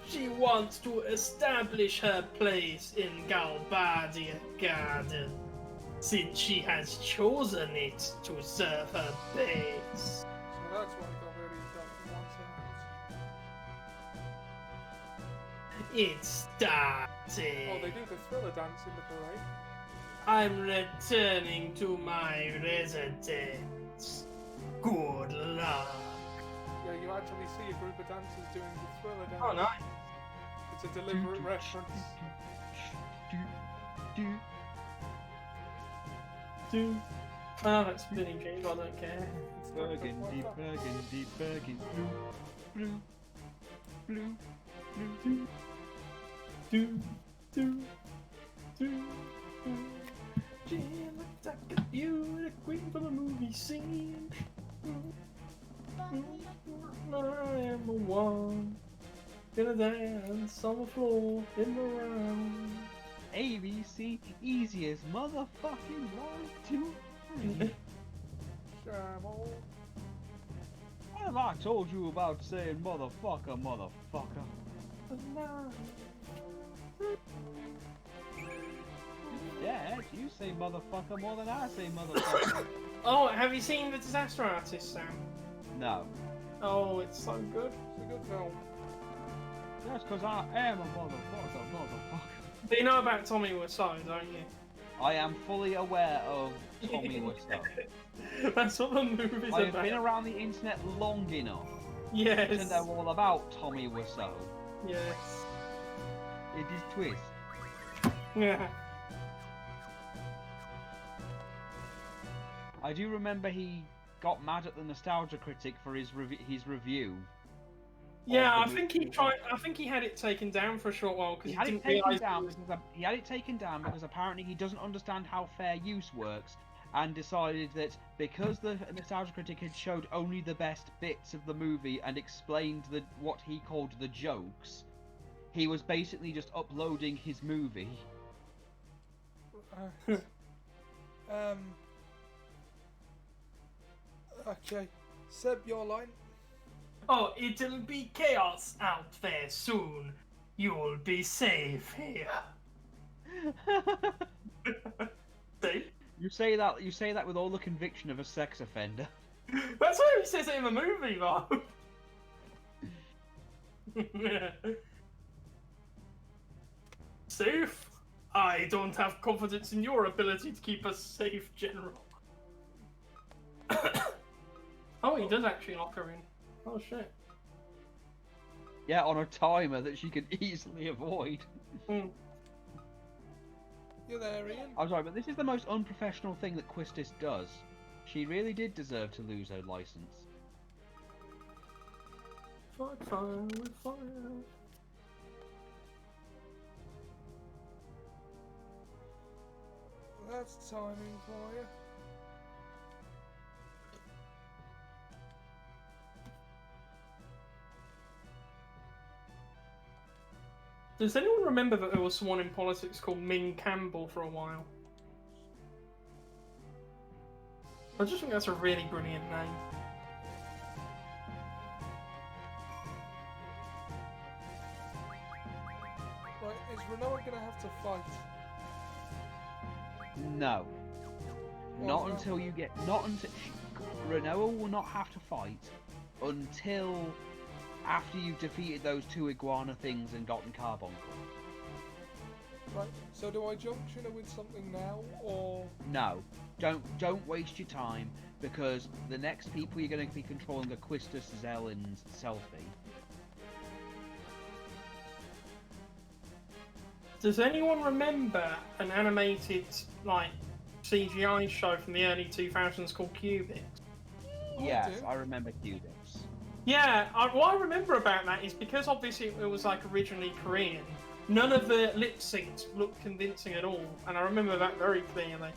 She wants to establish her place in Galbadia Garden, since she has chosen it to serve her base. So that's why Galbadia Garden wants her out. It's starting. Oh, they do the thriller dance in the parade. I'm returning to my residence. Good luck. Yeah, you actually see a group of dancers doing the thriller dance. Oh, nice. It's a deliberate reference. Oh, that's spinning game, I don't care. Burgundy, burgundy, burgundy, blue, blue, blue, blue. She looks like a beauty queen from a movie scene. I am the one gonna dance on the floor in the round. ABC, easy as motherfucking 1, 2, 3. Shamble. What have I told you about saying motherfucker, motherfucker? Dad, you say motherfucker more than I say motherfucker. Oh, have you seen The Disaster Artist, Sam? No. Oh, it's so good. It's a good film. That's because I am a motherfucker. But you know about Tommy Wiseau, don't you? I am fully aware of Tommy Wiseau. That's what the movie's I have about. been around the internet long enough Yes. To know all about Tommy Wiseau. Yes. It is twist. Yeah. I do remember he got mad at the Nostalgia Critic for his review. Yeah, of I the think he movie. tried. I think he had it taken down for a short while because He he had it didn't taken realise. down because he had it taken down because apparently he doesn't understand how fair use works, and decided that because the Nostalgia Critic had showed only the best bits of the movie and explained what he called the jokes, he was basically just uploading his movie. Okay. Seb, your line. Oh, it'll be chaos out there soon. You'll be safe here. See? You say that with all the conviction of a sex offender. That's why he says it in the movie, though. Safe? I don't have confidence in your ability to keep us safe, General. Oh, he does actually lock her in. Oh, shit. Yeah, on a timer that she can easily avoid. Mm. You're there, Ian. I'm sorry, but this is the most unprofessional thing that Quistis does. She really did deserve to lose her license. Fight fire with fire. That's timing for you. Does anyone remember that there was someone in politics called Ming Campbell for a while? I just think that's a really brilliant name. Right, is Renoa gonna have to fight? No. Why Not not? until you get. Not until. Renoa will not have to fight until after you've defeated those two iguana things and gotten Carbuncle. Right, so do I junction her with something now, or... No. Don't waste your time, because the next people you're going to be controlling are Quistis, Zell, and Selfie. Does anyone remember an animated, like, CGI show from the early 2000s called Cubit? Yes, do. I remember Cubits. Yeah, what I remember about that is because obviously it was like originally Korean, none of the lip syncs looked convincing at all, and I remember that very clearly.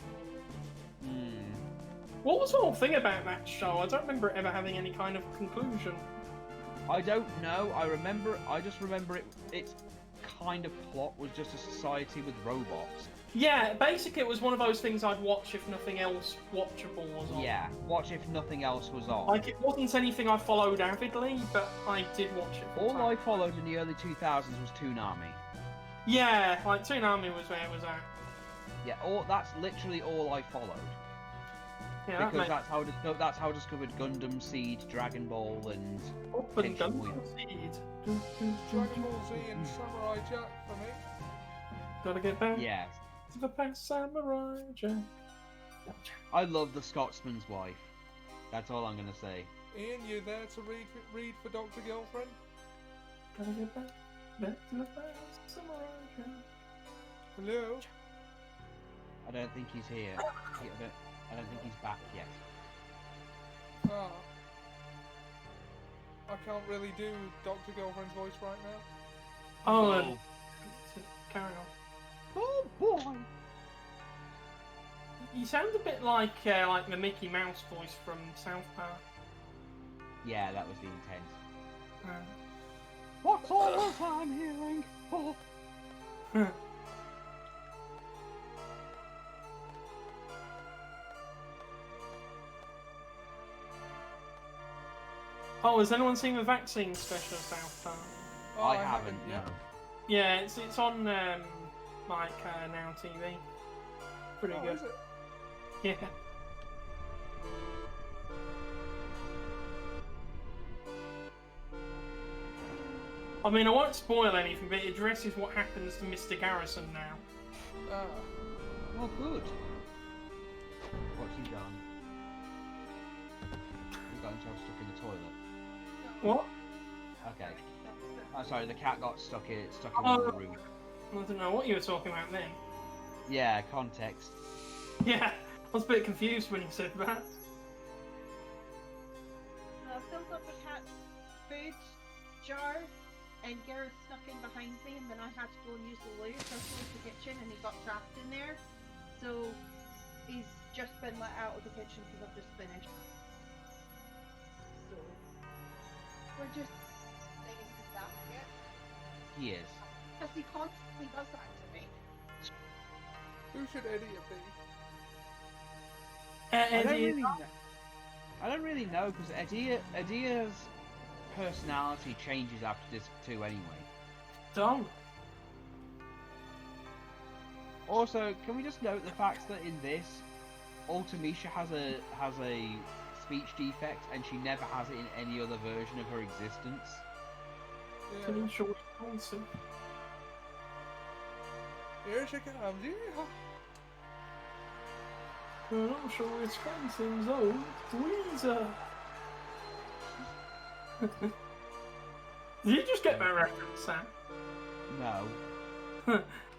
What was the whole thing about that show? I don't remember it ever having any kind of conclusion. I don't know. I just remember its kind of plot was just a society with robots. Yeah, basically it was one of those things I'd watch if nothing else watchable was on. Yeah, watch if nothing else was on. Like, it wasn't anything I followed avidly, but I did watch it. All I followed in the early 2000s was Toonami. Yeah, like, Toonami was where it was at. Yeah, that's literally all I followed. Yeah, Because that's how I discovered Gundam Seed, Dragon Ball, and Open Tension Gundam Wheel. Seed. Dragon Ball Z and Samurai Jack for me. Gotta get back Yes. to the past, Samurai Jack. I love the Scotsman's wife. That's all I'm gonna say. Ian, you there to read for Dr. Girlfriend? Gotta get back to the past, Samurai Jack. Hello? I don't think he's here. I don't think he's back yet. Ah. I can't really do Dr. Girlfriend's voice right now. Oh, Oh. carry on. Oh boy! You sound a bit like the Mickey Mouse voice from South Park. Yeah, that was the intent. Uh, What's all this I'm hearing? Oh. Oh, has anyone seen the vaccine special South Park? Oh, I haven't, no. yet. Yeah, it's on Now TV. Pretty Oh, good. is it? Yeah. I mean, I won't spoil anything, but it addresses what happens to Mr. Garrison now. Ah. Oh, good. What's he done? He got himself stuck in the toilet. What? Okay. Oh, sorry, the cat got stuck in the room. I don't know what you were talking about then. Yeah, context. Yeah, I was a bit confused when you said that. I filled up a cat's food jar, and Gareth snuck in behind me, and then I had to go and use the loo to close the kitchen, and he got trapped in there. So he's just been let out of the kitchen because I've just finished. So we're just saying that again. He is. Because he constantly does that to me. Who should Eddie be? I don't really know because Edia's personality changes after disc 2 anyway. Don't. Also, can we just note the fact that in this, Ultimisha has a speech defect and she never has it in any other version of her existence. Yeah. Can you show me answer? Here she comes, yeah. I'm not sure it's Wisconsin's own Weezer. Did you just get that reference, Sam? No.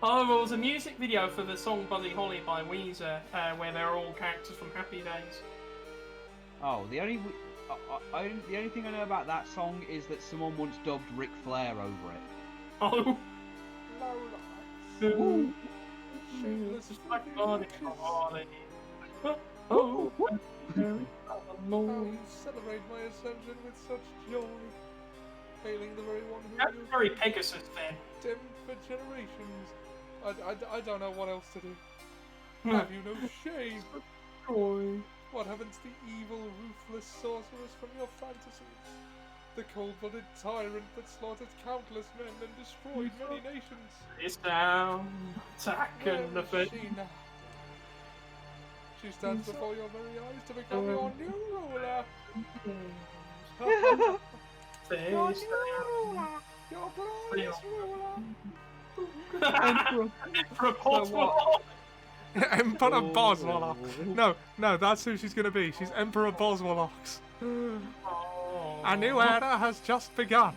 Oh, well, it was a music video for the song Buddy Holly by Weezer, where they're all characters from Happy Days. Oh, the only thing I know about that song is that someone once dubbed Ric Flair over it. Oh. Ooh. This is like Buddy Holly. Oh, celebrate my ascension with such joy, hailing the very one who that's very Pegasus then. dim for generations. I don't know what else to do. Have you no shame? Joy. What happens to the evil, ruthless sorceress from your fantasies? The cold-blooded tyrant that slaughtered countless men and destroyed many nations. It's down, attacking the Where is fit. she now? She stands before your very eyes to become your new ruler. Your Face ruler. Your glorious ruler. Emperor Boswell. Emperor Boswell. No, that's who she's gonna be. She's Emperor Boswellox. A new era has just begun.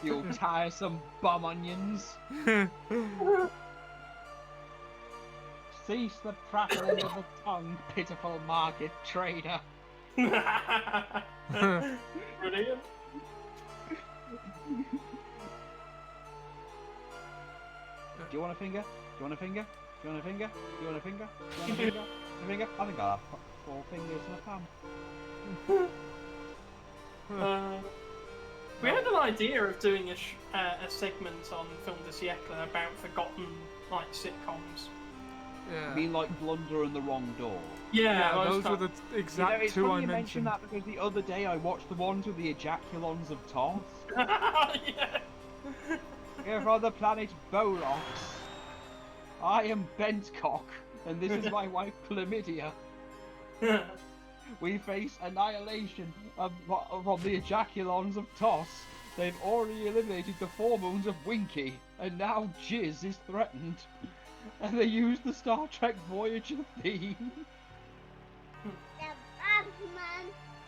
You tiresome bum onions. Cease the prattling of the tongue, pitiful market trader. Brilliant. Do you want a finger? Do you want a finger? Do you want a finger? Do you want a finger? Do you want a finger? A finger? I think I'll have 4 fingers and a thumb. We had an idea of doing a segment on Film de Siècle about forgotten like sitcoms. Yeah. I mean, like Blunder and the Wrong Door. Yeah, those were the You exact know, it's two funny I you mention mentioned. that because the other day I watched the ones with the ejaculons of Toth. Yeah. Here from the planet Bolox. I am Bentcock, and this is my wife Chlamydia. We face annihilation from the ejaculons of Toss. They've already eliminated the 4 moons of Winky, and now Jizz is threatened. And they use the Star Trek Voyager theme.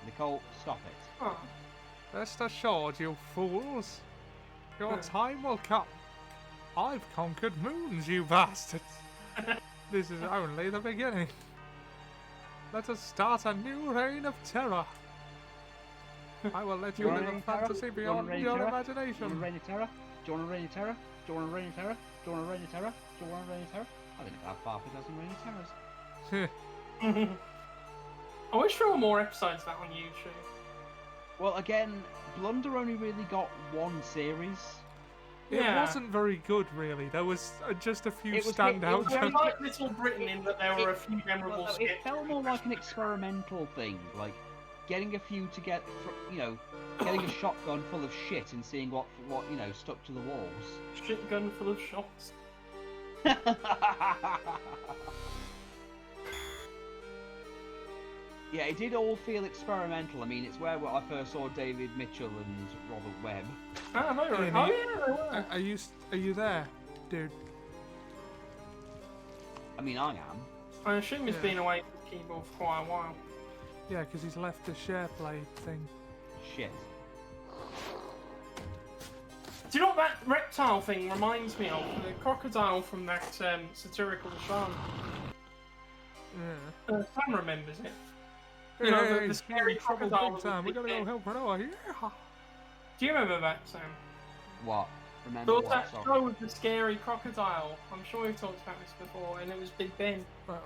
Nicole, stop it. Oh. Rest assured, you fools. Your time will come. I've conquered moons, you bastards. This is only the beginning. Let us start a new reign of terror. I will let you live a fantasy beyond your Do imagination. you want a reign of terror? Do you want a reign of terror? Do you want a reign of terror? Do you want a reign of terror? Do you want a reign of terror? I think I've half a dozen reign of terrors. I wish there were more episodes of that on YouTube. Well, again, Blunder only really got 1 series. It Yeah. wasn't very good, really. There was just a few It was- standout it was It was jokes. like Little Britain in that there were a few memorable Well, sketches. it felt more like an experimental thing, like getting a few together, getting a shotgun full of shit and seeing what stuck to the walls. Shit gun full of shots. Yeah, it did all feel experimental. I mean, it's where I first saw David Mitchell and Robert Webb. Ah, no, Hey, oh Nick. yeah, they were. Are you there, dude? I mean, I am. I assume he's Yeah. been away from the keyboard for quite a while. Yeah, because he's left the share play thing. shit. Do you know what that reptile thing reminds me of? The crocodile from that satirical show. Yeah. Sam remembers it. Hey, You know, hey, the scary you're in trouble crocodile. big time. We gotta go help Manoa. Yeah. Do you remember that, Sam? What? There Remember was what? that Sorry. show with the scary crocodile. I'm sure we've talked about this before, and it was Big Ben. Right,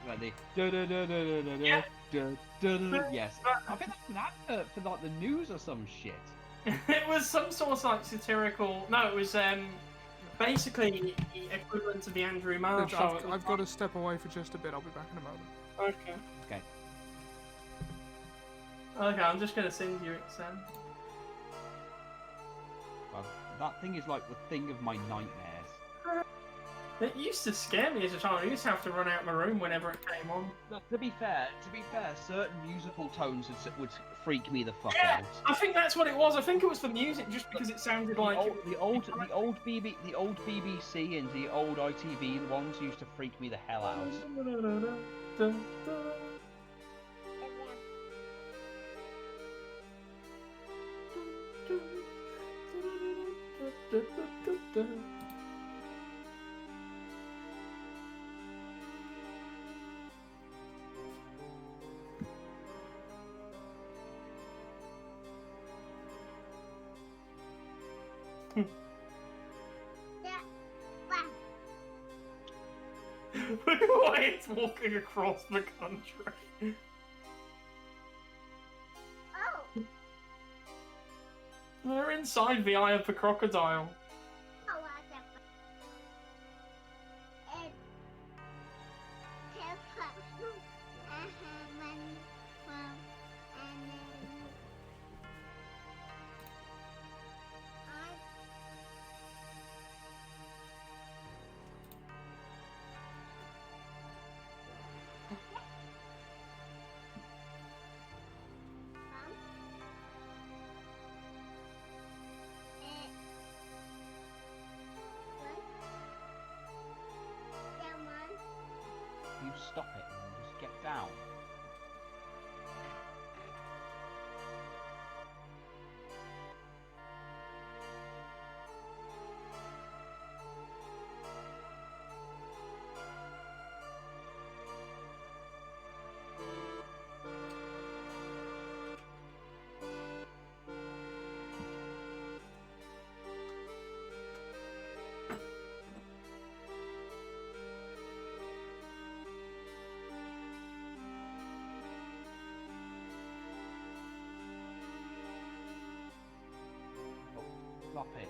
Ready? Yeah. Yes. I think that's an advert for like the news or some shit. It was some sort of like satirical. No, it was basically the equivalent to the Andrew Marr show. I've got to step away for just a bit. I'll be back in a moment. Okay. Okay. Okay, I'm just gonna send you it, Sam. Well, that thing is like the thing of my nightmares. It used to scare me as a child. I used to have to run out of my room whenever it came on. Look, to be fair, certain musical tones would freak me the fuck Yeah, out. I think that's what it was. I think it was the music, just because it sounded like The old BBC and the old ITV ones used to freak me the hell out. Look at the way it's walking across the country. Oh, They're inside the eye of the crocodile. oh, and You stop it and just get down. Stop it.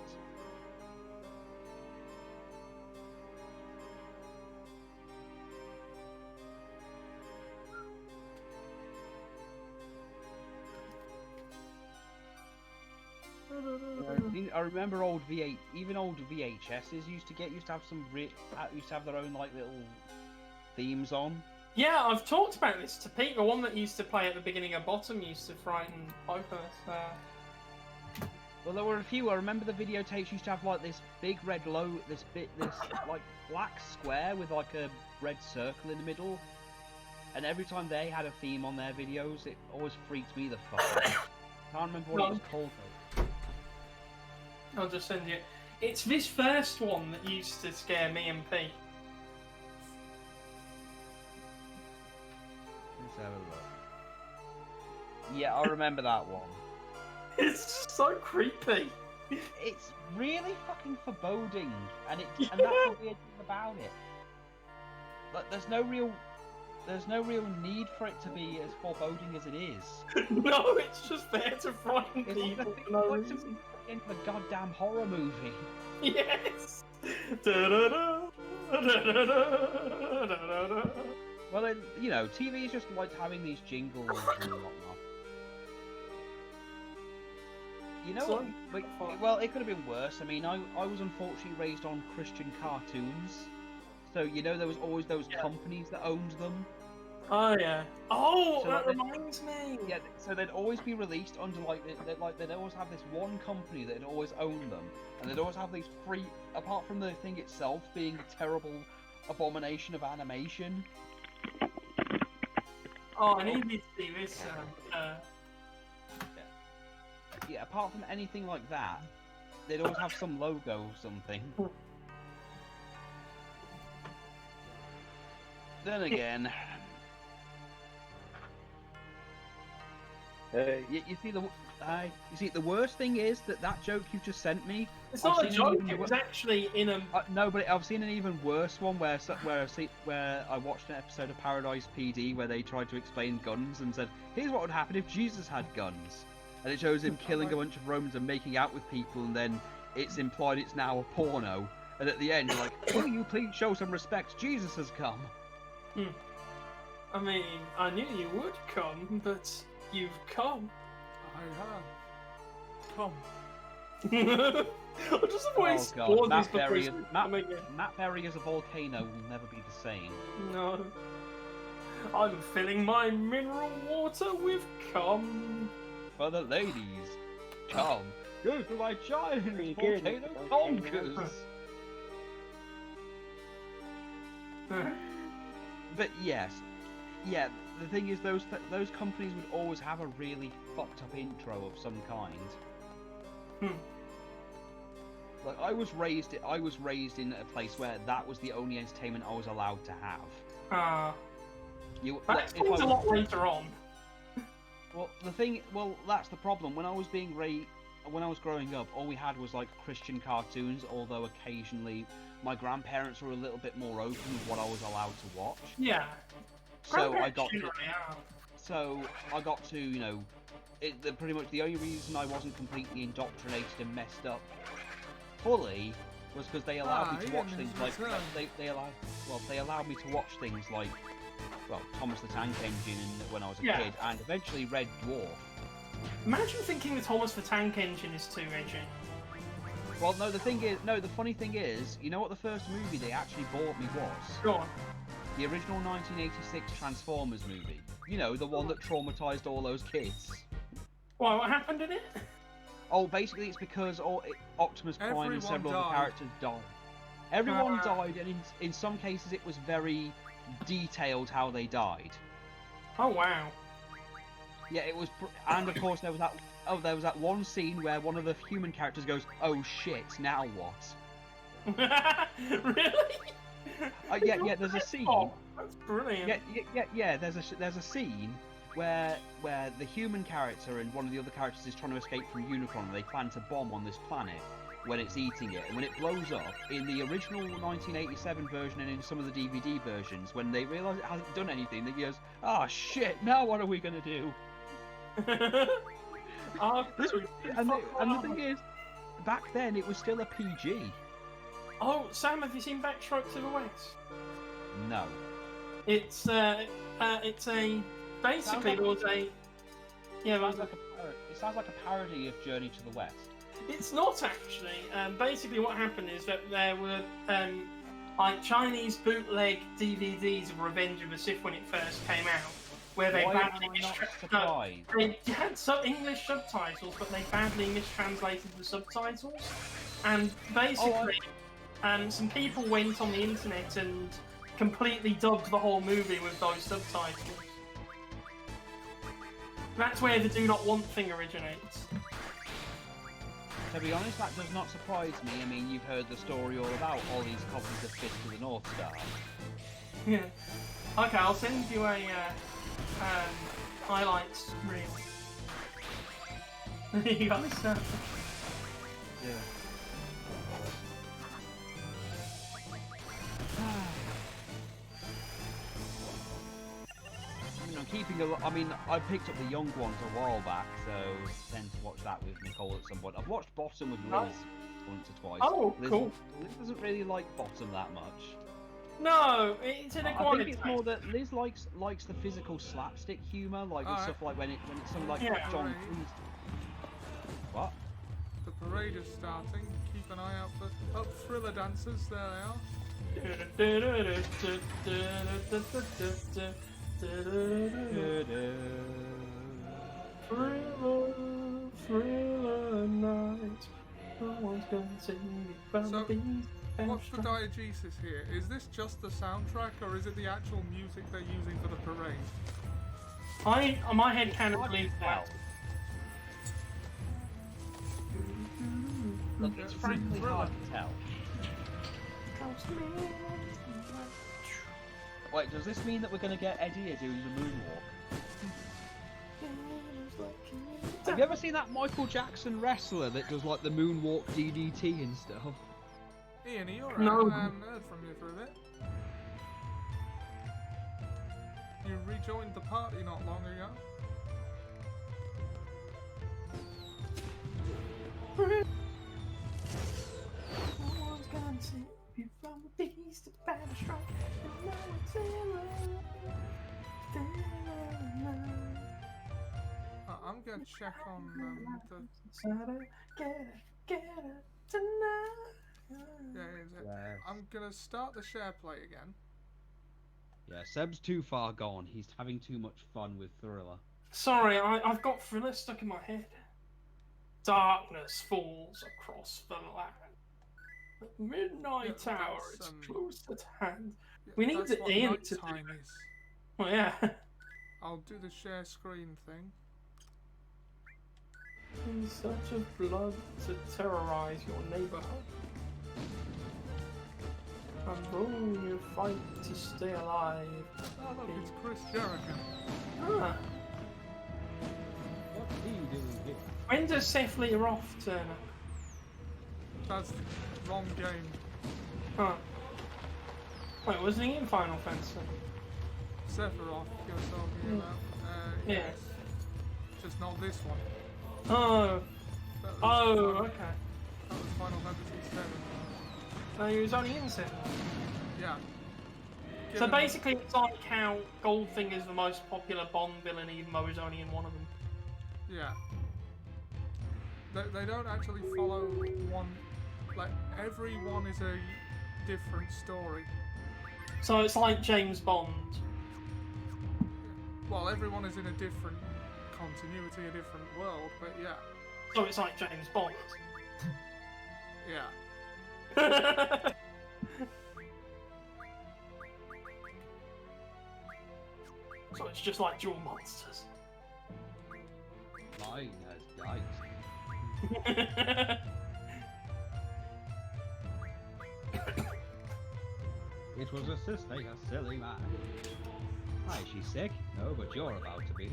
I remember old V8, even old VHSs used to have some used to have their own like little themes on. Yeah, I've talked about this to Pete. The one that used to play at the beginning of Bottom used to frighten both of us. Well, there were a few. I remember the videotapes used to have like this big red this like black square with like a red circle in the middle. And every time they had a theme on their videos, it always freaked me the fuck out. I can't remember what it was called though. I'll just send you. It's this first one that used to scare me and Pete. Let's have a look. Yeah, I remember that one. It's so creepy. It's really fucking foreboding, and that's the weird thing about it. Like, there's no real need for it to be as foreboding as it is. No, it's just there to frighten It's like people. the No like reason. something in the goddamn horror movie. Yes. Da-da-da, da-da-da, da-da-da. Well, you know, TV is just like having these jingles and whatnot. You know what? Like, well, it could have been worse. I mean, I was unfortunately raised on Christian cartoons, so you know there was always those companies that owned them. Oh yeah. Oh, So, that like, reminds me. Yeah, so they'd always be released under they'd always have this one company that'd always own them, and they'd always have these free. Apart from the thing itself being a terrible abomination of animation. Oh, I need you to see this. yeah, apart from anything like that, they'd always have some logo or something. Then again, Hey, you see, the worst thing is that joke you just sent me. It's I've not a seen an joke. even It was wor- actually in a. No, but I've seen an even worse one where I watched an episode of Paradise PD where they tried to explain guns and said, "Here's what would happen if Jesus had guns," and it shows him killing a bunch of Romans and making out with people, and then it's implied it's now a porno, and at the end you're like, "Will you please show some respect? Jesus has come." I mean, I knew you would come, but you've come. I have. Come. I just Oh always god, Matt Berry Matt Berry as a volcano will never be the same. No. I'm filling my mineral water with cum. For the ladies, come, go to my giant volcano bonkers. But yes, yeah. The thing is, those companies would always have a really fucked up intro of some kind. Like I was raised in a place where that was the only entertainment I was allowed to have. That explains a lot later on. Well, that's the problem. When I was growing up, all we had was like Christian cartoons. Although occasionally, my grandparents were a little bit more open with what I was allowed to watch. Yeah. So I got to, you know, pretty much the only reason I wasn't completely indoctrinated and messed up fully was because they allowed me to watch things like they allowed me to watch things like Thomas the Tank Engine when I was a kid, and eventually Red Dwarf. Imagine thinking the Thomas the Tank Engine is too edgy. Well, no, the funny thing is, you know what the first movie they actually bought me was? Go on. The original 1986 Transformers movie. You know, the one that traumatized all those kids. Why, what happened in it? Oh, basically it's because Optimus Prime and several other characters died. Everyone died, and in some cases it was very detailed how they died. Oh, wow. Yeah, it was, and of course there was that one scene where one of the human characters goes, "Oh shit, now what?" Really? Yeah. There's a scene. Oh, that's brilliant. Yeah. There's a scene where the human character and one of the other characters is trying to escape from Unicron, and they plan to bomb on this planet when it's eating it, and when it blows up, in the original 1987 version and in some of the DVD versions, when they realise it hasn't done anything, they goes, "Ah, shit! Now what are we gonna do?" And the thing is, back then it was still a PG. Oh, Sam, have you seen Backstroke to the West? No. It's basically there was a It sounds like a parody of Journey to the West. It's not actually. Basically, what happened is that there were like Chinese bootleg DVDs of Revenge of the Sith when it first came out, where they badly they had some English subtitles, but they badly mistranslated the subtitles, and basically, some people went on the internet and completely dubbed the whole movie with those subtitles. That's where the Do Not Want thing originates. To be honest, that does not surprise me. I mean, you've heard the story all about all these copies of Fist of the North Star. Yeah. Okay, I'll send you a highlights reel. You guys. Yeah. I picked up the young ones a while back, so I tend to watch that with Nicole at some point. I've watched Bottom with Liz once or twice. Oh, cool. Liz doesn't really like Bottom that much. No, it's in a I think it's more that Liz likes the physical slapstick humour, like with stuff like when it's something like John. What? The parade is starting. Keep an eye out for thriller dancers. There they are. Thriller night. No one's gonna see me about these. What's the diegesis here? Is this just the soundtrack, or is it the actual music they're using for the parade? My head can't believe that. Look, it's frankly hard to tell. Wait, does this mean that we're going to get Eddie doing the moonwalk? Have you ever seen that Michael Jackson wrestler that does like the moonwalk DDT and stuff? Ian, are you alright? No. I haven't heard from you for a bit. You rejoined the party not long ago. Someone's gonna save you from the beast of battle strike. And now it's I'm gonna check on Get it tonight. yeah, I'm gonna start the share play again. Yeah, Seb's too far gone. He's having too much fun with Thriller. Sorry, I've got Thriller stuck in my head. Darkness falls across the land. The midnight Yeah, hour that's, is close at hand. Yeah, We need that's the what Ian night to do time it. is. Well, yeah. I'll do the share screen thing. In search of blood to terrorize your neighborhood. And though you fight to stay alive. Oh look, it's Chris Jericho. Ah, What's he doing here? when does Seth Lee Roth turn up? That's the wrong game. Huh. Wait, wasn't he in Final Fantasy? Sephiroth, you're talking about. Yeah. Yes. Just not this one. Oh. That was Oh, Final- okay. That was Final Fantasy VII. No, he was only in 7. Yeah. So Given- basically, it's like how Goldfinger's the most popular Bond villain, even though he's only in one of them. Yeah. They don't actually follow one. Like, every one is a different story. So it's like James Bond. Well, everyone is in a different continuity, a different world, but yeah. So it's like James Bond. Yeah. So it's just like Dual Monsters. Mine has died. It was a sister, a silly man. Why, is she sick? No, but you're about to be.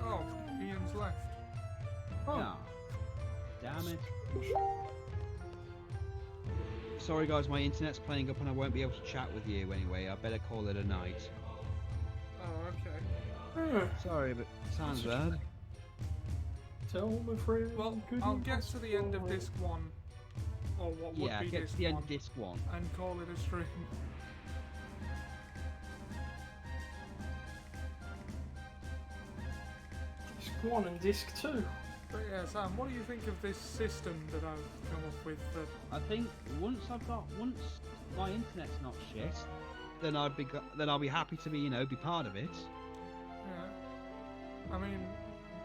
Oh, Ian's left. No. Damn it. Sorry guys, my internet's playing up and I won't be able to chat with you anyway. I better call it a night. Oh, okay. Sorry, but sounds bad. Tell my friend. Well, I'll get to the end of disc 1. Or what would Yeah, be get disc to the end 1. of disc 1. And call it a stream. Disc 1 and Disc 2. But yeah, Sam, what do you think of this system that I've come up with? That I think once my internet's not shit, then I'll be happy to be be part of it. yeah. I mean,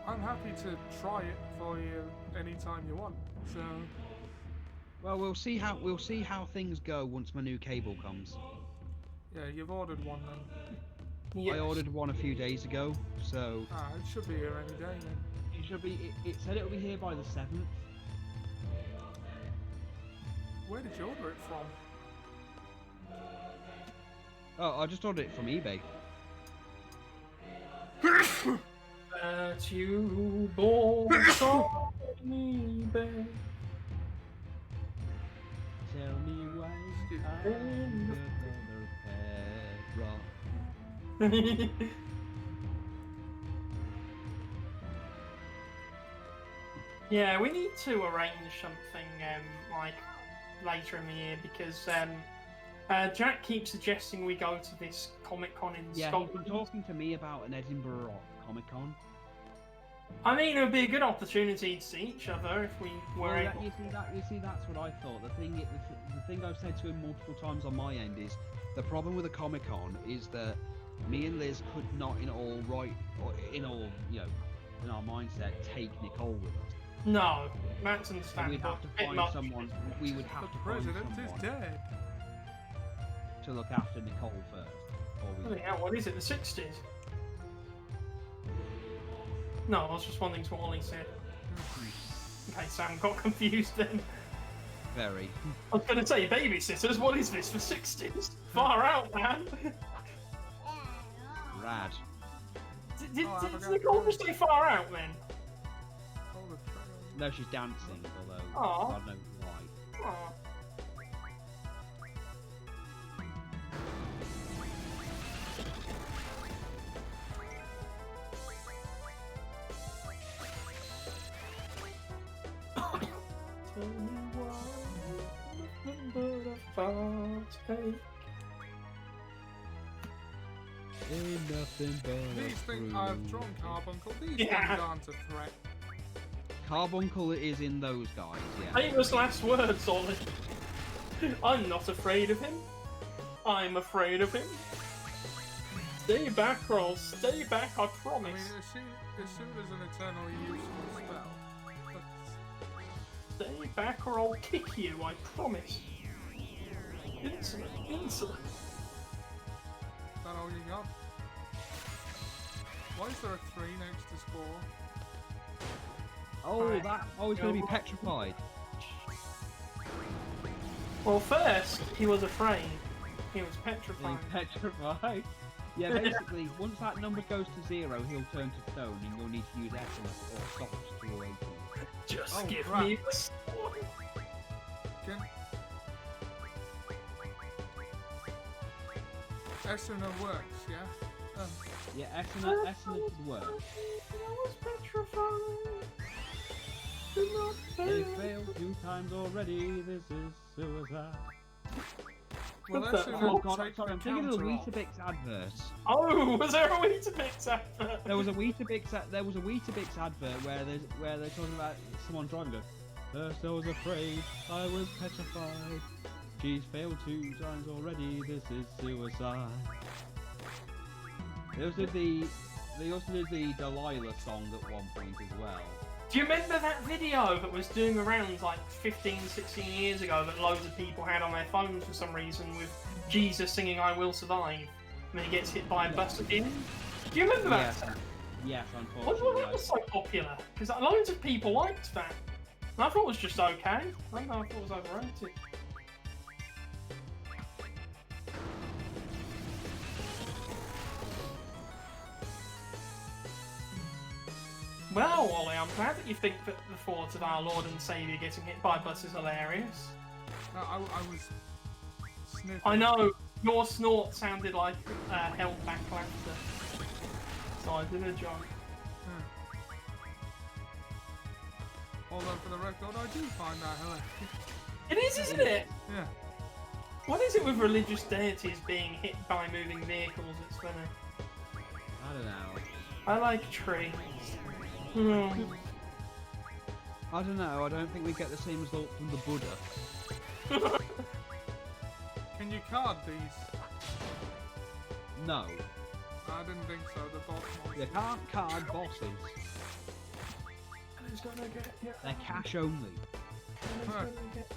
I'm happy to try it for you anytime you want. So Well, we'll see how things go once my new cable comes. yeah, you've ordered one then. Yes. I ordered one a few days ago, so Ah, it should be here any day then. it should be. It said it'll be here by the 7th. Where did you order it from? Oh, I just ordered it from eBay. That you bought on eBay. Tell me why Excuse I'm me. another pet rock. Yeah, we need to arrange something like later in the year because Jack keeps suggesting we go to this Comic-Con in Yeah, he's Scotland. been talking to me about an Edinburgh Comic Con. I mean, it would be a good opportunity to see each other if we were able. You see, that's what I thought. The thing I've said to him multiple times on my end is the problem with a Comic Con is that me and Liz could not, in our mindset, take Nicole with us. No, that's So understandable. we'd have to Bit find much. someone. We would have The to find president is someone dead. to look after Nicole first. Or we Bloody hell, what is it? The 60s? No, I was responding to what Ollie said. Okay, Sam got confused then. Very. I was going to say, babysitters, what is this for 60s? Far out, man. Rad. Did Oh, I forgot. Nicole just say far out then? Hold the trail. No, she's dancing, although Aw. God knows why. Aw. Tell me why, nothing but a heartache. Ain't nothing but These things I've drawn Carbuncle. These Yeah. things aren't a threat. Carbuncle is in those guys, yeah. Famous last words, Ollie. I'm not afraid of him. I'm afraid of him. Stay back, or I'll stay back, I I promise. mean, as soon as an eternally useful spell. But Stay back, or I'll kick you, I promise. Insolent, insolent. is that all you got? Why is there a 3 next to score? Oh, Right. that. Oh, he's going to be petrified. Well, first, he was afraid. He was Being petrified. petrified. Yeah, basically, once that number goes to 0, he'll turn to stone, and you'll need to use excellence or socks to awaken him. Just Oh, give crap. me the sword. Can... Esuna works, yeah? Yeah, excellence would work. I was petrified. Do not They fail. failed 2 times already. This is suicide. Well, What that's the- enough Oh to god, take sorry, the I'm thinking of the counter off. Weetabix advert. Oh, was there a Weetabix advert? There was a Weetabix advert where they're talking about someone driving. First I was afraid, I was petrified. She's failed 2 times already. This is suicide. They also did the Delilah song at one point as well. Do you remember that video that was doing the rounds like 15, 16 years ago that loads of people had on their phones for some reason with Jesus singing I Will Survive and then he gets hit by a bus again? Do you remember that? Yes, yes, Why unfortunately. that was so popular? Because loads of people liked that. And I thought it was just okay. I don't know, I thought it was overrated. Well, Ollie, I'm glad that you think that the thought of our Lord and Saviour getting hit by a bus is hilarious. No, I was sniffing. I know, your snort sounded like held back laughter. So I did a joke. Although for the record, I do find that hilarious. It is, isn't it? Yeah. What is it with religious deities being hit by moving vehicles? It's funny. I don't know. I like trees. Hmm. I don't know. I don't think we get the same result from the Buddha. Can you card these? No, I didn't think so. The boss you monster. can't card bosses. Who's gonna get you? They're cash only. Who's gonna get you?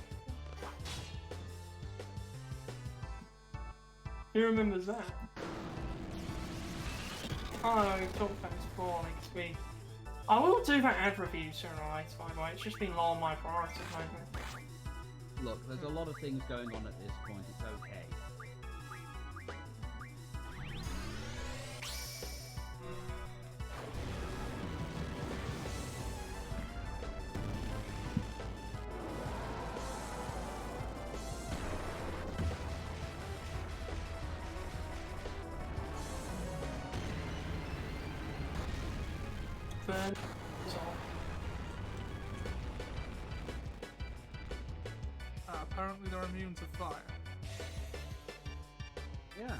Who remembers that? Oh, we've talked about this before next week. I will do that ad review sooner or later, by the way. It's just been low on my priorities lately. Look, there's a lot of things going on at this point. It's okay. Third, so Apparently they're immune to fire. Yeah.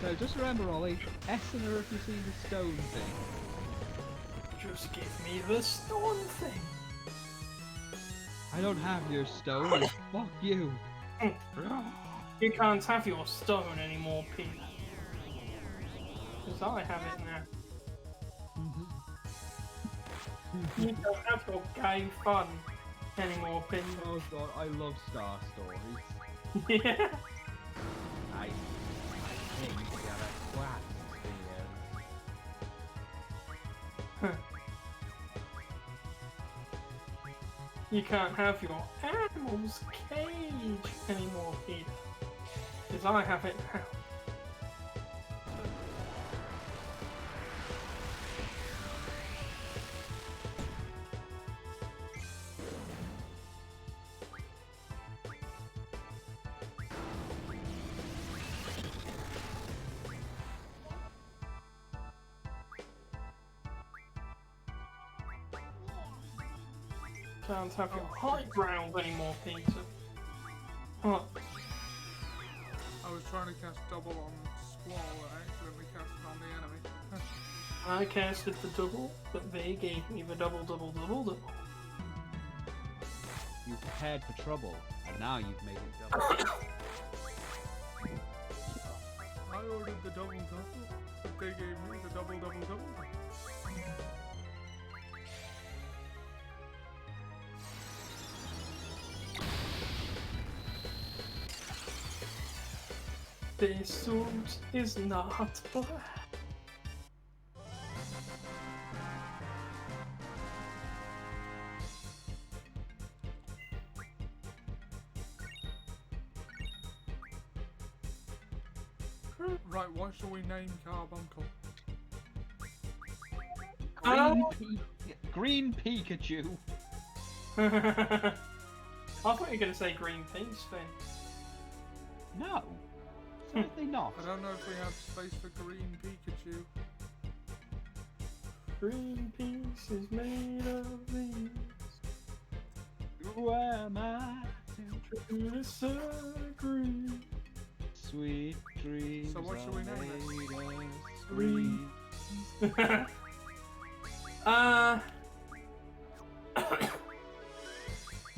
So just remember, Ollie, Essener if you see the stone thing. just give me the stone thing. I don't have your stone. Fuck you. You can't have your stone anymore, Pete. Because I have it now. You don't have your gay fun anymore, Pete. Oh god, I love Star Stories. Yeah. I think we have a class here. you can't have your animal's cage anymore, Peter. Because I have it now. Can't have your high ground anymore, Peter. What? I was trying to cast double on Squall, I accidentally cast it on the enemy. I casted the double, but they gave me the double. You prepared for trouble, and now you've made it double. I ordered the double, but they gave me the double. This suit is not black. Right, what shall we name Carbuncle? Green Pikachu. I thought you were going to say green peas then. No. Certainly not. I don't know if we have space for Green Pikachu. Green peas is made of these. Who am I to disagree? Sweet dreams. So what should we name it? Green.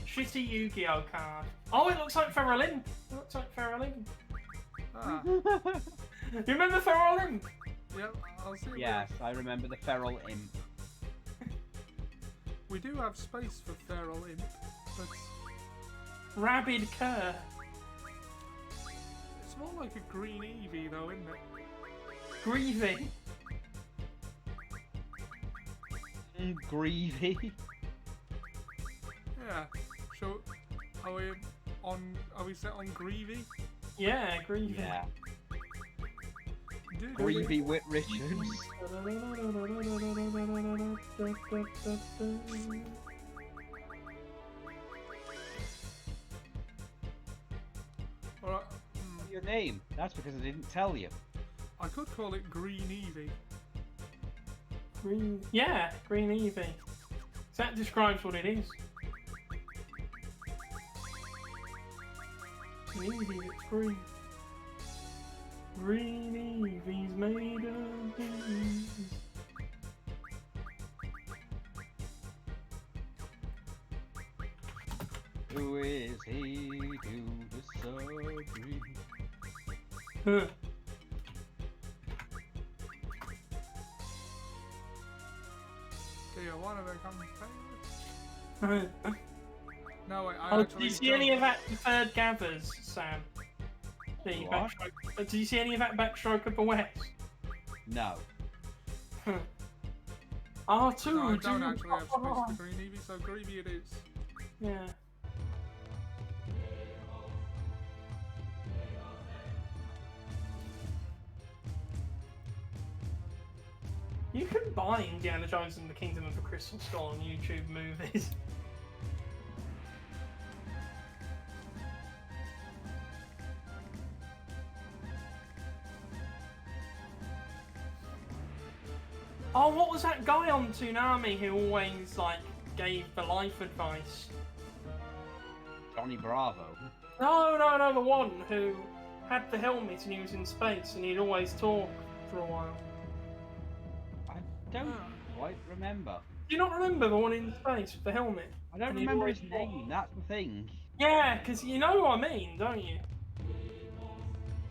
Shitty Yu-Gi-Oh card. Oh, it looks like Feral Imp. It looks like Feral Imp. Ah, You remember Feral Imp? yep, I'll see. Yes, I remember the feral imp. We do have space for Feral Imp, but Rabid Cur. it's more like a green Eevee though, isn't it? Greavy. Greavy. Yeah. So, are we set on Greavy? Yeah, Greavy. Yeah. Did Greavy Whit Richards. Alright, Your name. That's because I didn't tell you. I could call it Green Eevee. Green. Yeah, Green Eevee. That describes what it is. Eevee, it's green. Green Eevee's made of these. Who is he to disagree? Huh. Do you want to become famous? No, wait, I Oh, actually did you see don't. any of that third gathers, Sam? The What? did you see any of that backstroke of the West? No. R2, No, I don't dude, actually have space come for on. Green Eevee, so Greavy it is. Yeah. You can buy Indiana Jones and the Kingdom of the Crystal Skull on YouTube movies. Oh, what was that guy on Toonami who always, like, gave the life advice? Johnny Bravo. No, the one who had the helmet and he was in space and he'd always talk for a while. I don't quite remember. Do you not remember the one in space with the helmet? I don't And he'd remember always his talk? name, that's the thing. Yeah, because you know what I mean, don't you?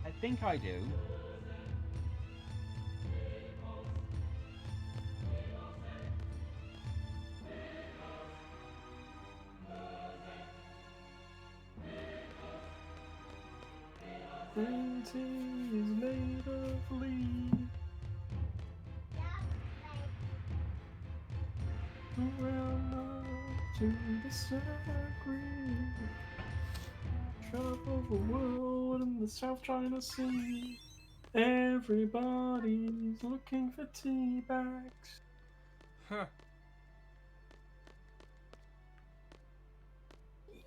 I think I do. Green tea is made of leaves. Around to disagree. Travel the world in the South China Sea. Everybody's looking for tea bags. Huh.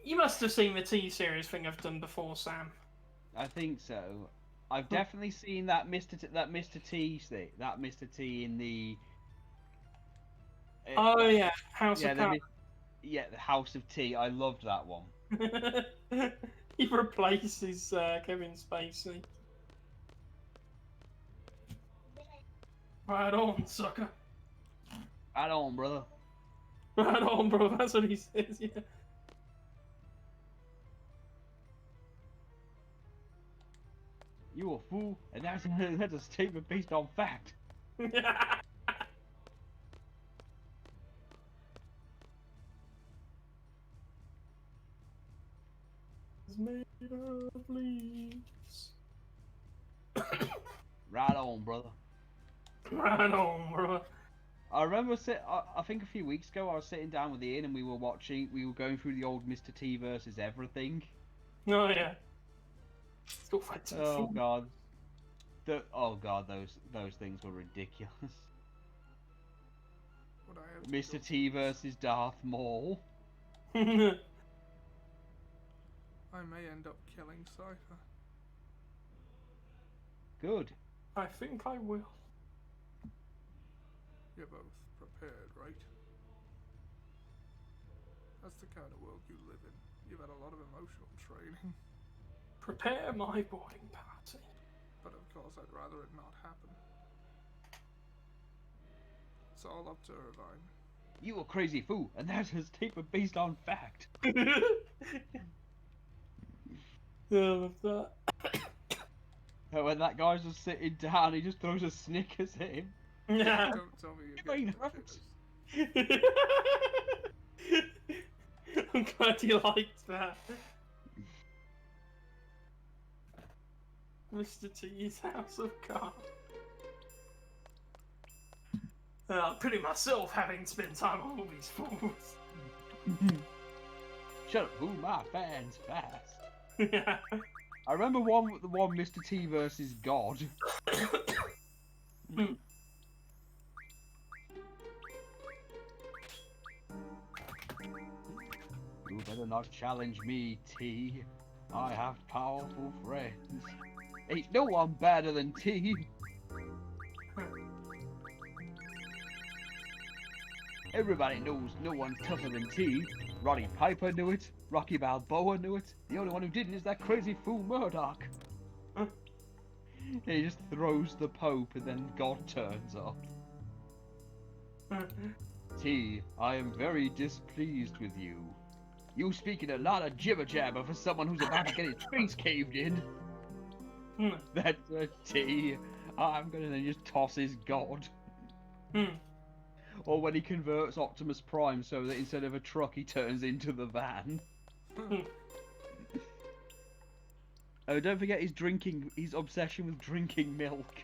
You must have seen the tea series thing I've done before, Sam. I think so. I've definitely seen that Mr. T thing. That Mr. T in the. Oh yeah, House Yeah, of Cards. the House of Tea. I loved that one. He replaces Kevin Spacey. Right on, sucker. Right on, brother. Right on, bro. That's what he says. Yeah. You a fool, and that's a statement based on fact. It's made of leaves. Right on, brother. Right on, bro. I remember I think a few weeks ago I was sitting down with Ian and we were going through the old Mr. T versus everything. Oh yeah. Still fighting. Oh god. Those things were ridiculous. Would I have Mr. T versus Darth Maul. I may end up killing Cypher. Good. I think I will. You're both prepared, right? That's the kind of world you live in. You've had a lot of emotional training. Prepare my boarding party. But of course, I'd rather it not happen. It's all up to Irvine. You a crazy fool, and that's a statement based on fact. Yeah, I love that. And when that guy's just sitting down, he just throws a Snickers at him. Yeah. Don't tell me You you're mean getting hurts? jitters. I'm glad you liked that. Mr. T's House of Cards. Pretty myself, having spent time on all these fools. Shut up, who my fans fast. Yeah. I remember the one Mr. T versus God. You better not challenge me, T. I have powerful friends. Ain't no one better than T. Everybody knows no one's tougher than T. Roddy Piper knew it. Rocky Balboa knew it. The only one who didn't is that crazy fool Murdoch. He just throws the Pope and then God turns up. T, I am very displeased with you. You speaking a lot of jibber jabber for someone who's about to get his face caved in. That's a T. I'm gonna then just toss his God. Or when he converts Optimus Prime so that instead of a truck he turns into the van. Oh, don't forget his obsession with drinking milk.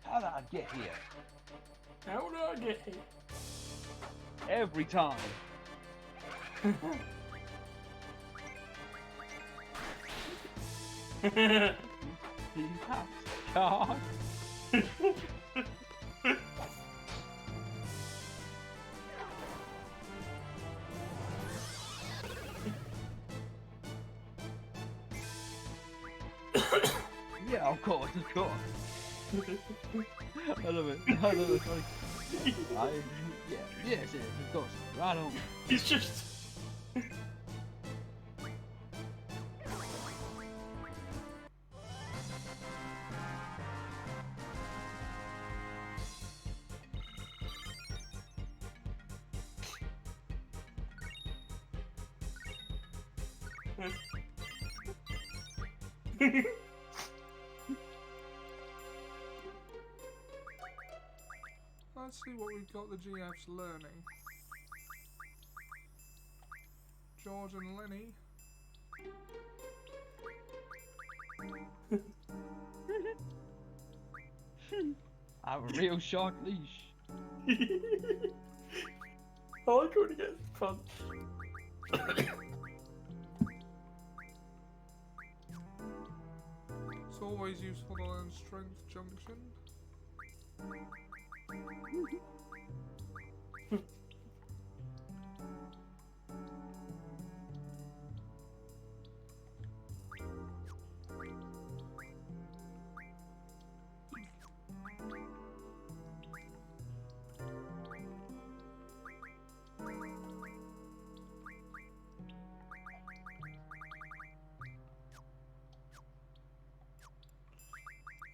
How did I get here? How did I get here? Every time. God. Yeah, of course. I love it. Yes, of course. Right on. He's just... Let's see what we've got the GFs learning. George and Lenny. I have a real short leash. I like when he gets punched. It's always useful to learn strength junction.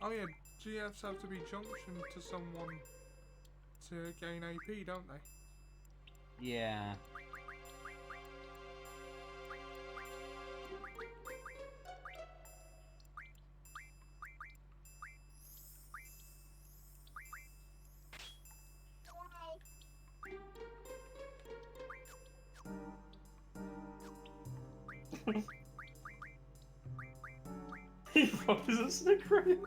Oh yeah, GFs have to be junctioned to someone to gain AP, don't they? Yeah. He throws a snickering.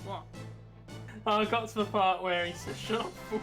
What? I got to the part where he says, "Shut up, fool."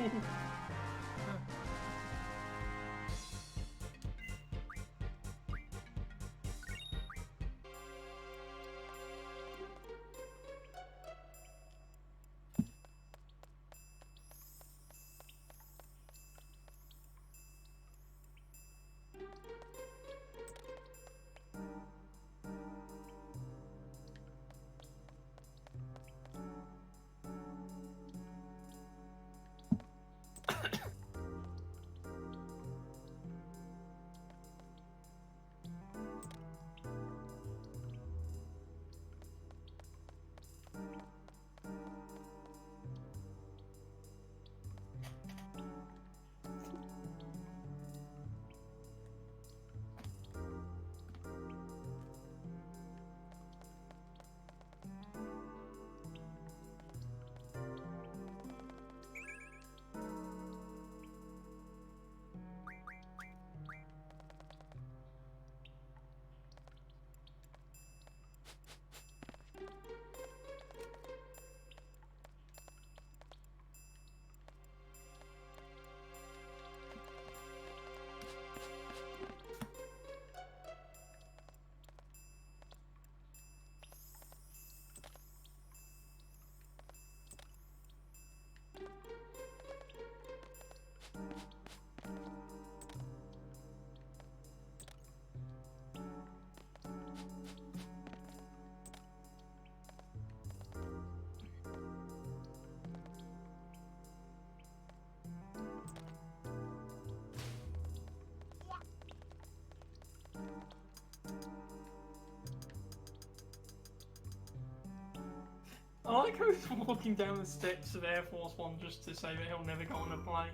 I like how he's walking down the steps of Air Force One just to say that he'll never go on a plane.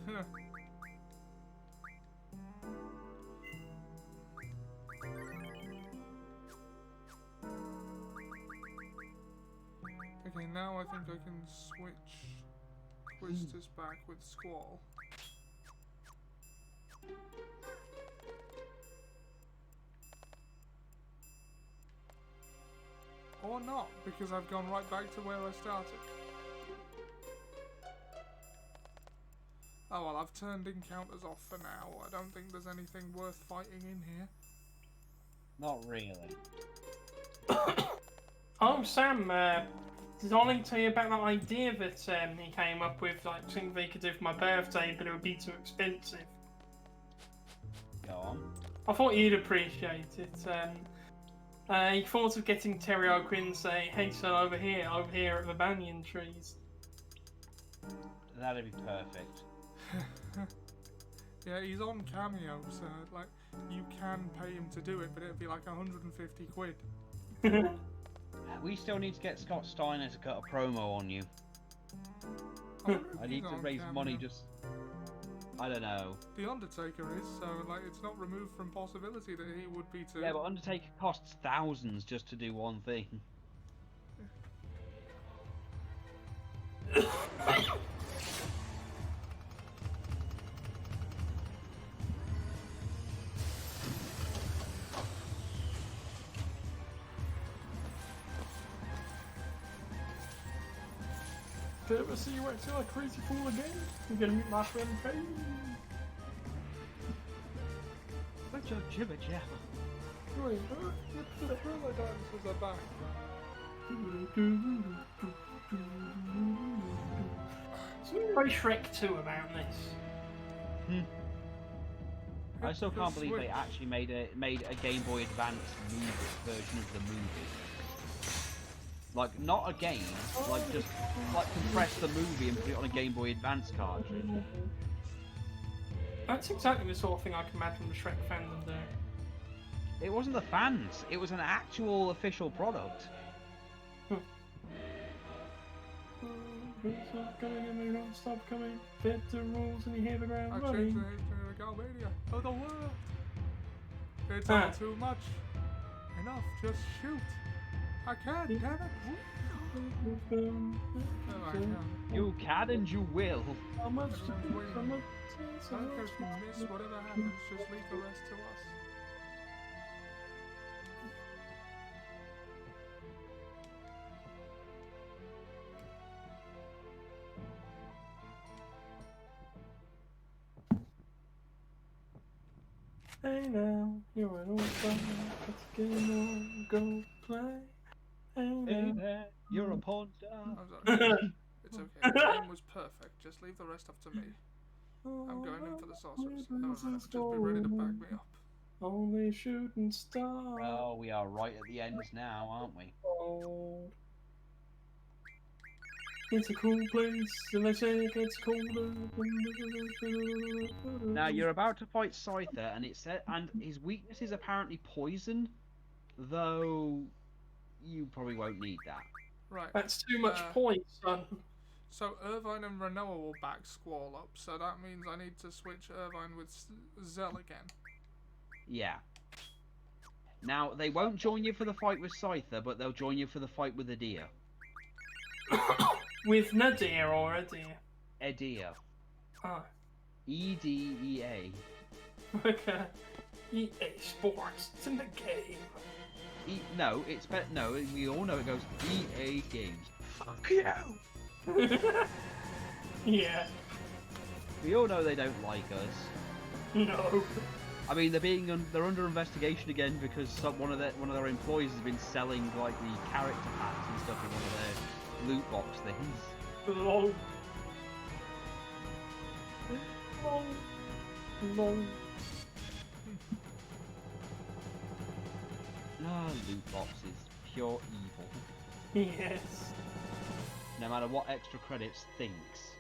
Huh. Okay, now I think I can switch Quistis back with Squall. Or not, because I've gone right back to where I started. Oh well, I've turned encounters off for now. I don't think there's anything worth fighting in here. Not really. Oh, Sam, did Ollie tell you about that idea that he came up with, like, something they could do for my birthday, but it would be too expensive? Go on. I thought you'd appreciate it. He thought of getting Terry O'Quinn and say, "Hey, son, over here at the banyan trees." That'd be perfect. Yeah, he's on Cameo, so like you can pay him to do it, but it'd be like 150 quid. We still need to get Scott Steiner to cut a promo on you. I need to raise money just... I don't know. The Undertaker is, so like it's not removed from possibility that he would be too. Yeah, but Undertaker costs thousands just to do one thing. Did I ever see you acting like a crazy fool again? You're gonna meet my friend Payne. Such a jibber jabber. Wait, the thriller dancers are back. Something very Shrek 2 about this. I still The can't believe they Switch. actually made a Game Boy Advance version of the movie. Like, not a game, like just like compress the movie and put it on a Game Boy Advance cartridge. That's exactly the sort of thing I can imagine the Shrek fandom doing. It wasn't the fans, it was an actual official product. Stop coming and they don't stop coming. Fit the rules and you hear the ground I running. changed the history of Galbadia of the world. It's all too much. Enough, just shoot. I can't, damn it. Oh, I can't. You can and you will. How much to Everyone's do, waiting. how much I don't care if you miss, whatever happens, just leave the rest to us. Hey now, you're an old star. Let's get on, go play. Hey Hey now. there, you're a porn star. I'm sorry. It's okay. The game was perfect. Just leave the rest up to me. I'm going in for the saucers. Just be ready to back me up. Only shooting star. Oh, we are right at the ends now, aren't we? It's a cool place, and they say it gets colder. Now you're about to fight Scyther, and his weakness is apparently poison, though you probably won't need that. Right. That's too much points, son. So Irvine and Renoa will back Squall up, so that means I need to switch Irvine with Zell again. Yeah. Now they won't join you for the fight with Scyther, but they'll join you for the fight with Edea. With Nadir or Adir? Edea. Ah, EDEA. okay. EA Sports, it's in the game. No, it's no. We all know it goes EA Games. Fuck you. Yeah. We all know they don't like us. No. I mean, they're under investigation again because one of their employees has been selling like the character packs and stuff in one of their loot box things. Lol. Lol. Lol. Ah, loot boxes, pure evil. Yes. No matter what extra credits thinks.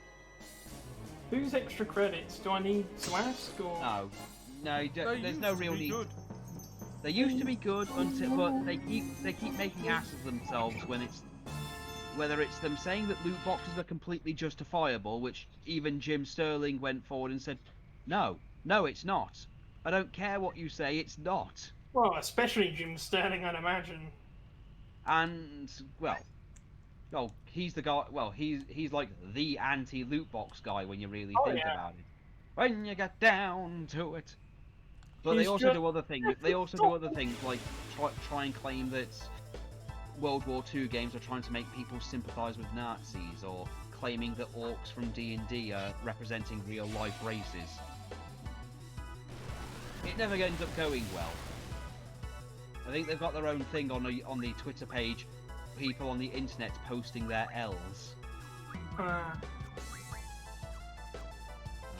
Whose extra credits do I need to ask, or? No, there's no real need. Good. They used to be good but they keep making asses of themselves whether it's them saying that loot boxes are completely justifiable, which even Jim Sterling went forward and said, no, it's not. I don't care what you say, it's not. Well, especially Jim Sterling, I'd imagine. And well, he's the guy. Well, he's like the anti-loot box guy when you really think about it. When you get down to it. But they also do other things. They also do other things like try and claim that World War II games are trying to make people sympathise with Nazis, or claiming that orcs from D&D are representing real-life races. It never ends up going well. I think they've got their own thing on the Twitter page, people on the internet posting their L's. And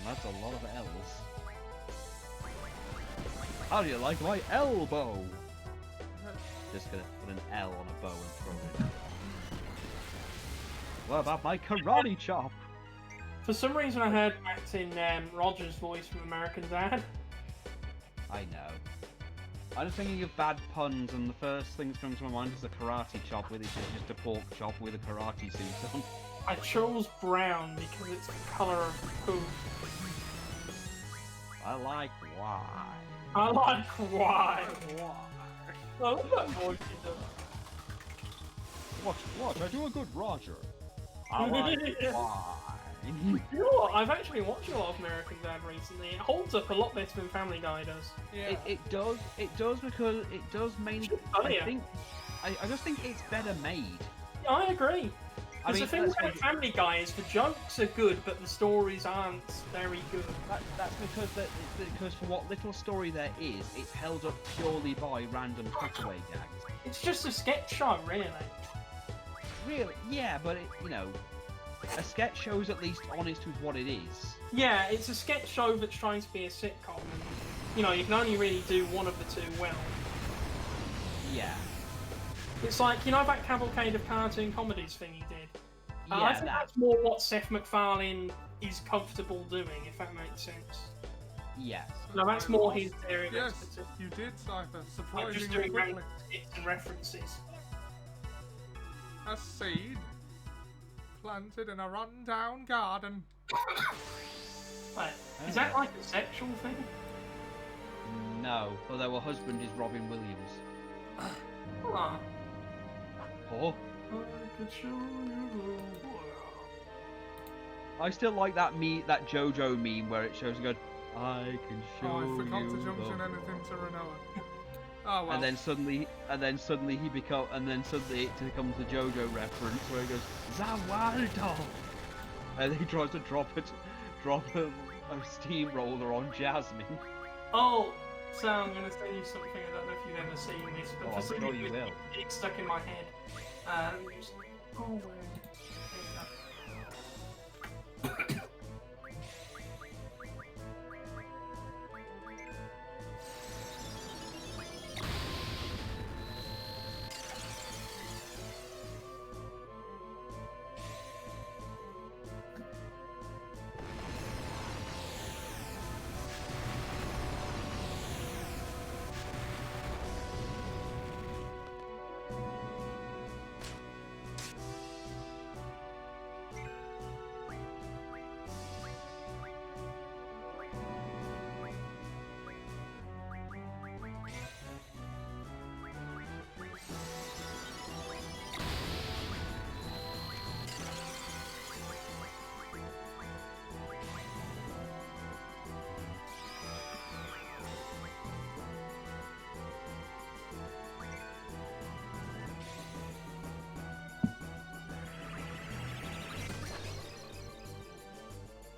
that's a lot of L's. How do you like my elbow? Just gonna put an L on a bow and throw it. What about my karate chop? For some reason, I heard Martin Rogers' voice from American Dad. I know. I'm just thinking of bad puns, and the first thing that comes to my mind is a karate chop, which is just a pork chop with a karate suit on. I chose brown because it's the colour of poop. I like why. I like why. I love that voice he does. Watch, I do a good Roger. I like why. You know what? I've actually watched a lot of American Dad recently. It holds up a lot better than Family Guy does. Yeah. It does because it does mainly. I just think it's better made. Yeah, I agree. Because the thing that's about Family Guy is the jokes are good, but the stories aren't very good. That's because for what little story there is, it's held up purely by random cutaway gags. It's just a sketch show, really. Really? Yeah, but a sketch show is at least honest with what it is. Yeah, it's a sketch show that's trying to be a sitcom, and you can only really do one of the two well. Yeah. It's like, that Cavalcade of Cartoon Comedies thing he did? Yeah, I think that's more what Seth MacFarlane is comfortable doing, if that makes sense. Yes. No, that's more his area of Yes, expertise. you did, Cypher. Like just Surprisingly doing quickly. random skits and references. A seed planted in a run-down garden. Wait, is that like a sexual thing? No, although her husband is Robin Williams. Ah. Oh. I could show you the world. I still like that that JoJo meme where it shows good. I can show Oh, I forgot you to junction the anything to Renoa. Oh well. And then suddenly it becomes the JoJo reference where he goes Zawaldo, and he tries to drop a steamroller on Jasmine. Oh, so I'm going to tell you something. I don't know if you've ever seen this, but Oh, for I'm some sure reason you will. it's stuck in my head. Oh,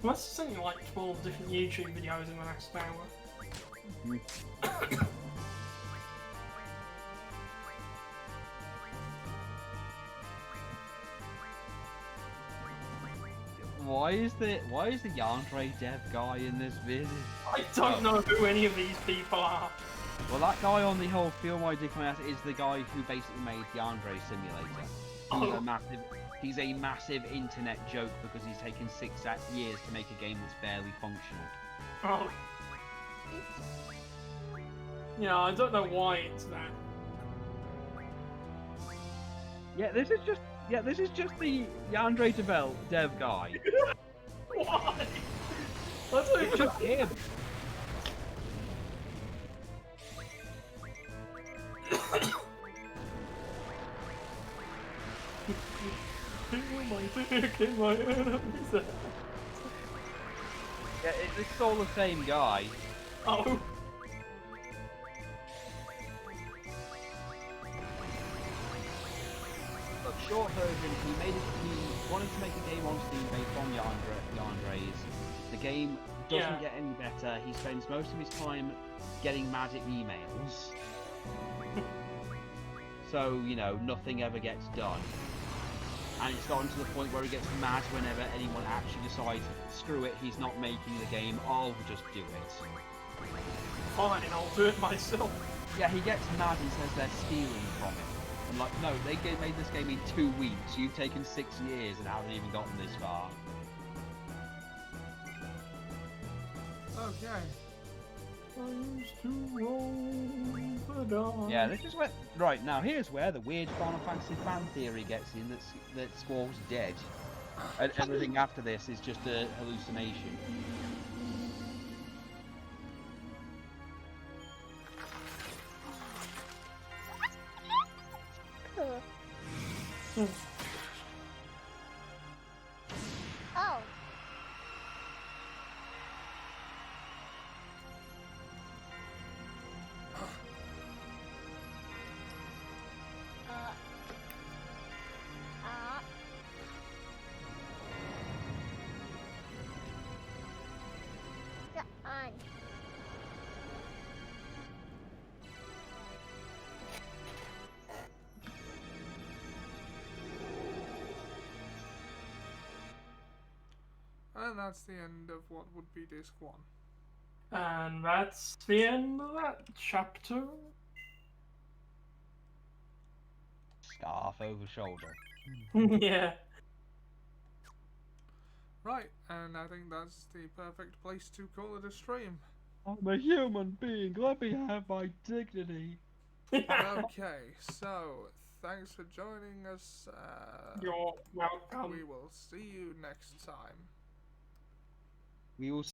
I must have seen like 12 different YouTube videos in the last hour. Why is the Yandere dev guy in this vid? I don't know who any of these people are. Well, that guy on the whole Feel My Dick My Ass is the guy who basically made Yandere Simulator. He's a massive internet joke because he's taken 6 years to make a game that's barely functional. Oh. Yeah, I don't know why it's that. Yeah, this is just the Yandere dev guy. Why? I don't It's even just him. my dick in my enemy's ass. Yeah, it's all the same guy. Oh. Look, short version, he wanted to make a game on Steam game doesn't Yeah. get any better. He spends most of his time getting mad at emails. So, you know, nothing ever gets done. And it's gotten to the point where he gets mad whenever anyone actually decides, screw it, he's not making the game, I'll just do it. Fine, I'll do it myself. Yeah, he gets mad and says they're stealing from him. I'm like, no, they made this game in 2 weeks. You've taken 6 years and haven't even gotten this far. Okay. I used to roll the dice. Yeah, this is where... Right, now here's where the weird Final Fantasy fan theory gets in that Squall's dead. And everything after this is just a hallucination. Oh. On. And that's the end of what would be disc 1. And that's the end of that chapter. Scarf over shoulder. Yeah. Right, and I think that's the perfect place to call it a stream. I'm a human being, let me have my dignity. Okay, so thanks for joining us. You're welcome. We will see you next time. We will